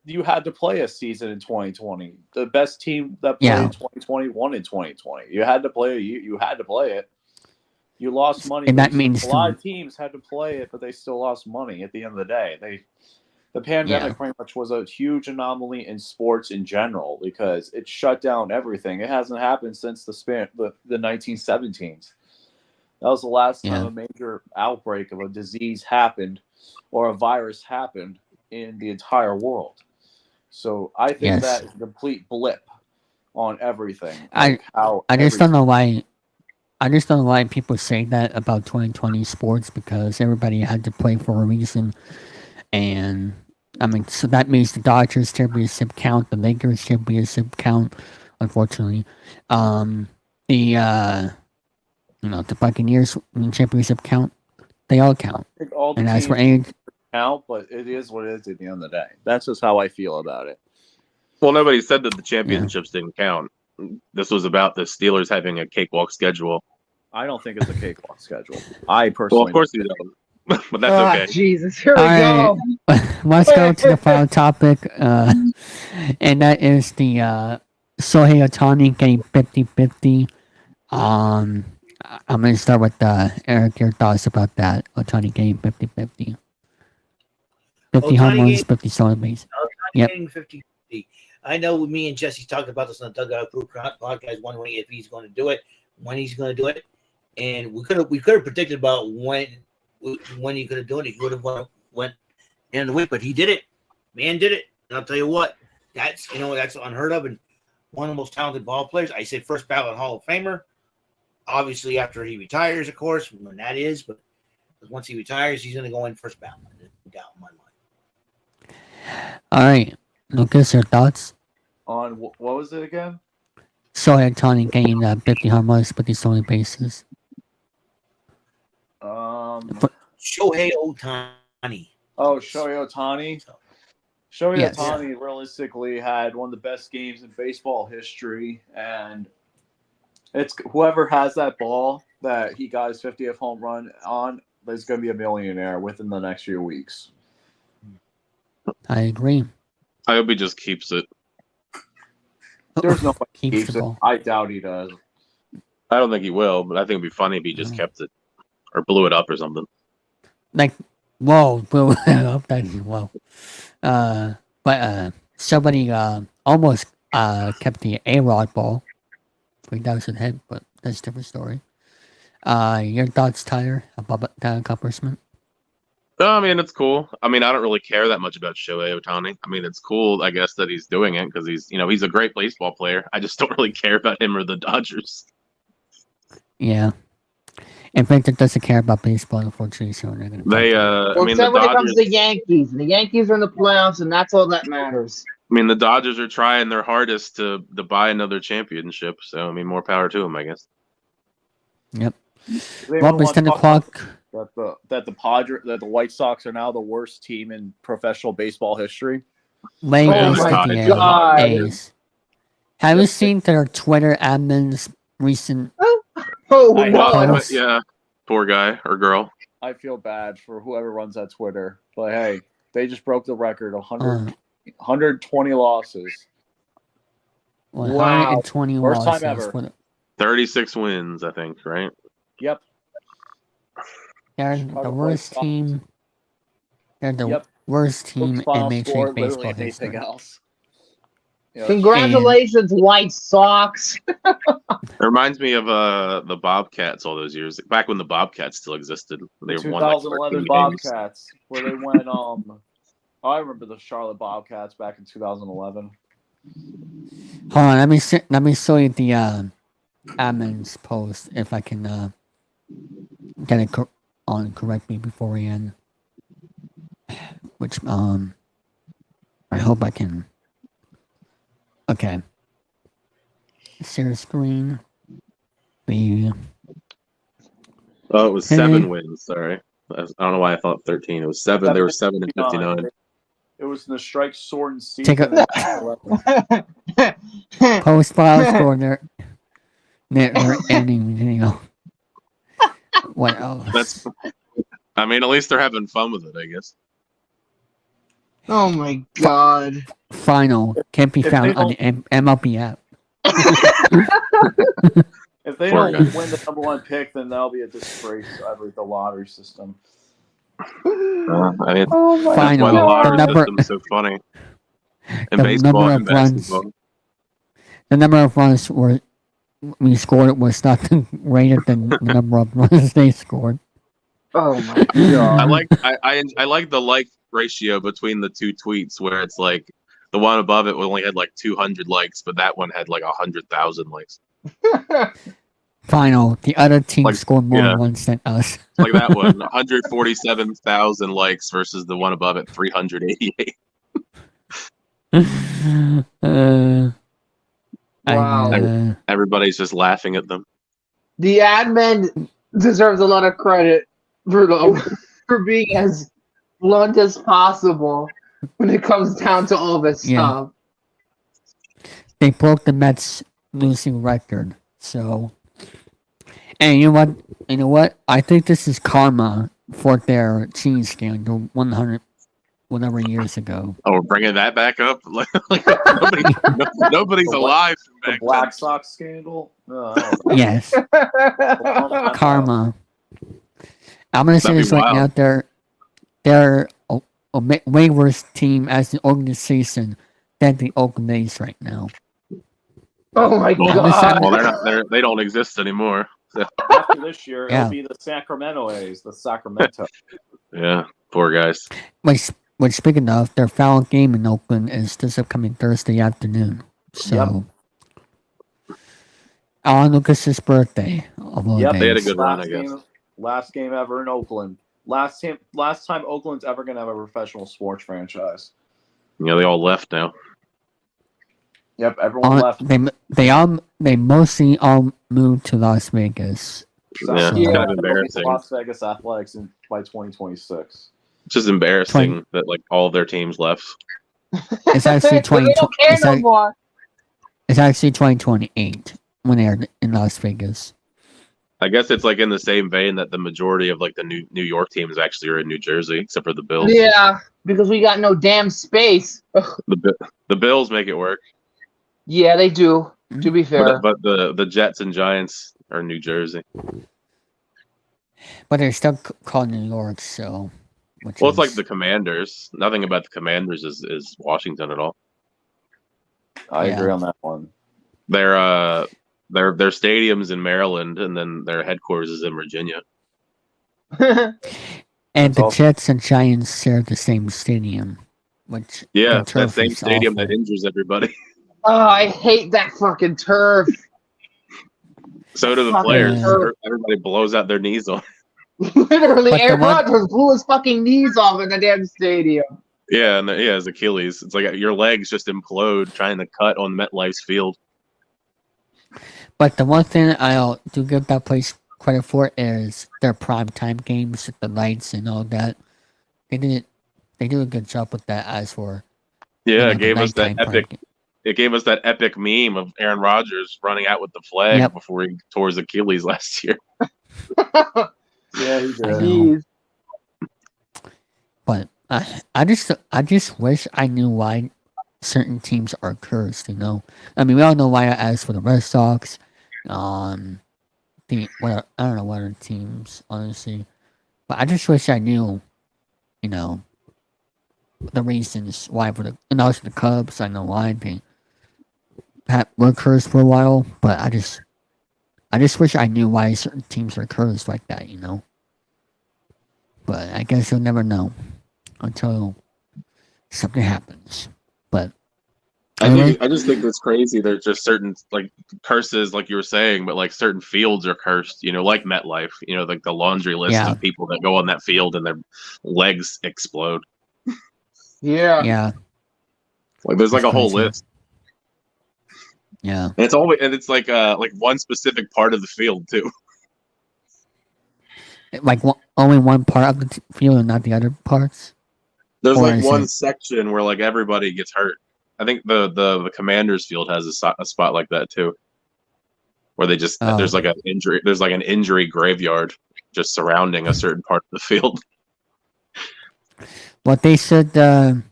you had to play a season in 2020. The best team that played in 2020 won in 2020. You had to play. You had to play it. You lost money. And that means a lot of teams had to play it, but they still lost money at the end of the day. The pandemic pretty much was a huge anomaly in sports in general because it shut down everything. It hasn't happened since the 1917s. That was the last time a major outbreak of a disease happened or a virus happened in the entire world. So I think that is a complete blip on everything. I just don't know why people say that about 2020 sports because everybody had to play for a reason. And I mean, so that means the Dodgers should be a sub count, the Lakers should be a sub count, unfortunately. The Buccaneers championship count, they all count. And as for any count, but it is what it is at the end of the day. That's just how I feel about it. Well, nobody said that the championships didn't count. This was about the Steelers having a cakewalk schedule. I don't think it's a cakewalk schedule. I personally. Well, of course you don't, but that's okay. Jesus, here we go. Let's go to the final topic, and that is the Shohei Ohtani getting 50-50. I'm going to start with Eric. Your thoughts about that? Ohtani getting 50-50. 50 home runs, 50 stolen bases. Yep. 50-50. I know me and Jesse's talked about this on the Dugout Group podcast, wondering if he's going to do it, when he's going to do it, and we could have predicted about when he could have done it. He would have went in the week, but he did it. Man did it, and I'll tell you what, that's unheard of, and one of the most talented ball players. I say first ballot Hall of Famer. Obviously, after he retires, of course, when that is, but once he retires, he's going to go in first ballot. No doubt in my mind. All right, Lucas, your thoughts on what was it again? Shohei Ohtani getting 50 home runs, 50 stolen bases. Shohei Ohtani. Oh, Shohei Ohtani. Shohei Ohtani realistically had one of the best games in baseball history, and it's whoever has that ball that he got his 50th home run on is going to be a millionaire within the next few weeks. I agree. I hope he just keeps it. There's no way he keeps it. I doubt he does. I don't think he will, but I think it'd be funny if he just kept it or blew it up or something. Like, whoa, blew it up. That's whoa. But somebody almost kept the A-Rod ball. 3,000 hit, but that's a different story. Your thoughts, Tyler, about that accomplishment? No, I mean, it's cool. I mean, I don't really care that much about Shohei Ohtani. I mean, it's cool, I guess, that he's doing it because he's a great baseball player. I just don't really care about him or the Dodgers. Yeah. In fact, it doesn't care about baseball, unfortunately, so they're going to... I mean, except the when it comes Dodgers... to the Yankees. The Yankees are in the playoffs, and that's all that matters. I mean, the Dodgers are trying their hardest to buy another championship, so, I mean, more power to them, I guess. Yep. Well, it's 10 o'clock. That the White Sox are now the worst team in professional baseball history. Lakers the A's. Have you seen their Twitter admins recent? Yeah, poor guy or girl. I feel bad for whoever runs that Twitter, but hey, they just broke the record 120 losses. 120 First losses. time ever. 36 wins, I think, right? Yep. They're the worst team. They're the worst team in Major League Baseball history. Else. Congratulations, White Sox. It reminds me of the Bobcats all those years back when the Bobcats still existed. They won 2011 Bobcats, where they went. I remember the Charlotte Bobcats back in 2011. Hold on, let me show you the admin's post if I can get it on correctly before we end. Which I hope I can. Okay. Share screen. Oh, it was 7 wins. Sorry, I don't know why I thought 13. It was 7. There were 7 and 59. It was in the strike shortened season. Post file score there. They're ending, you know. What else? I mean, at least they're having fun with it, I guess. Oh my god. Final can't be found on the MLB app. If they don't win the #1 pick, then that'll be a disgrace over the lottery system. I mean, oh my that's why the lottery system is so funny. In baseball and basketball. The number of runs we scored was not greater than the number of runs they scored. Oh my god! I like the like ratio between the two tweets where it's like the one above it only had like 200 likes, but that one had like 100,000 likes. Final, the other team scored more runs than us. Like that one, 147,000 likes versus the one above it, 388. Wow! Everybody's just laughing at them. The admin deserves a lot of credit for being as blunt as possible when it comes down to all this stuff. They broke the Mets losing record, so. And you know what? I think this is karma for their cheating scandal 100 whatever years ago. Oh, we're bringing that back up? Like nobody's alive. The Black Sox scandal? Yes. Karma. I'm going to say this right now. They're a way worse team as an organization than the Oakland A's right now. Oh my god! Well, they don't exist anymore. So. After this year, it'll be the Sacramento A's, the Sacramento. Yeah, poor guys. Which speaking of, their final game in Oakland is this upcoming Thursday afternoon. So, on Lucas's birthday. They had a good run, I guess. Last game ever in Oakland. Last time Oakland's ever going to have a professional sports franchise. Yeah, they all left now. Yep, everyone left. They mostly all moved to Las Vegas. Yeah, it's kind of embarrassing. Las Vegas Athletics by 2026. It's just embarrassing that like all of their teams left. It's actually They don't care no more. It's actually 2028 when they're in Las Vegas. I guess it's like in the same vein that the majority of like the New York teams actually are in New Jersey, except for the Bills. Yeah, because we got no damn space. The Bills make it work. Yeah, they do. To be fair, but the Jets and Giants or New Jersey. But they're still called New York, so. Well, it's like the Commanders. Nothing about the Commanders is Washington at all. I agree on that one. Their stadium's in Maryland, and then their headquarters is in Virginia. And the Jets and Giants share the same stadium, which that same stadium that injures everybody. Oh, I hate that fucking turf. So do the Fucking players. turf. Everybody blows out their knees on. Literally, But the Aaron one- Rodgers blew his fucking knees off in the damn stadium. Yeah, and his Achilles. It's like your legs just implode trying to cut on MetLife's field. But the one thing I'll do give that place credit for is their primetime games with the lights and all that. They do a good job with that as for Yeah, the it gave us that nighttime epic. part. It gave us that epic meme of Aaron Rodgers running out with the flag Yep. before he tore his Achilles last year. Yeah, he did. Jeez. But I just wish I knew why certain teams are cursed. I mean, we all know why. As for the Red Sox, I don't know what other teams honestly, but I just wish I knew, the reasons why and also the Cubs. I know why they were cursed for a while, but I just wish I knew why certain teams are cursed like that. But I guess you'll never know until something happens. But I just think that's crazy. There's just certain like curses, like you were saying, but like certain fields are cursed. Like MetLife. Like the laundry list of people that go on that field and their legs explode. Yeah. Yeah. Like there's like a whole crazy. list. Yeah. And it's like one specific part of the field too. Like only one part of the field and not the other parts. There's Or like is one it- section where like everybody gets hurt. I think the Commanders field has a spot like that too, where they just there's like an injury graveyard just surrounding a certain part of the field. Well, they should tell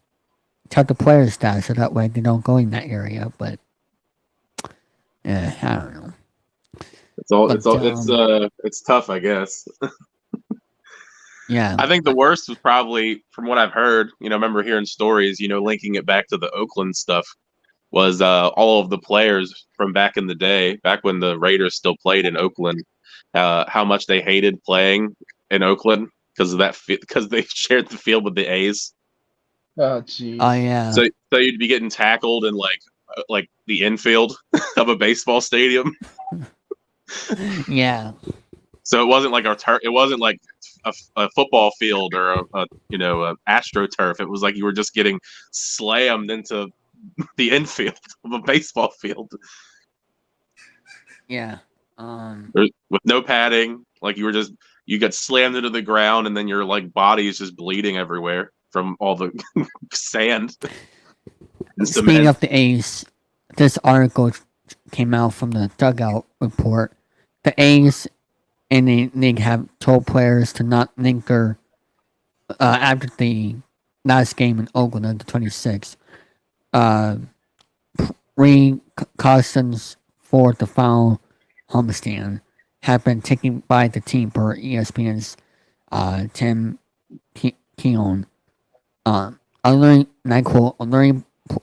the players that so that way they don't go in that area. But I don't know. It's tough, I guess. Yeah. I think the worst was probably, from what I've heard, remember hearing stories, linking it back to the Oakland stuff, was all of the players from back in the day, back when the Raiders still played in Oakland, how much they hated playing in Oakland because of that, because they shared the field with the A's. Oh, jeez. Oh yeah. So you'd be getting tackled in like the infield of a baseball stadium. Yeah. So it wasn't like it wasn't like a football field or a AstroTurf. It was like you were just getting slammed into the infield of a baseball field. Yeah. With no padding, like you got slammed into the ground, and then your like body is just bleeding everywhere from all the sand. And Speaking cement. of the A's, this article came out from the dugout report. The A's and the league have told players to not linger after the last game in Oakland on the 26th. Precautions for the final homestand have been taken by the team per ESPN's Tim Keown. Alerting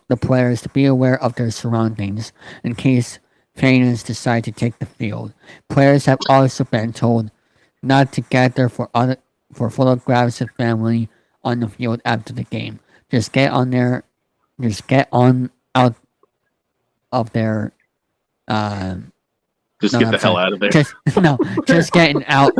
the players to be aware of their surroundings in case fans decide to take the field. Players have also been told not to gather for photographs of family on the field after the game. Just get on out of there. Just get the hell out of there. Just getting out.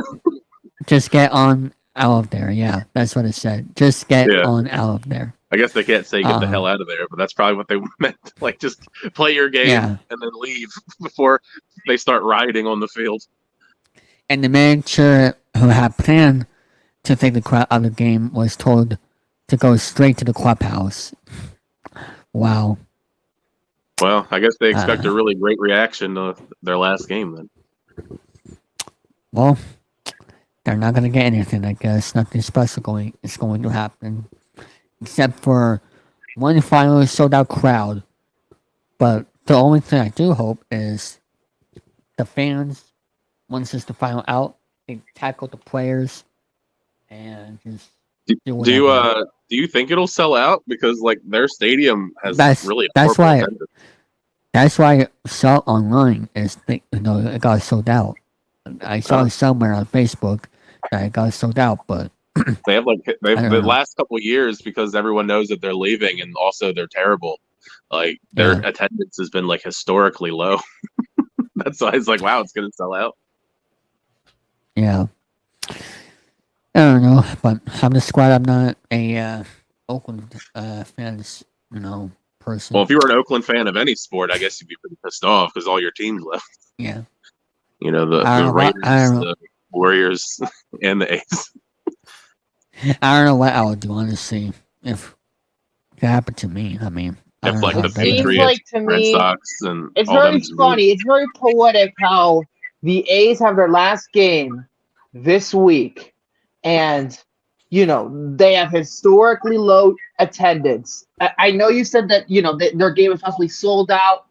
Just get on out of there. Yeah, that's what it said. Just get on out of there. I guess they can't say get the hell out of there, but that's probably what they meant. Like, just play your game and then leave before they start rioting on the field. And the manager who had planned to take the crowd out of the game was told to go straight to the clubhouse. Wow. Well, I guess they expect a really great reaction to their last game then. Well, they're not going to get anything, I guess. Nothing special is going to happen. Except for one final sold-out crowd. But the only thing I do hope is the fans once it's the final out, they tackle the players and just do you think it'll sell out? Because like their stadium has really that's horrible why attendance. that's why I saw online it got sold out. I saw it somewhere on Facebook that it got sold out, but They have the know. last couple of years, because everyone knows that they're leaving, and also they're terrible. Like their attendance has been like historically low. That's why it's like, wow, it's gonna sell out. yeah. I don't know, but I'm just glad I'm not a Oakland fans, person. Well, if you were an Oakland fan of any sport, I guess you'd be pretty pissed off because all your teams left. Yeah. The Raiders, the Warriors, and the A's. I don't know what I would do, honestly, if it happened to me. I mean, If like the Seems Patriots, like to Red me, Sox, and it's all very them. funny. It's very poetic how the A's have their last game this week, and they have historically low attendance. I know you said that their game is possibly sold out.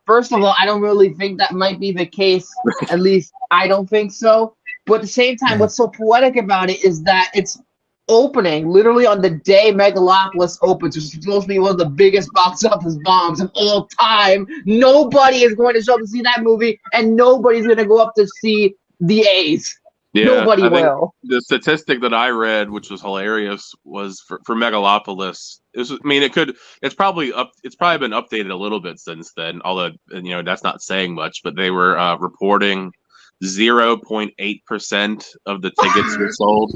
First of all, I don't really think that might be the case. At least I don't think so. But at the same time, what's so poetic about it is that it's opening literally on the day Megalopolis opens, which is supposed to be one of the biggest box office bombs of all time. Nobody is going to show up to see that movie, and nobody's going to go up to see the A's. Yeah, Nobody I think will. the statistic that I read, which was hilarious, was for Megalopolis. It's probably been updated a little bit since then. Although that's not saying much, but they were reporting 0.8% of the tickets were sold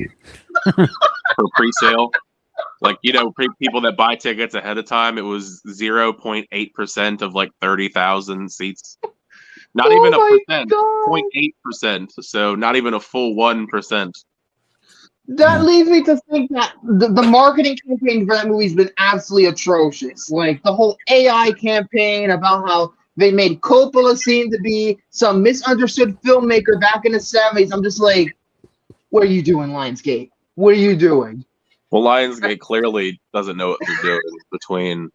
for pre-sale. Like people that buy tickets ahead of time, it was 0.8% of like 30,000 seats. Not even a percent, 0.8%. So not even a full 1%. That leads me to think that the marketing campaign for that movie has been absolutely atrocious. Like the whole AI campaign about how they made Coppola seem to be some misunderstood filmmaker back in the 70s. I'm just like, what are you doing, Lionsgate? What are you doing? Well, Lionsgate clearly doesn't know what they're doing between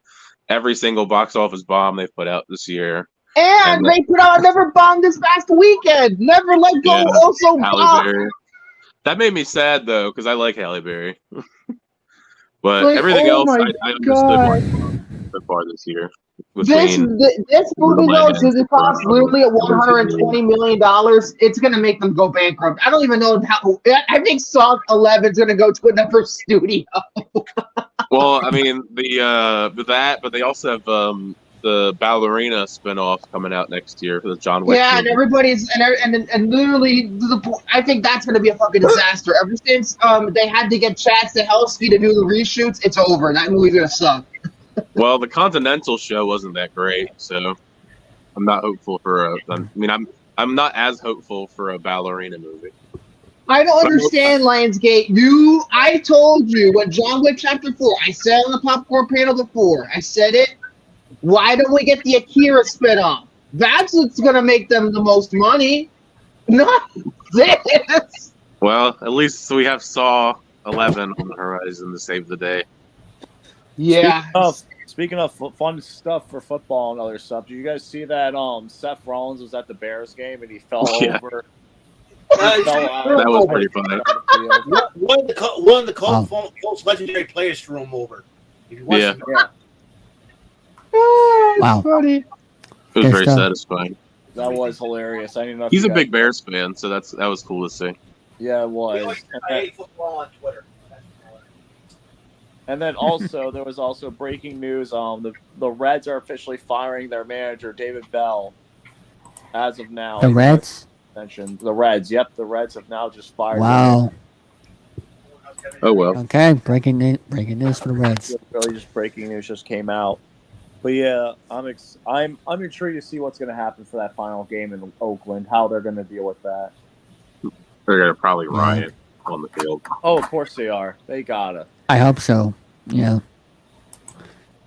every single box office bomb they've put out this year. And they put out Never Bombed this past weekend. Never Let Go also Halle bombed. Berry. That made me sad though, because I like Halle Berry. But Like, everything else, my I understood so far this year. This movie though, since it costs literally $120 million, it's gonna make them go bankrupt. I don't even know how. I think Saw 11 is gonna go to another studio. Well, I mean but they also have the Ballerina spinoff coming out next year for the John Wick. Yeah, movie. and everybody's and literally, I think that's gonna be a fucking disaster. Ever since they had to get Chad Stahelski to do the reshoots, it's over. That movie's gonna suck. Well, the Continental show wasn't that great, so I'm not hopeful for I'm not as hopeful for a Ballerina movie. I don't understand, Lionsgate. I told you when John Wick Chapter 4, I said on the popcorn panel before, I said it. Why don't we get the Akira spinoff? That's what's gonna make them the most money. Not this. Well, at least we have Saw 11 on the horizon to save the day. Yeah. Speaking of fun stuff for football and other stuff, did you guys see that Seth Rollins was at the Bears game and he fell over? That was pretty funny. One of the Colts legendary players threw him over. Yeah. Wow. Funny. It was very satisfying. That was hilarious. I didn't know. He's a big Bears fan, so that was cool to see. Yeah, it was. I hate football on Twitter. And then also there was also breaking news. The Reds are officially firing their manager David Bell. As of now, The Reds? The Reds. Yep, the Reds have now just fired. Wow. Oh well. Okay, breaking news for the Reds. Really, just breaking news just came out. But yeah, I'm intrigued to see what's going to happen for that final game in Oakland. How they're going to deal with that. They're going to probably riot on the field. Oh, of course they are. They gotta. I hope so. Yeah.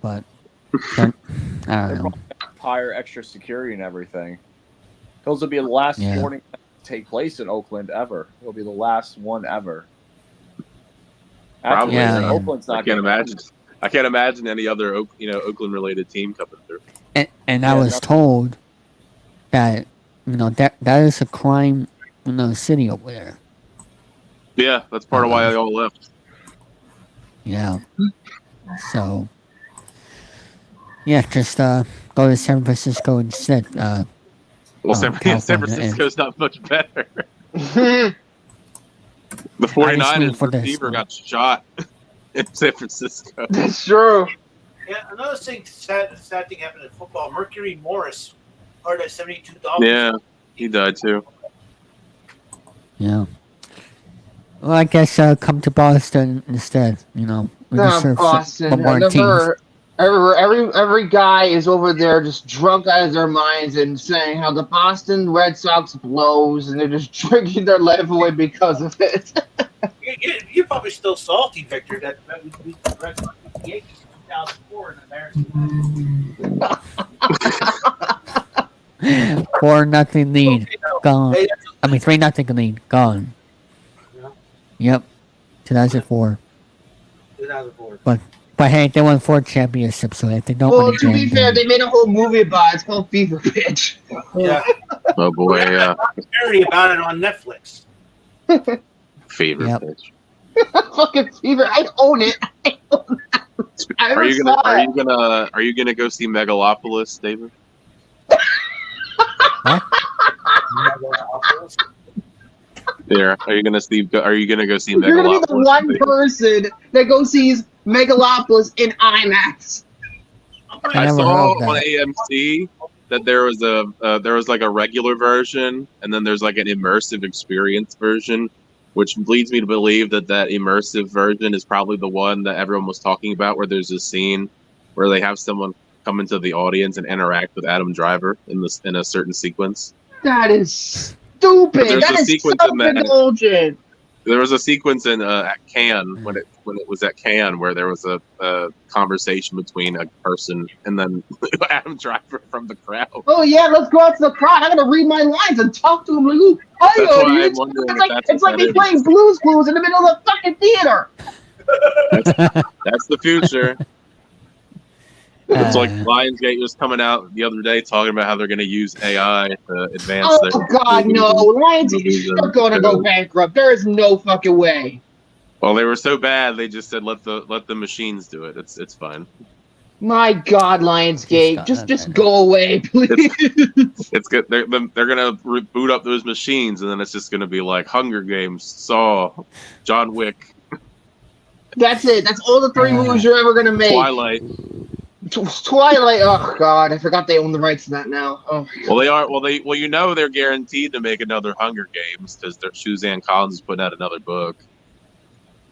But I don't know. Hire extra security and everything. Those will be the last sporting event to take place in Oakland ever. It'll be the last one ever. Probably. Oakland's not. I can't imagine any other Oakland related team coming through. And I was told that that is a crime city over there. Yeah, that's part of why I all left. Yeah. So, yeah, just go to San Francisco instead. Well, San Francisco's not much better. The 49ers receiver got shot in San Francisco. That's true. Yeah, another sad thing happened in football. Mercury Morris, part of 72 Dolphins. Yeah, he died too. Yeah. Well, I guess come to Boston instead. We deserve Boston. more teams. Every guy is over there just drunk out of their minds and saying how the Boston Red Sox blows, and they're just drinking their life away because of it. You're probably still salty, Victor. That we beat the Red Sox with the Yankees in 2004 in embarrassing. 4-0 lead gone. 3-0 lead gone. Yep, 2004. 2004. But hey, they won 4 championships, so if they don't Well, win to be fair, they made a whole movie about it. It's called Fever Pitch. Yeah. Oh boy, yeah. Parody about it on Netflix. Fever Pitch. Fucking Fever. I own it. Are you gonna go see Megalopolis, David? Yeah. Are you gonna go see Megalopolis? You're gonna be the one person that goes sees Megalopolis in IMAX. I saw on AMC that there was a regular version, and then there's like an immersive experience version, which leads me to believe that immersive version is probably the one that everyone was talking about, where there's a scene where they have someone come into the audience and interact with Adam Driver in a certain sequence. That is stupid. That is so indulgent. There was a sequence at Cannes when it was at Cannes where there was a conversation between a person and then Adam Driver from the crowd. Oh yeah, let's go out to the crowd. I'm gonna read my lines and talk to him like, "Ooh, it's like me playing Blues Clues in the middle of the fucking theater." That's the future. It's like Lionsgate was coming out the other day talking about how they're going to use AI to advance. Oh God, no! Lionsgate's still going to go bankrupt. There is no fucking way. Well, they were so bad, they just said let the machines do it. It's fine. My God, Lionsgate, just go away, please. It's good. They're gonna boot up those machines, and then it's just gonna be like Hunger Games, Saw, John Wick. That's it. That's all the 3 movies you're ever gonna make. Twilight. Oh God, I forgot they own the rights to that now. Oh. Well, they are. Well, they're guaranteed to make another Hunger Games because Suzanne Collins is putting out another book.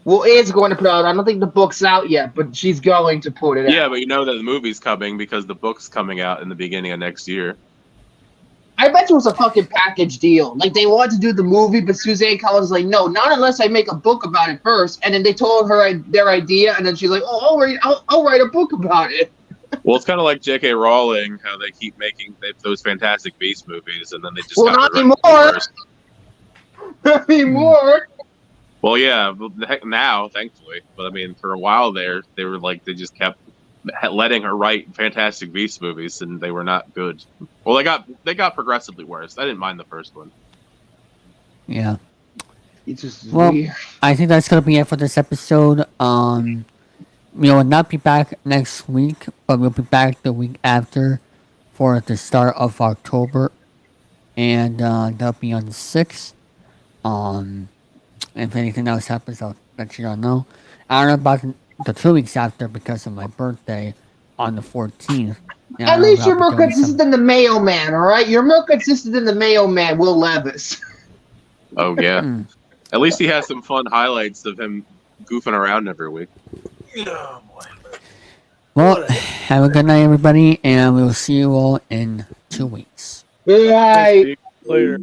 Well, it's going to put out. I don't think the book's out yet, but she's going to put it out. Yeah, but you know that the movie's coming because the book's coming out in the beginning of next year. I bet it was a fucking package deal. Like, they wanted to do the movie, but Suzanne Collins was like, no, not unless I make a book about it first. And then they told her their idea, and then she's like, oh, I'll write a book about it. Well, it's kind of like J.K. Rowling, how they keep making those Fantastic Beasts movies, and then they just not anymore. Not anymore. Well, yeah, now, thankfully. But I mean, for a while there, they just kept letting her write Fantastic Beasts movies, and they were not good. Well, they got progressively worse. I didn't mind the first one. Yeah. It's just weird. I think that's gonna be it for this episode. We will not be back next week, but we'll be back the week after for the start of October, and that'll be on the 6th. If anything else happens, I'll let you all know. I don't know about the 2 weeks after because of my birthday on the 14th. At least you're more consistent than the Mayo Man, all right? You're more consistent than the Mayo Man, Will Levis. Oh, yeah. At least he has some fun highlights of him goofing around every week. Oh, boy. Well, have a good night, everybody, and we will see you all in 2 weeks. Good night. Later.